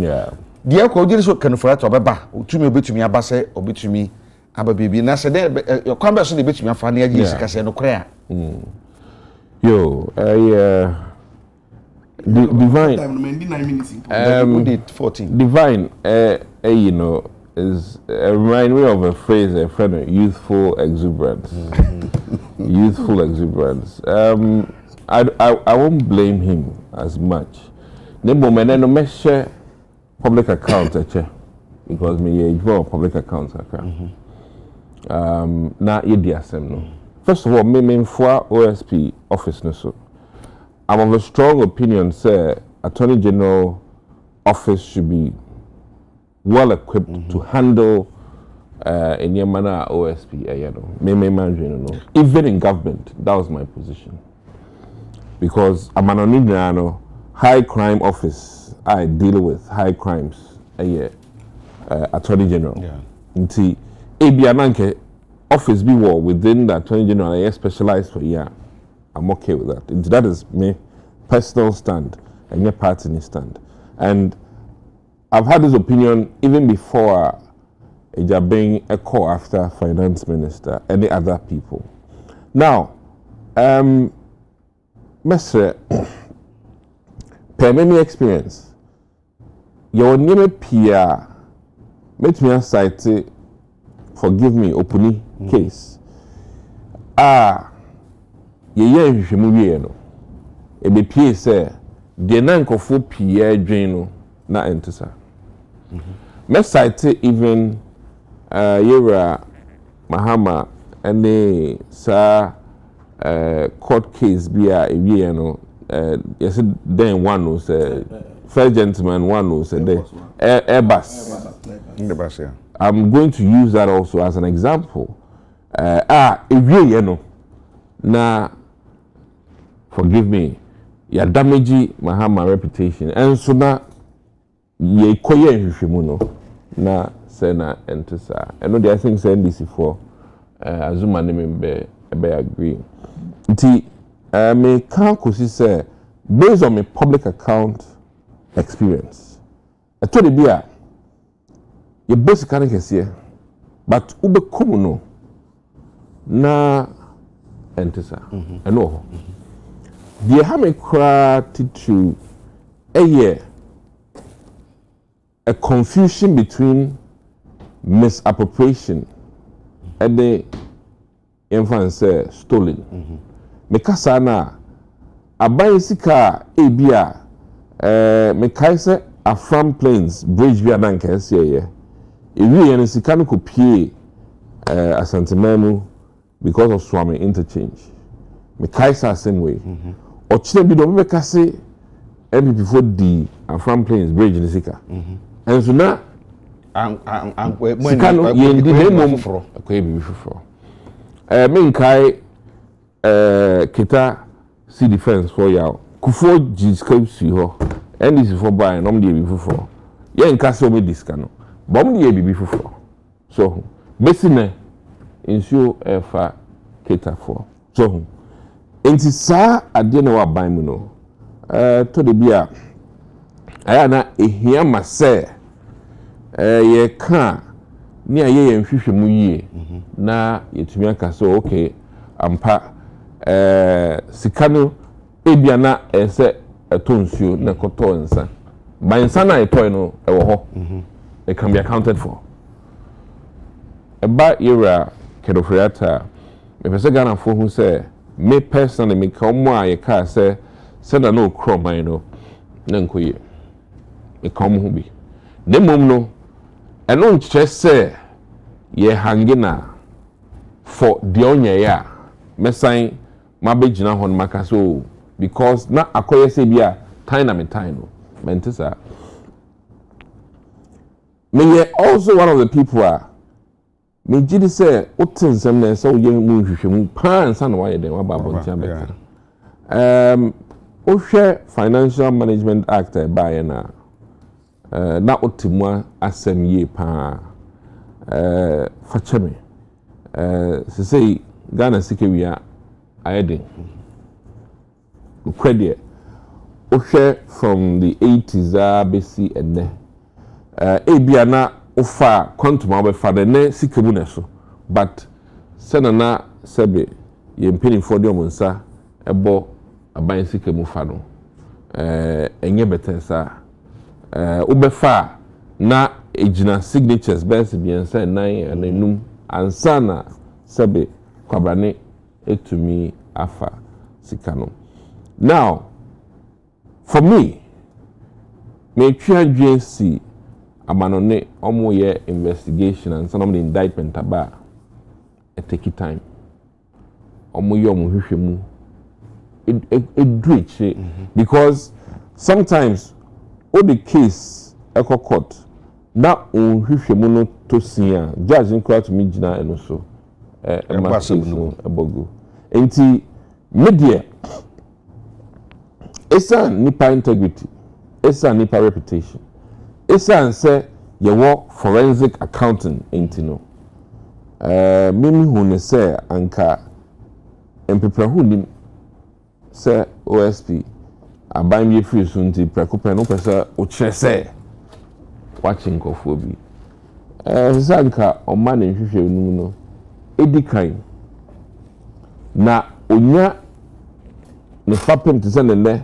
deɛ ko ogye so kanufura to beba obetumi aba sɛ obetumi aba bibi na sɛ de kwan bɛ so de obetumi afa na agye sika sɛ no kora yo divine did 14 divine you know is remind me of a phrase a friend of youthful exuberance. Youthful exuberance. I won't blame him as much. Nebo mene no measure public accounts because me age public accounts na yedi asem no. First of all, me for OSP office no so. I'm of a strong opinion say Attorney General office should be well equipped to handle in your manner OSP even in government. That was my position, because I'm an high crime office. I deal with high crimes Attorney General nti ebiananke office be war within the Attorney General I specialized for I'm okay with that. Nti that is me personal stand and your party stand. And I've had this opinion even before Agya being a call after finance minister and the other people. Now, Mr. Per me experience, your name Pia, met me cite, forgive me, openly case. Ye no. E be pie say, de na nkofo Pia dwen no na entesa. Me cite even Yera Mahama and sa court case be a no yes then one was first gentleman one was Airbus. I'm going to use that also as an example. No na forgive me, ya damage Mahama reputation and so na ye koye nhwehwemu no na sena entesa and no I think say NDC for azuma ne membe agree nti me can kosi say based on my public account experience eto de bia ye boss kan kese but ube komu no na entesa eno the hame gratitude a confusion between misappropriation and the influence stolen. Mekasa na aban sika ebia mekaise Afram Plains bridge bi adan kese ye. Ewi ye sika no kopie Asantemanu because of Swami interchange. Mekaisa same way. Ochire bi do mekase MPP for the Afram Plains bridge ni sika. And so now sikano yendi demo foro akoye bi foforo menkai kita see defense for ya kufo jiska si ho NDC for buy no me bi foforo ye nka se o me diskano bom de ye bi foforo so besine ensure efa kita for so enti sa ade na wa ban mu no to de bia aya na ehia ma se ye ka ni aye nhwehwemu yie na yetumi aka so okay ampa sika no ebia na ese etonsuo na koto nsa ba nsa na etoy no ewo ho it can be accounted for eba era kedofriata me pese Ghana fo hu say me personally me ka omo aye ka say na no kroman no na nkoye me ka omo hu bi de mom no eno nkyerɛ sɛ ye hangina for the onye ya mesan mabegyina hon maka so because na akoye sɛ bia time na me time no mentisa me ye also one of the people me gidi sɛ otinsem na sɛ oye mu hwehwemu pan sa na waye den wa ba bontia beka ohwɛ Financial Management Act ba ye na na otimwa asem ye pa facheme se say Ghana sikewia ayedin credit ohwe from the 80s bc enne ebia na ofa quantum obefa de ne sikemu ne so but senana sebe ye mpenifo de omonsa ebo aban sikemu fa no enye betensa obefa na ejina signatures best biensa nan anenum ansana sebe kwabane etumi afa sikano. Now for me twa dwen si amanone omo ye investigation and some of the indictment aba it take time omo ye omo hwehwemu it do it because sometimes all the case echo court na hwehwemu no to sia judge nkra to me gina eno so ebogo enti media esa nipa integrity esa nipa reputation esa say your forensic accounting enti no mimi hu ne say anka empeprahu nim say OSP aban bi free so nti prekopen no pesa o kire say watching kofo bi sanka o ma ne hwehwe num no edikan na onya ne fapem te say ne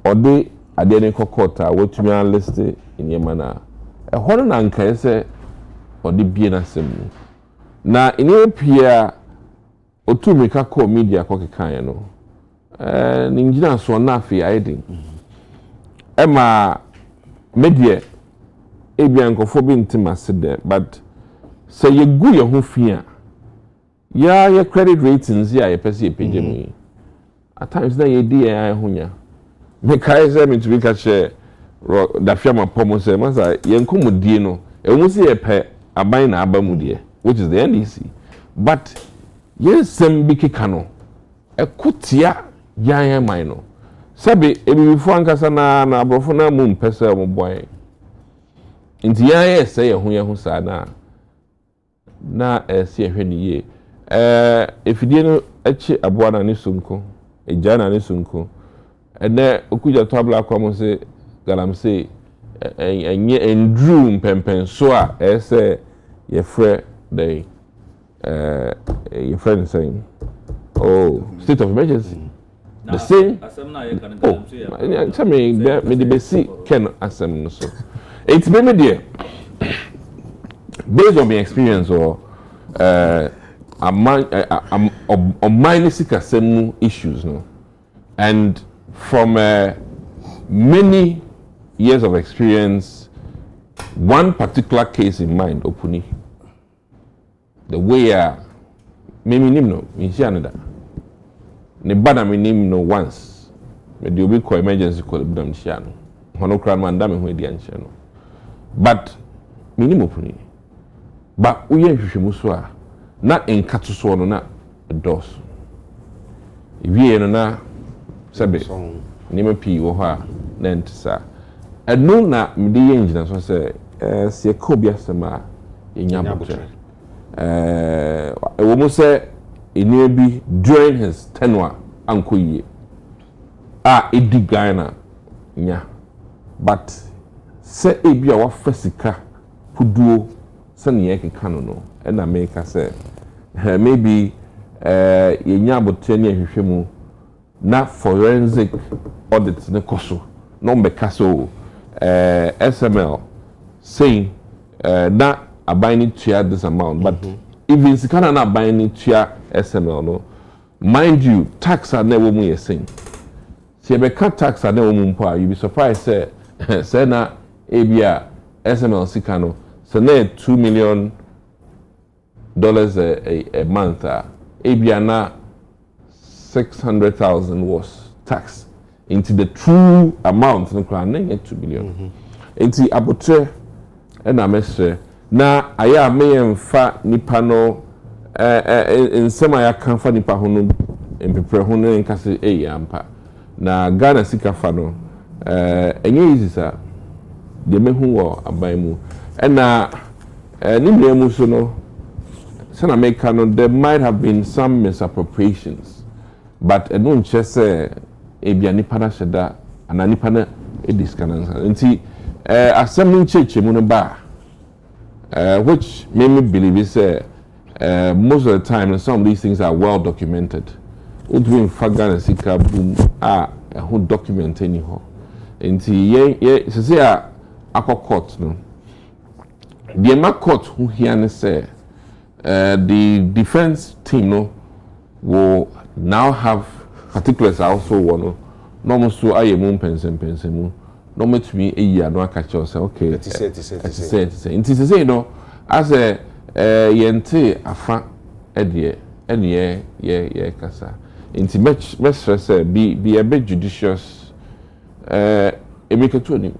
ode ade ne kokota wotumi an list in yemana hono na nka say ode bie na sem na ene pia otumi ka ko media ko kekan no ninjina so na afi aidin ema media ebia nkofo bi ntima sede but say ye gu ye ho fia ya ye credit ratings ya ye pese page mu at times na ye di ya honya me kai say me to be ka share da fiama pomo say masa ye nkomodie no emu si ye pe aban na abamudie which is the NDC but ye sem bi kika no ekotia yan man no sabe ebifo ankasa na abrofo na mu mpese mo boy nti yan say ye ho sa na si ehwe ni ye efidie no echi aboa na ne sunko eja na ne sunko ene okuja to abla kwa mo se galamse enye endru mpempen so a say ye frɛ the your friend saying state of emergency the same tell me the basic can asem so it's been there based on my experience or mine asem issues no and from many years of experience one particular case in mind opuni the way mimi nim no insi anada ne bada me nim no once me de obi ko emergency call bi dam hia no hono kra man da me ho edi anche no but minimum opuni ba uye hwehwemu so a na enkato so no na dos ewie no na sabe ni me pi wo ho a na entisa eno na me de ye ngina so se se ko bi asema enya botre we must say Enebi during his tenure anko ye edi Ghana nya but say ebi a wa fasika puduo se ne yake kanu no e na make say maybe ye nya abotre ne hwehwemu na forensic audit ne koso no mbeka so SML saying na abiding to this amount but even sikana na abiding to SML no mind you tax are never mu yesing se be cut tax are never mu mpo you be surprised say na ebia SML sikano so na $2 million a month ebia na 600,000 was tax into the true amount no kwa na $2 million into abotre na mesre na aya meyemfa nipa no nsema ya kanfa nipa hono empepre hono nkase ampa na Ghana sika fa no enye yizisa de mehu wo aban mu na nimre mu so no sana make no there might have been some misappropriations but eno nche se ebia nipa na sheda ana nipa na ediskana nti assembling church mu no ba which made me believe is most of the time some of these things are well documented. Udwin Fagan and Sika boom who document anyhow. Nti say akọ court no. The ma court who here say the defense team no will now have particulars also one no so aye mu pensem mu no metumi eyi ano akache o say okay it say nti say no as yente afa ene ye kasa nti me stress be a bit judicious emiketu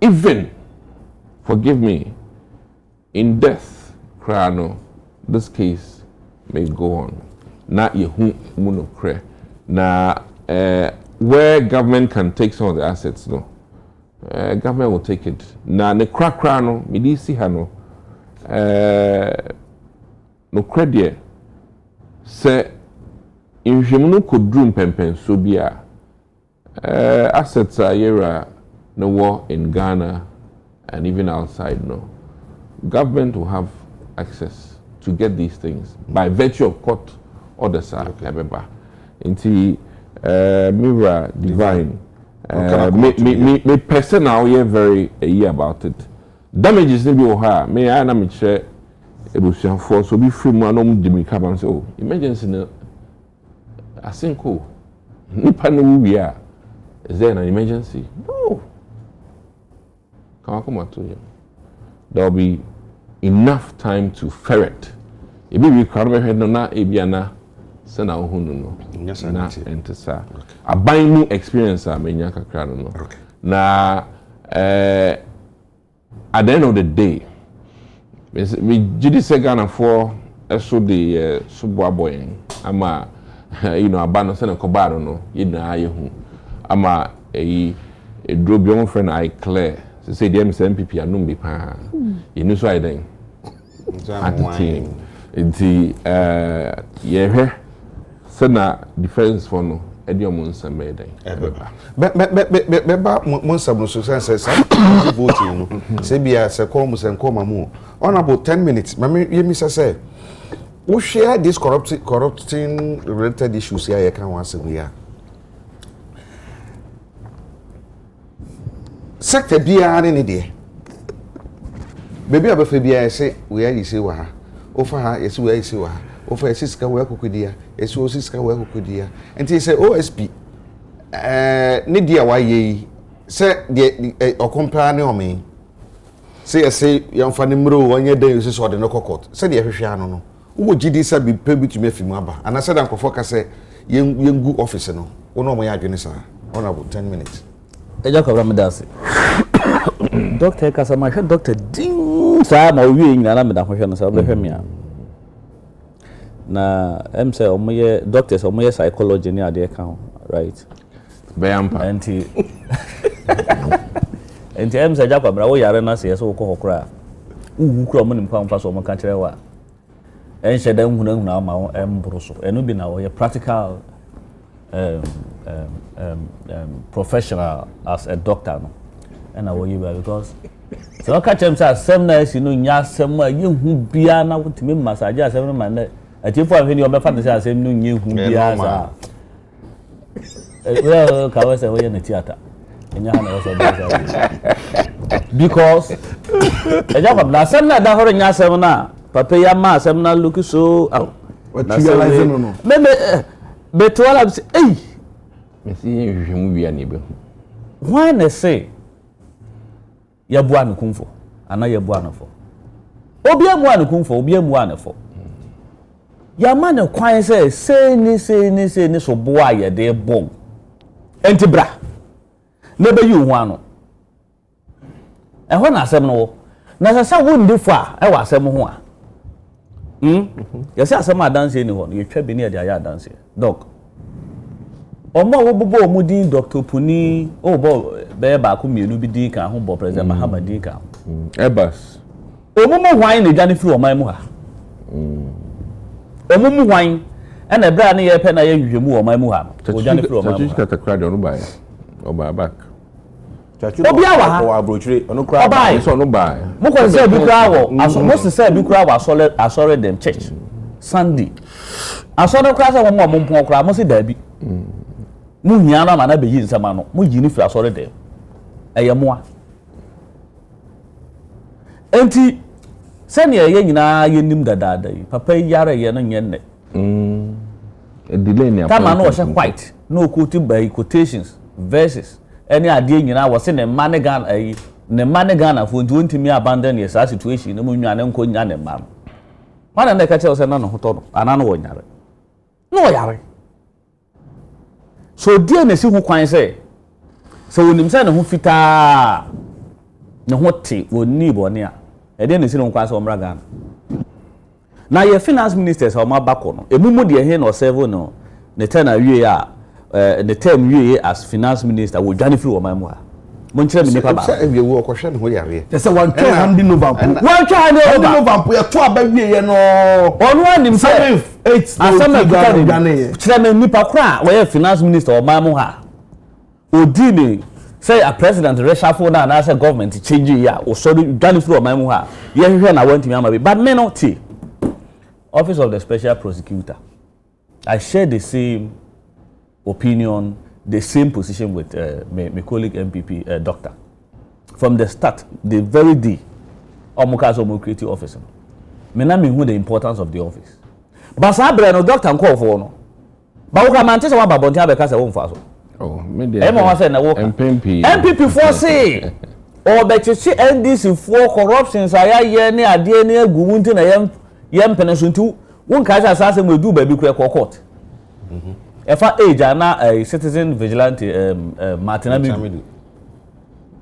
even forgive me in death krano this case may go on na yehu munokre na where government can take some of the assets no government will take it na ne krakra no me si ha no no credit se inhwemu no kodrum pempen so bia assets are here no war in Ghana and even outside no government will have access to get these things by virtue of court orders are remember into mirror divine me personal here very about it damages be o me I na me share ebusian for so be free mu anom di me ka ban say oh emergency no asinko nipa no wi a is there an emergency no come to you there will be enough time to ferret e be crowd me head no na ebiana se na ohunu no na entesa aban mu experience a menya kakra no na at the end of the day we jidi se Ghana for so the subo boy ama abano se na kobaro no yina ayehu ama edro bi on friend I clear say the MPP anum bi pa yinu so aiden at the team nti yehwe se na defense for no ediom nsam eden beba monsam no so sense voting no se bia se kom se nkoma mu on about 10 minutes me say we share this corrupting related issues here can once we are sector bia ni de baby abafa bia say we are yisi wa ha ofa ha yesi we yisi wa ha ofa yesi sika we akokodia yesi o sika we akokodia enti say OSP ni dia wa ye say de okompara ne omen say yamfa ne mro wonye dan yesi so de no court say de hwehwe ano no wo gidi sa bi pe bitumi afimu aba ana say dan kofo ka say yengu office no wono mo ya adwene sa on about 10 minutes Agya Kwabena dase doctor kasama hwe doctor din sa ma owie nyina na me da hwehwe no sa be hwe me a na say omoye doctors omoye psychology ni ade ka ho right bayampa enti say Agya Kwabena wo yare na se so ko hokora uwu kura mo nim kwa mfa so mo ka kire wa enhye da hunahuna ma wo embro so eno bi na wo ye practical professional as a doctor no and I will you because so catch him say sem na esi no nya sem a yehu bia na wotimi massage asem no man atifo ahwe ni o be fa say asem no nya hu bia sa well ka we say we na theater enya ha na we say because Agya Kwabena asem na da horo nya asem na papa ya ma asem na look so what realize no but all I'm saying, hey, me see hwehwemu bia ne be why na say ya bua no kumfo ana ya bua no fo obi amua no kumfo obi amua no fo ya ma no kwan say ni so boa ye de bom enti bra na be yu ho ano ho na asem no na sa wo ndi fo a wa asem ho a yesi asem adanse ni ho no ye twa bi ne de aya adanse doc omo wo bobo omudin Dr. Puni o bo be ba ko mienu bi din kan ho bo president Mahamadin kan ebas omumu hwan ne gane firi oman mu ha omumu hwan ena bra ne ye pe na ye hwehwemu oman mu ha o gane firi oman mu ka takra de no ba back Obia wa o abrochire ono kra ba so no ba mo ko say bi kra wo mo say bi kra wa asore dem church Sunday asore kra say mo mpon kra mo say da bi mo hia na ma na be yi nsama no mo yi ni fi asore dem eye moa enti sani ye nyina ye nim dadaada yi papa yare ye no nyenne a delay ne kama no she white no quote by quotations verses any ade nyina wo se ne mane gan ayi ne mane gan for ntimi abandon ye sa situation no munwane nko nya ne ma mana na ka che se na no hoto no ana no wo nyare no yare so die na si hu kwan se wonim se ne hu fitaa ne ho te woni bone a e de ne si no kwan se omra gan na ye finance ministers o ma bako no emumu de he no serve no ne ten awie a the term wie as finance minister wo dwane free wo man mu ha mo nkire me nipa ba se awie wo okohwe ne ho yare se wan twa handi November wan twa handi November ye to aba wie ye no onu anim se 8 asema dwane kire me nipa kra wo ye finance minister wo man mu ha odini say a president reshuffle na say government change ya o so dwane free wo man mu ha ye hwehwe na want me ama be but me no ti Office of the Special Prosecutor. I share the same opinion, the same position with my colleague MPP, Doctor. From the start, the very day, Omuka's creative office. I know the importance of the office. But Sabre no doctor and call for no. But we can say one babontia because I won't fast. Oh, me MPP for say. Or bet you see NDC for corruptions I hear ni adie ni agumunti na yem penesuntu won ka ja sase mo du ba bi kure court efa age na citizen vigilante Martina Midu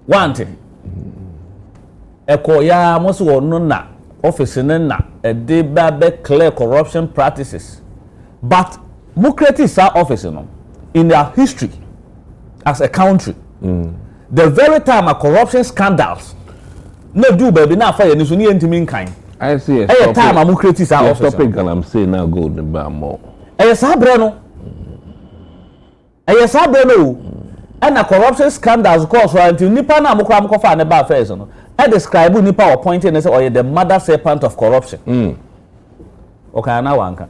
want ya mo so no na office na de ba be clear corruption practices but mo create sa office no in their history as a country the very time a corruption scandals no do baby na fa ye ni so ni entimi nkan I see a time I'm creating our office. Topic and I'm saying now go the bar more. Yes, Sabreno. Yes, Sabreno. And a corruption scandals cause until Nipa na mukra mkofa and bar affairs. I describe Nipa appointing as or the mother serpent of corruption. Okay, now one.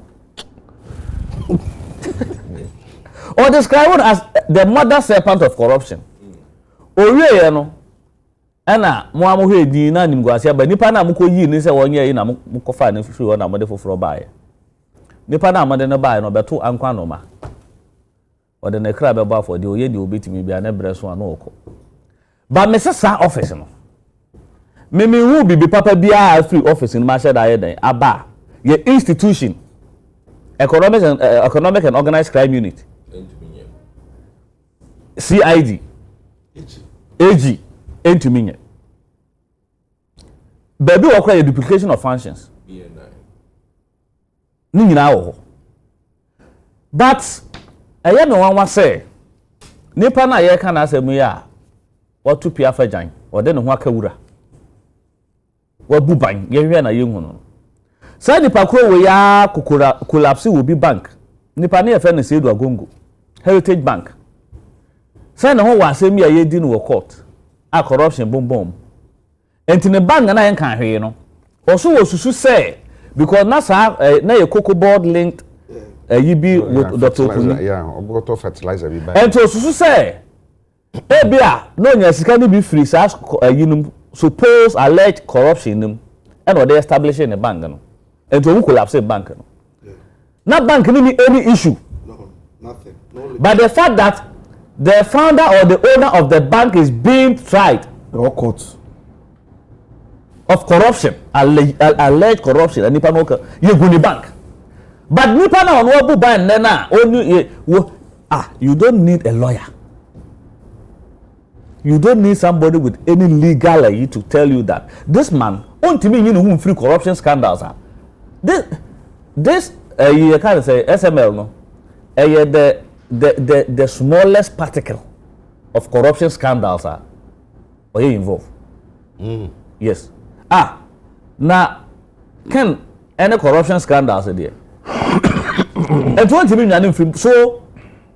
Or describe as the mother serpent of corruption. Oye no. Ana mo amohwe din na nimguase ba nipa na mko yi ni se wonye yi na mko fa na free wona mode foforo baaye nipa na amade no baaye no beto ankwa no ma ode na kra be ba for de oye de obetimi bia na breso ana okọ ba me sesa office no me hu bibi papa bia free office no ma sha da ye den aba ye institution economic and organized crime unit CID AG entuminye baby wo kwa duplication of functions ni nyina wo but eye me wan wa say nipa na ye ka na asemu ya watu pia fajan ode ne ho akawura wabu ban ye hwe na ye hu no say nipa kro we ya kokora collapse wo bi bank nipa na ye fe na Sedu Agongo Heritage Bank say na ho wa asemu ya ye di no court a corruption boom enti ne bank na yen kan hwe no oso wo susu say because na sa na ye cocoa board linked yi bi with Dr. Okuni oboto fertilizer bi ba enti osusu say e bia no nya sika ni bi free sa yinum suppose alleged corruption nim and what they establishing the bank no enti o collapse bank no na bank ni any issue no nothing no but the fact that the founder or the owner of the bank is being tried or court of corruption, alleged corruption, and nipa no you go the bank. But nipa na on wabu ban na only you don't need a lawyer. You don't need somebody with any legal to tell you that this man ontimi you know free corruption scandals are. This you can say SML no. The smallest particle of corruption scandals are involved. Yes. Now can any corruption scandals there? And 20 million so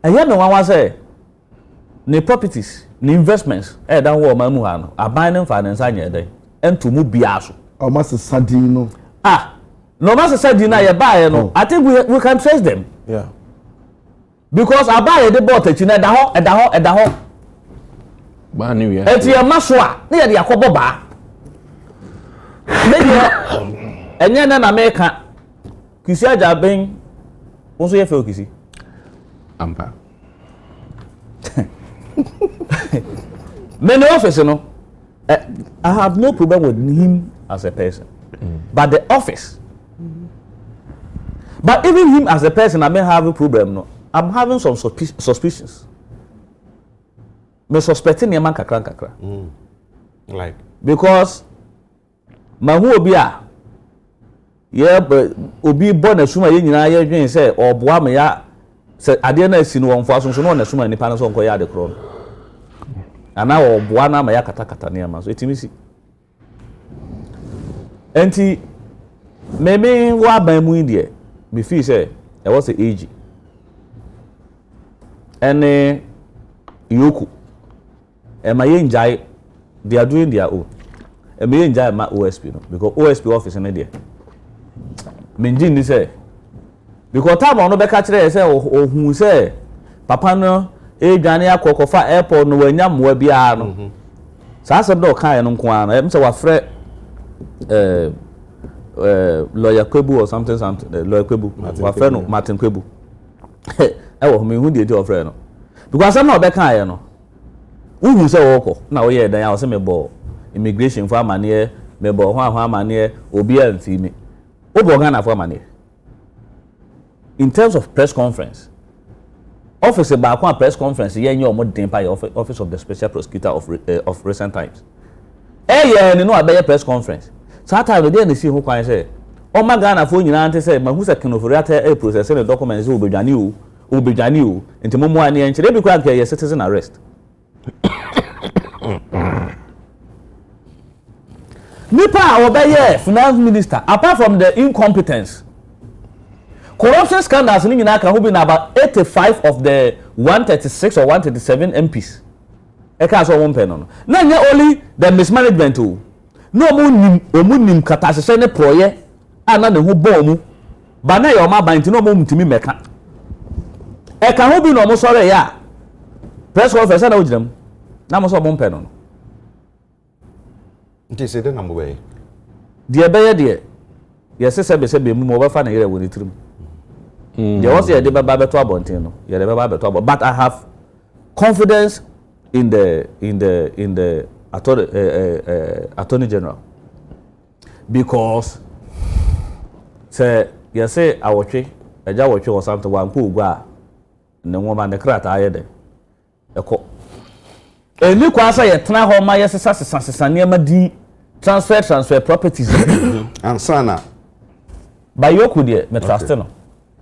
I hear no one say ne properties ne investments dan wo ma mu ha no aban ne finance anya dan ento mu bia so o ma se sadin no no ma se sadin na ye buy no I think we can trace them because aban dey bought achi na eda ho ba ni wi eti ye maso a na ye de akobo ba maybe enye na America kisi aja ben won so ye fe okisi ampa many office no I have no problem with him as a person but the office but even him as a person I may have a problem no I'm having some suspicions me suspecting him kakra like because ma hu obi a obi bo na suma ye nyina ye dwen say oboa me ya se ade na asi no wonfo asonso no na suma nipa na so nko ya de kro ana oboa na ma ya kata ne ma so etimisi enti maybe wa ban mu inde me feel say e was age ene yoku e ma ye njai they are doing their own e ma ye njai ma OSP no because OSP office na there menjin ni say because time on no be ka kire say ohun say papa no edwane akokofa airport no wanya moa bia no saa se do kan no nko an em say wa frɛ lawyer Kwebu or something lawyer Kwebu wa frɛ no Martin Kwebu wo me hu de ofrɛ no because am na be kan no uhu say wo kɔ na wo ye dan ya wo say me bo immigration for amane me bo ho amane obi anti mi obo Ghana for amane in terms of press conference office back one press conference ye nyo mo den pa office of the special prosecutor of recent times ye no abeye press conference so time dey na see ho kwan say o ma Ghana for nyina ante say ma hu say kinoforiata process the documents obedwane o enti mo ani en kire bi kwa nke ye citizen arrest nipa obeye finance minister apart from the incompetence corruption scandals ni nyina ka ho bi na about 85 of the 136 or 137 MPs e ka so won pe no na nya only the mismanagement o no mu nim katasese ne proye ana ne ho bo mu ba na ye o ma ban ti no mo mutimi meka e ka ho bi no mo sore ya press conference na o ginam na mo so mo pe no nti se de na mo be de be ye de ye se be mu mo ba fa na yere woni tirim there was a debate about Abontin, but I have confidence in the Attorney General because say you say I watch or something one cool gua no woman the crat I had a new kwasa ye tena ho ma yes sasane ma di transfer properties ansana by yoku de me trust no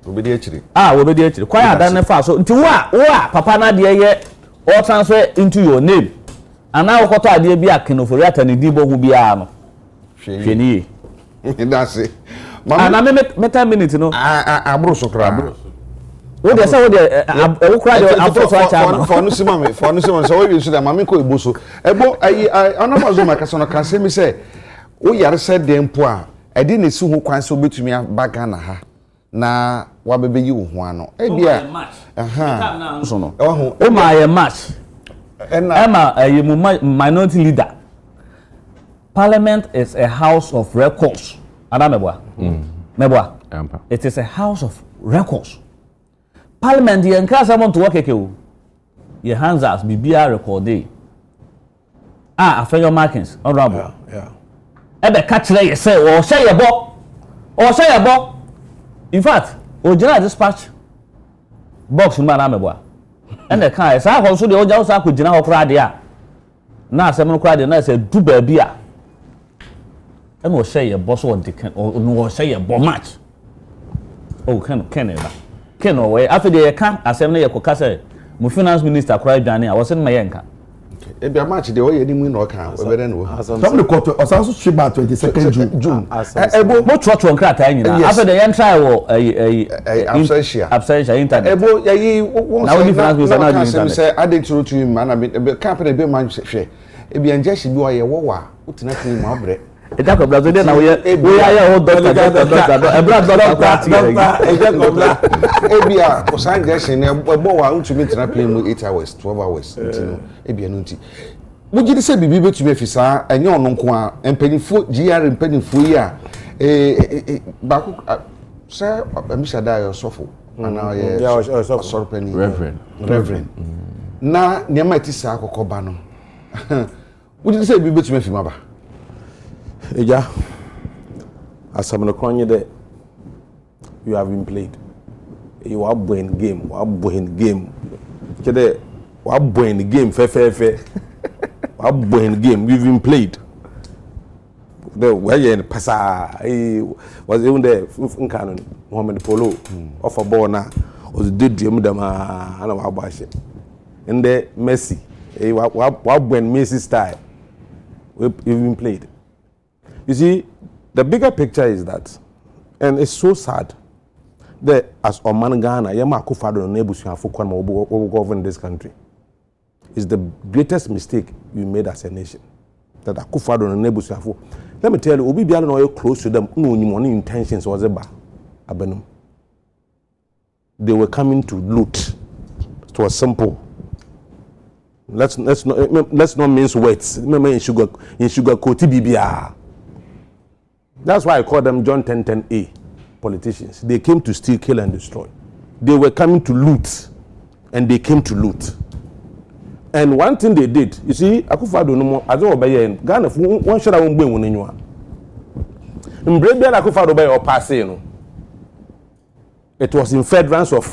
obedi achiri obedi achiri kwa adan ne fa so nti wo a papa na de ye all transfer into your name ana okoto ade bi akenofori atani di bo hu bia no hweni that's it ana me 10 minutes no abro so kra wo de say wo de wo kra de abro so acha ma for no simon so we use that mama ko ebo so ebo ana mazo makaso no kan se mi say wo yare se de mpo a edi ne si ho kwan so betumi abaga na ha na wabebe yi wo ho ano bia so no o ma ye match Emma minority leader parliament is a house of records adamebwa mebwa it is a house of records parliament ye nkasa mo to work o ye hands us bibia record dey afenyo markings honorable ebe ka kire ye say o say ye bo in fact original dispatch box man amebwa and the car say how so the oja so akogina ho kra de a na asem no kra de na say du ba bi a e no say ye boss on the can no say ye bo match oh can we after the can asem no ye koka say mu finance minister kra dwane a wo se no ma ye nka E be match dey o ye ni mu na o kan we be no. Some the court also ship by 22nd June. Ebo mo trotro nkrata nyina. After the yen try wo absentia internet. Ebo yayi na only finance minister na internet. Say adding to him man be company be man hwe. E be anje shi bi o ye wo wa utina tin mu abre. Agya Kwabena so dey na we ya ho doctor ebra ebia osanjection e bo wa ntumi tena play mu 8 hours 12 hours ntino ebia no nti mugidi se bibi betumi afisa enye ono nko a empanifo GR empanifo yi a ba ko say emisha da yo sofo ana ye sorpeni reverend na niam atisa akokoba no mugidi se bibi betumi afima ba Agya, as I'm not calling you there, you have been played. You are playing game. Kede, we playing game. Fe. We playing game. We've been played. The where you in pasa? Was even there. Nkanon Mohamed Polo off a ball na. Was did you mudama? Ana wa bashi. And the Messi. We playing Messi style. We've been played. You see, the bigger picture is that, and it's so sad that as Oman Ghana, Yama Akufo-Addo and Nebusuafo Kwan will govern this country. It's the greatest mistake we made as a nation. That Akufo-Addo and Nebusuafo. Let me tell you, Obi Biala no close to them. No money intentions was about Abenum. They were coming to loot. It was simple. Let's not mince words. Remember in sugar coaty BBR. That's why I call them John 10:10A politicians. They came to steal, kill, and destroy. They were coming to loot, and they came to loot. And one thing they did, you see, Akufo-Addo no more. As well by Ghana, one shot I won't bring one in you. In Brabia, Akufo-Addo by or passing, it was in furtherance of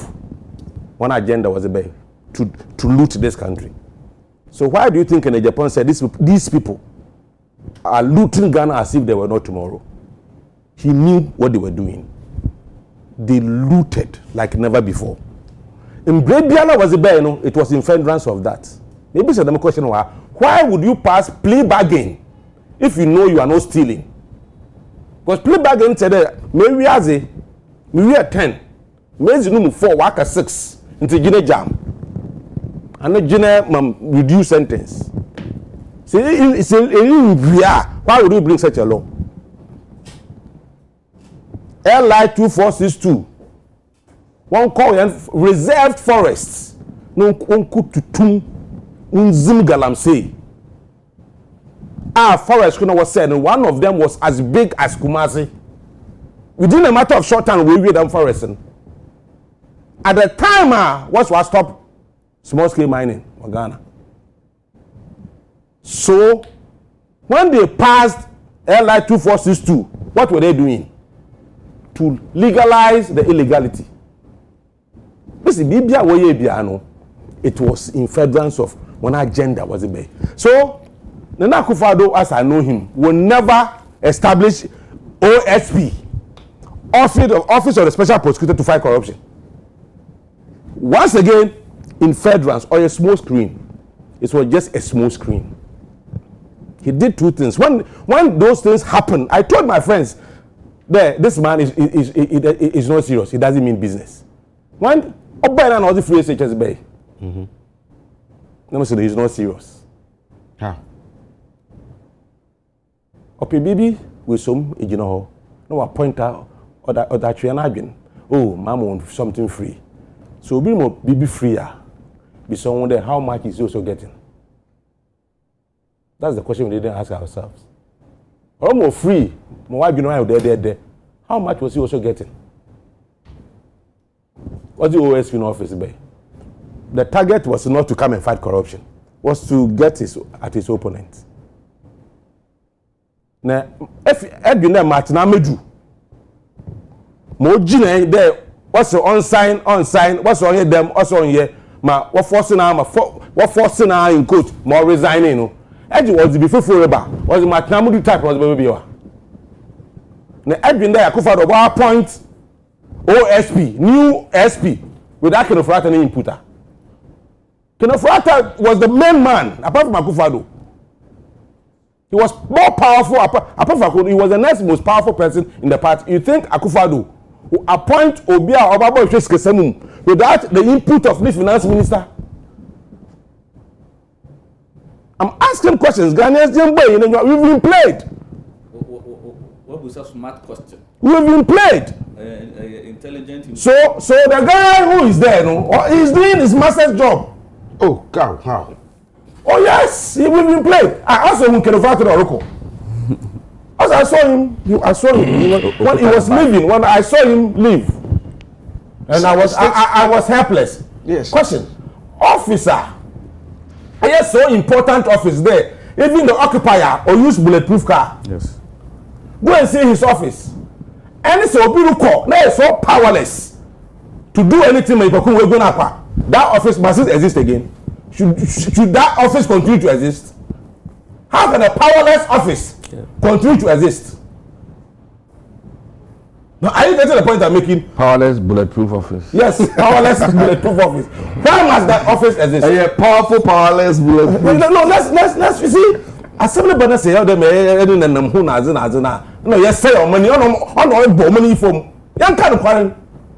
one agenda was about to loot this country. So why do you think in Japan said these people are looting Ghana as if they were not tomorrow? He knew what they were doing. They looted like never before. In Brebiala was a bear, it was in furtherance of that. Maybe it's a question why would you pass plea bargain if you know you are not stealing? Because plea bargain said maybe as a 10, maybe 4, work 6 into Gina jam. And not Gina reduce sentence. Why would you bring such a law? LI 2462. One call reserved forests. No could to tum unzim galam say. Our forest was said, and one of them was as big as Kumasi. Within a matter of short time, we read them forest. At the time, was stop small scale mining in Ghana. So, when they passed LI 2462, what were they doing? To legalize the illegality. This is Bibia Woye Biano. It was in furtherance of one agenda was it. So, Nana Akufo-Addo, as I know him, will never establish OSP, Office of the Special Prosecutor to fight corruption. Once again, in furtherance or a small screen, it was just a small screen. He did two things. When those things happen, I told my friends, this man is not serious. He doesn't mean business. When Obama and all the free SHS Bay, let me say he's not serious. How? Bibi with some, you know, no one point out or that tree and again. Oh, Mama wants something free. So be more Bibi freer. Be someone there. How much is he also getting? That's the question we didn't ask ourselves. Or more free, more wife, you know, there. How much was he also getting? What's the OSP in office by? The target was not to come and fight corruption, was to get at his opponent. Now, if Edwin match na medu, mo jine there. What's on sign, what's on here them, also on here, what forcing now in court, more resigning, no. Edwin was the before forever, was the Matnamudu type was baby. Now Edwin there, Akufo-Addo appoint OSP, new SP, with that kind of right inputter. Kenofrata was the main man, apart from Akufo-Addo. He was more powerful, apart from Akufo-Addo, he was the next most powerful person in the party. You think Akufo-Addo will appoint Obia Obabo Ifesikesemu without the input of the finance minister? I'm asking questions. Ghanaians, we've been played. What was a smart question? We've been played. Intelligent. So the guy who is there, he's doing his master's job. Oh, God, how? Oh yes, we've been played. I asked him can over to the Oroko. As I saw him when he was leaving. When I saw him leave, and I was helpless. Yes. Question, officer. Yes, so important office there. Even the occupier or use bulletproof car. Yes. Go and see his office. And so people they are so powerless to do anything. That office must exist again. Should that office continue to exist? How can a powerless office continue to exist? Now, are you getting the point I'm making? Powerless bulletproof office. Yes, powerless bulletproof office. Why must that office exist? Yeah, powerful, powerless bulletproof. No, let's you see. Assembly bana say how them no, yes, say your money on money from young kind of quarrel.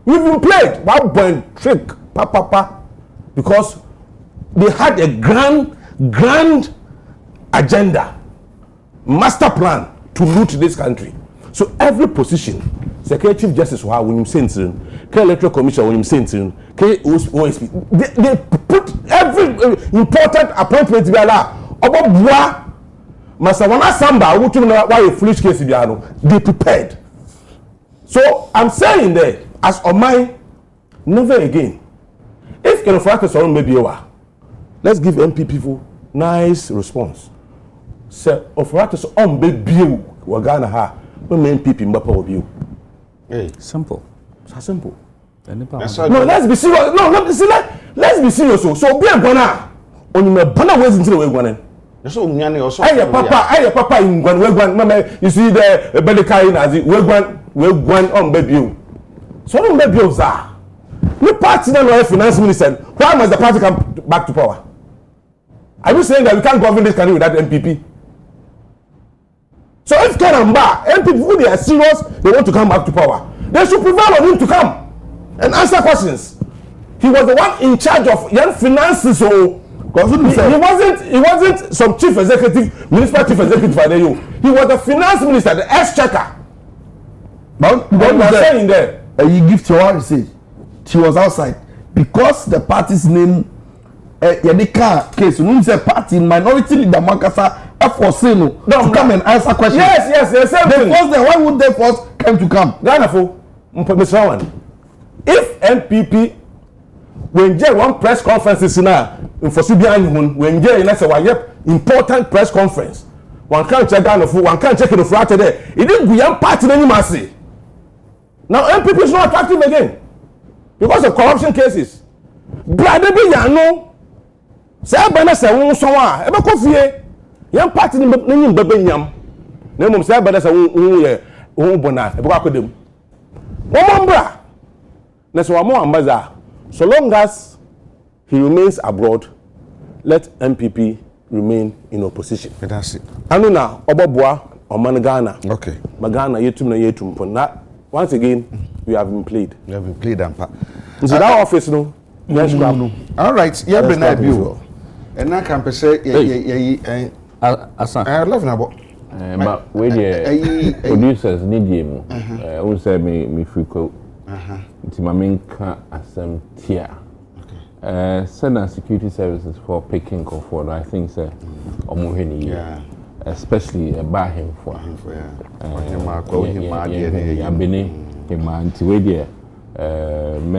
We've been played. One point trick, papa, because they had a grand agenda, master plan to loot this country. So every position, Secretary Chief Justice, when you send Electoral Commission, when you send OSP, they put every important appointment to be allowed. About Masawana Samba, which you know why a foolish case they prepared. So I'm saying there, as on my never again. If Kenofrata Soron maybe let's give MP people nice response. Say Ofrata on baby Wagana ha, we main people Mbapa of you. Hey, Simple. So simple. no, let's be serious. No, let's be serious. So be a gonna on your banner ways into the way one. so Unyani also. Hey papa in one mama, you see the Belikai Nazi, we one on baby. So on baby are. The party now finance minister. Why must the party come back to power? Are you saying that we can't govern this country without MPP? So if Kanamba, MPP, who they are serious, they want to come back to power, they should prevail on him to come and answer questions. He was the one in charge of young finances, so he wasn't some chief executive, municipal chief executive for the EU. He was the finance minister, the exchequer. But saying there, you give to her, say she was outside because the party's name. Yadika case, you say party minority leader Makasa F4 to come and answer questions. Yes. Why would they first come to come? Mr. One, if MPP when Jay one press conference now in Fosibian when Jay in a important press conference, one can't check down one can't check in the flat today. It didn't be young party anymore. Now MPP is not attractive again because of corruption cases. Brother be yano. Say bana say won so a e be ko fie yan party ni nyim bebe nyam na mum say bana say won ye won bona e be ko akodem won mbra na so amo ambaza so long as he remains abroad let MPP remain in opposition. That's it. Anu na oboboa oman Ghana. Okay. Magana yetum na once again we have been played. We have been played and So that office no. Yes, all right. Yeah, been that view. And I can say, Asa. I love about. But when the producers need you, who say me Fiscal, it's my main assem tier. Send our security services for picking for I think say Yeah. especially by him for him anti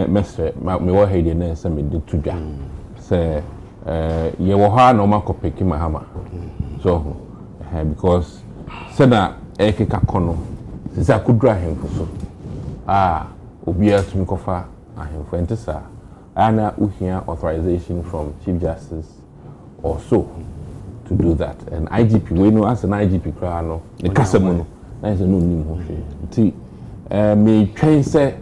mestre me wo he de na se me de tudwa se ye wo ha na o makopeki mahama so because se na ekeka kono se akudura hemfo so obi atumi kofa ahemfo entesa ana uhia authorization from Chief Justice or so to do that and IGP we know as an IGP kra no the kasemu no na se no nim ho hwe ti me twen se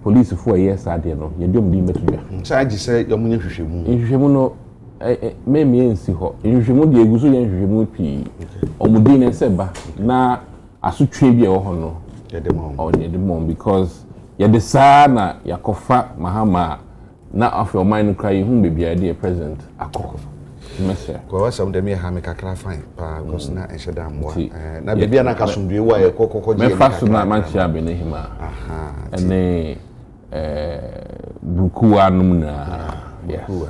police for yes ade no ye dom di metudwa charge say your munye hwehwemu nhwehwemu no maybe in Siho, you should move the Egusu and you move P. Or Mudin and Seba. Now, I should trade your honor. Or the mom because you're the son, you're Kofa, Mahama. Now, of your mind, cry, whom be idea present. A cock. Kwa some dem ha me kakra fine pa because na enheda mwa na bibia na kasumdwe wa ye kokoko je me faso na manchia be ne hima ene buku anum na buku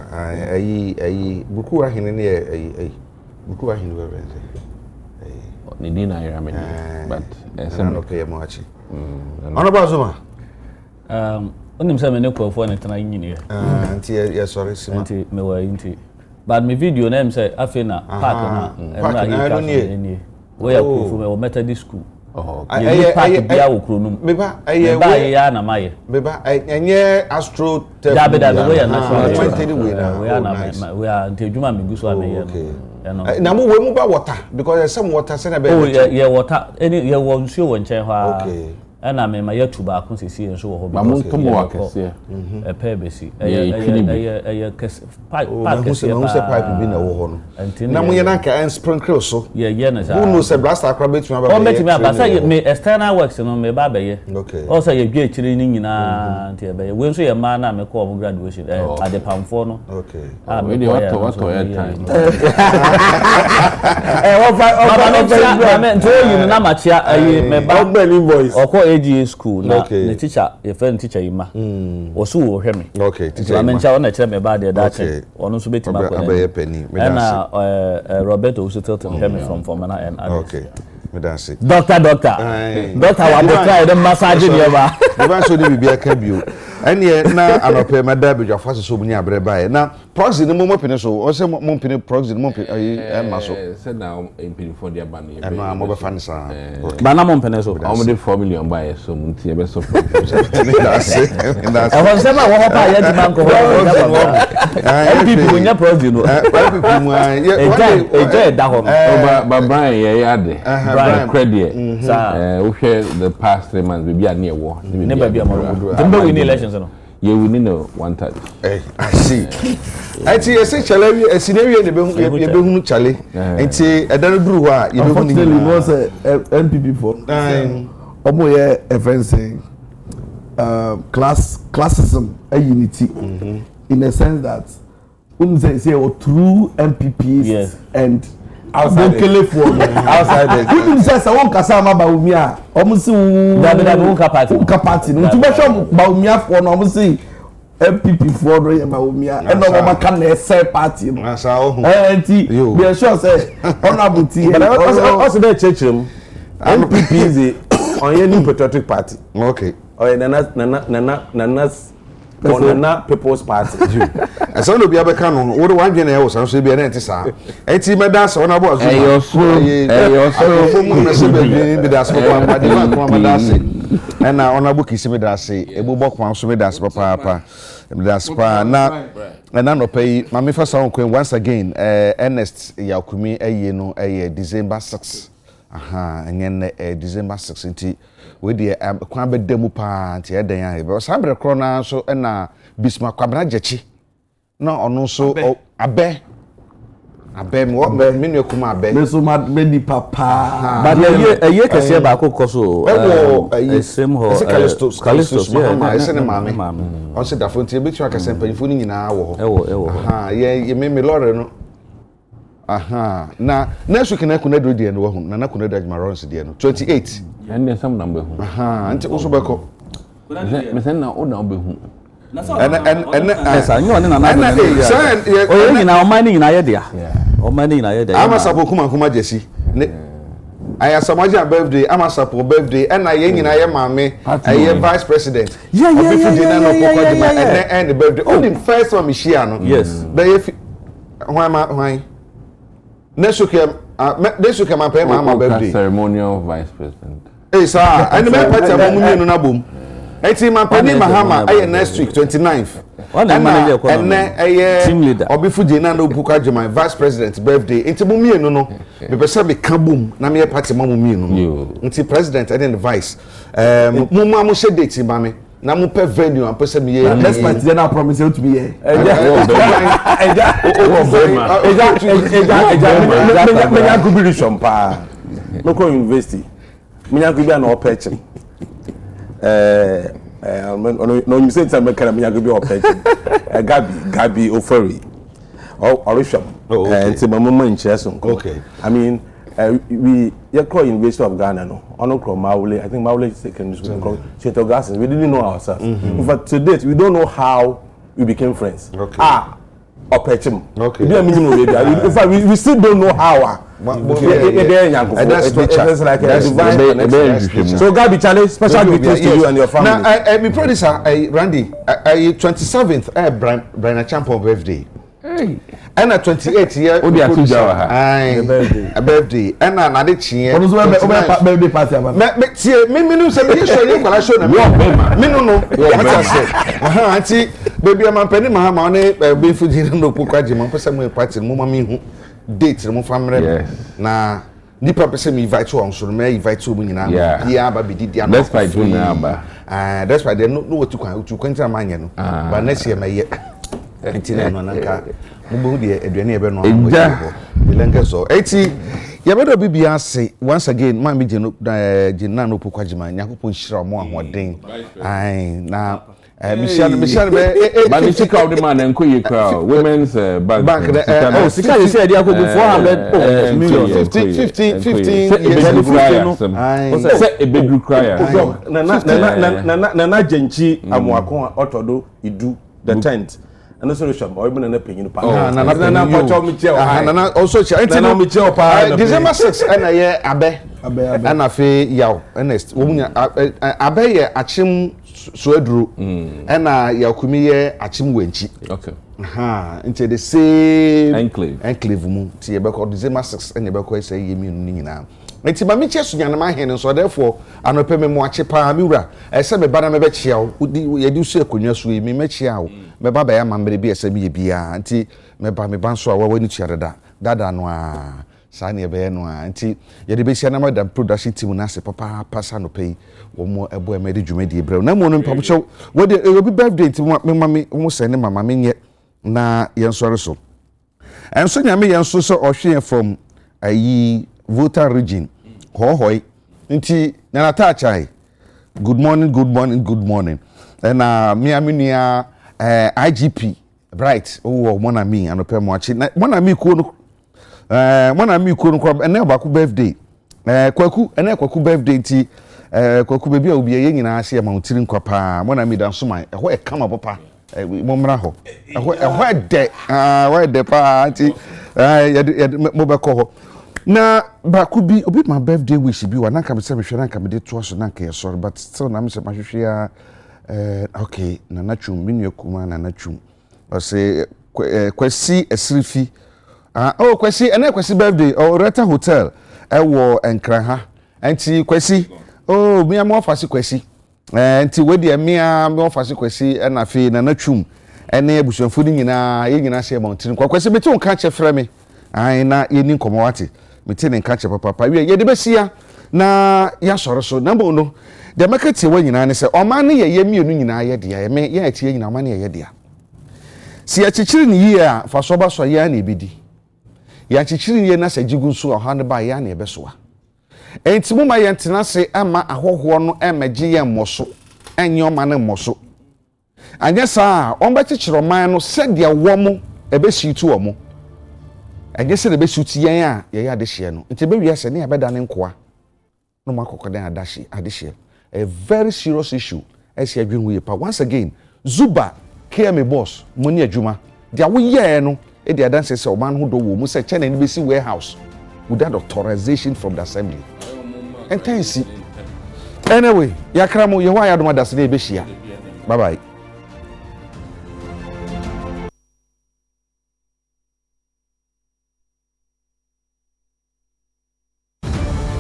ayi buku ahene ne ayi buku ahene we benze ne dina ira me but some okay mo achi ono ba zuma onim se me ne kwafo ne tena nyini anti ya sorry sima anti me wa inti but my video name say afena park na e we ya kufu me o Methodist school park bia wo kronum beba ya na maye beba enye astro da we ya national we are ntejuma miguso ameye no na mo we mu ba water because some water say na be yeah water any ye wo nsuo wo nchen ha ana me ma yatu ba ko sisi enso wo ba mo to mo akese pe besi kes pipe bi na wo ho no na mo ye na ka sprinkle so ye na sa who know say blaster akra betu aba o betu aba say me external works no me ba be ye o say ye dwe chiri ni nyina nti be ye we nso ye ma na me ko graduation ade pamfo no okay we dey what your time me nto you na machia me ba voice AGA school na the teacher your friend teacher Ima oso wo hwe me okay teacher Ima mencha ona kire me ba de da che ono so betima ko abaye penny me na Roberto also tell him me from na and okay me dance doctor wa bo try dem massage dey ba the ban so dey bibia ka bio ene na anope meda bedwa fase so bunya abre bae na proxy no mo pene so o se mo pene proxy no mo pene ai ma so said now in for their ban e no mo be fan sa ba na mo pene so o mo dey 4 million bae so munti e be so that's I want say ma wo pa ye di man ko people nya proxy no people mu e da ho ba Brian ye ade Brian credit we share the past 3 months we be near war ne ba bia mo dembe we ni elections no ye we need no one touch I see enti ye say chale esinawie ne be hunu chale enti edano duru ho a ye be hunu ni mo say NPP for omo ye fencing classism a unity in a sense that say true MPPs and outside say won kasa ma ba umi a omo si da won ka party no tuba show ba umi afo no omo si MPP for no ye ba umi a e no ma kan na say party no asa o enti be sure say honorable T but also dey chechim MPP is on any patriotic party okay or Nana People's Party. And so no be abeka no wo de wan dwene e wo san so bia na enti sa enti meda so na bo so mo na se be da so kwa ma de ma kwa ma da se e na ona bu kisi me da se e bu bokwa so me da se papa me da se pa na no pay ma me fa sa on once again Ernest Yakumi eye no December 6 enyen December 6 enti we dey kwa be demu pa nti e den ya be sabre kro na so na Bismarck Kwabena jechi na ono so abe me no kuma abe me so me di papa but ye kese ba ko so same ho Callistus mama ese ne mame on se da fonti e betu akase mpanifo ni nyina wo ho ye me lore no na next week na kunadro die no wo na kunadro admarons die no 28 and some number anti also beko me sen na o na obehu esa nyo ne na na o ye na o mani na ye dia o mani na ye dia ama sapo kuma jesi ne aya samaja birthday ama sapo birthday and na ye nyina ye mame aye vice president yeah and the birthday only first one share no yes da ye why next week my pay my birthday ceremonial vice president sir and me party amomu no na bom enti my penny mahama aye next week 29th and aye team leader obifuje na no buka my vice president birthday enti mo mienu no me pese me ka bom na me party mo mienu no enti president and then the vice mo share date ba me na mo pe venue am pese me ye next month then I promise you to be here Eja go be shompa local university menya go be na opetchen no you say time can menya go be opetchen Gabi Ofori Orisham and say mama in Cheson. Okay. I mean we call University of Ghana no ono call Maule. I think Maule secondary school called Cheto Gases. We didn't know ourselves. In fact, to date we don't know how we became friends. Okay. Opetchim. Okay. In fact, we still don't know how. It's like a divine connection. So Gabi Charlie, special greetings to you and your family. Now, my producer, Randy, 27th, Brian Champion birthday. Hey. And at 28 year, a birthday. And another cheer. birthday party about Me say me show you kwala show na me no what I say auntie baby am penny ma ma ne be fuji no pokwaje mo pese mo party mo ma me hu date mo famre na nipa pese me invite on so me invite mo nyina bia ba be didi am let's fight you now that's why they no what to kwanta manye no but next year me ye entina no nanka mo de aduane e be no bilenga so eti yabedo bibia say once again man be jina no pokwajima nyakopon hira mo ahoden ai na Michelle but the check out the man and koye crowd women's bank oh sika you say dey akogu 400 million 15 say a bedroom crier na jenchi amoako otodo idu the tent and so shop or even na penyin pa na pacho mi che na also che na mi che pa December 6 na ye abe na fe yaw honest wo munya abe ye achim so aduro na yakumi ye achim wanchi okay into the same enclave mu ti ye be ko December 6 na be ko say ye mi nu nyina enti ma mi che so nyana ma hene so therefore anope me mo ache pa mi wura ese me bana me be chia wo ye di so akonwa so mi me chia wo me ba ba ya mamre bi ese bi ye bia enti me ba so a wa wani chia dada no a sa ne be no a enti ye de be sia na madam production team na se papa pasa no pay wo mo ebo e me de dwuma die brew na mo no mpam chew wo de obi birthday team me mama mo se ne mama me nye na ye nsore so enso nya me ye nso so ohwe from ayi voter region hohoi nti na ta chai good morning and me aminia IGP bright oh mona mi anope mo achi mona mi ku no ene ba ku birthday kwaku birthday nti kwaku bebi a obi ye nyina ase ma utiri nkwa pa mona mi dan so man eho e kama papa mo mra ho eho de pa nti mo be ko ho na ba could be a bit my birthday wish be one can be say me can be dey to so na ka sorry but still na me say mahwehwe okay na nachum minu kuma na nachum o say kwesi esrifi oh kwesi ene kwesi birthday o Reta Hotel wo enkran ha enti kwesi oh me am ofasi kwesi enti we de me am ofasi kwesi na fe na nachum ene abusuafo ni nyina ye nyina se mountain kwesi beti on ka che frɛ me ai na ye ni nkomo wate metene nka che papa we ye de besia na ya soro so number no de makati wa nyina ne se o ma ne ye mienu nyina ye de ya me ye atie nyina ma ne ye de ya si ya chichiri ni ye a fa so ba so ya na ebedi ya chichiri ye na se jigu so ha ne ba ya na ebesoa enti mu ma ye ntena se ama ahoho no emagi ye mmoso enye o ma ne mmoso anya sa on ba chichiro man no se de wo mo ebesi tu o mo anya se de besuti yen a ye ya de hye no nti be wiase ne abeda ne nkoa no makokodan adashi adehye a very serious issue as you adwin we pa once again Zuba KM boss money adwuma dia wo ye no e dia dan say o man ho do wo mu say China ni be si warehouse without authorization from the assembly and tensi anyway yakra mo ye wa ya do ma das na e be hia bye bye.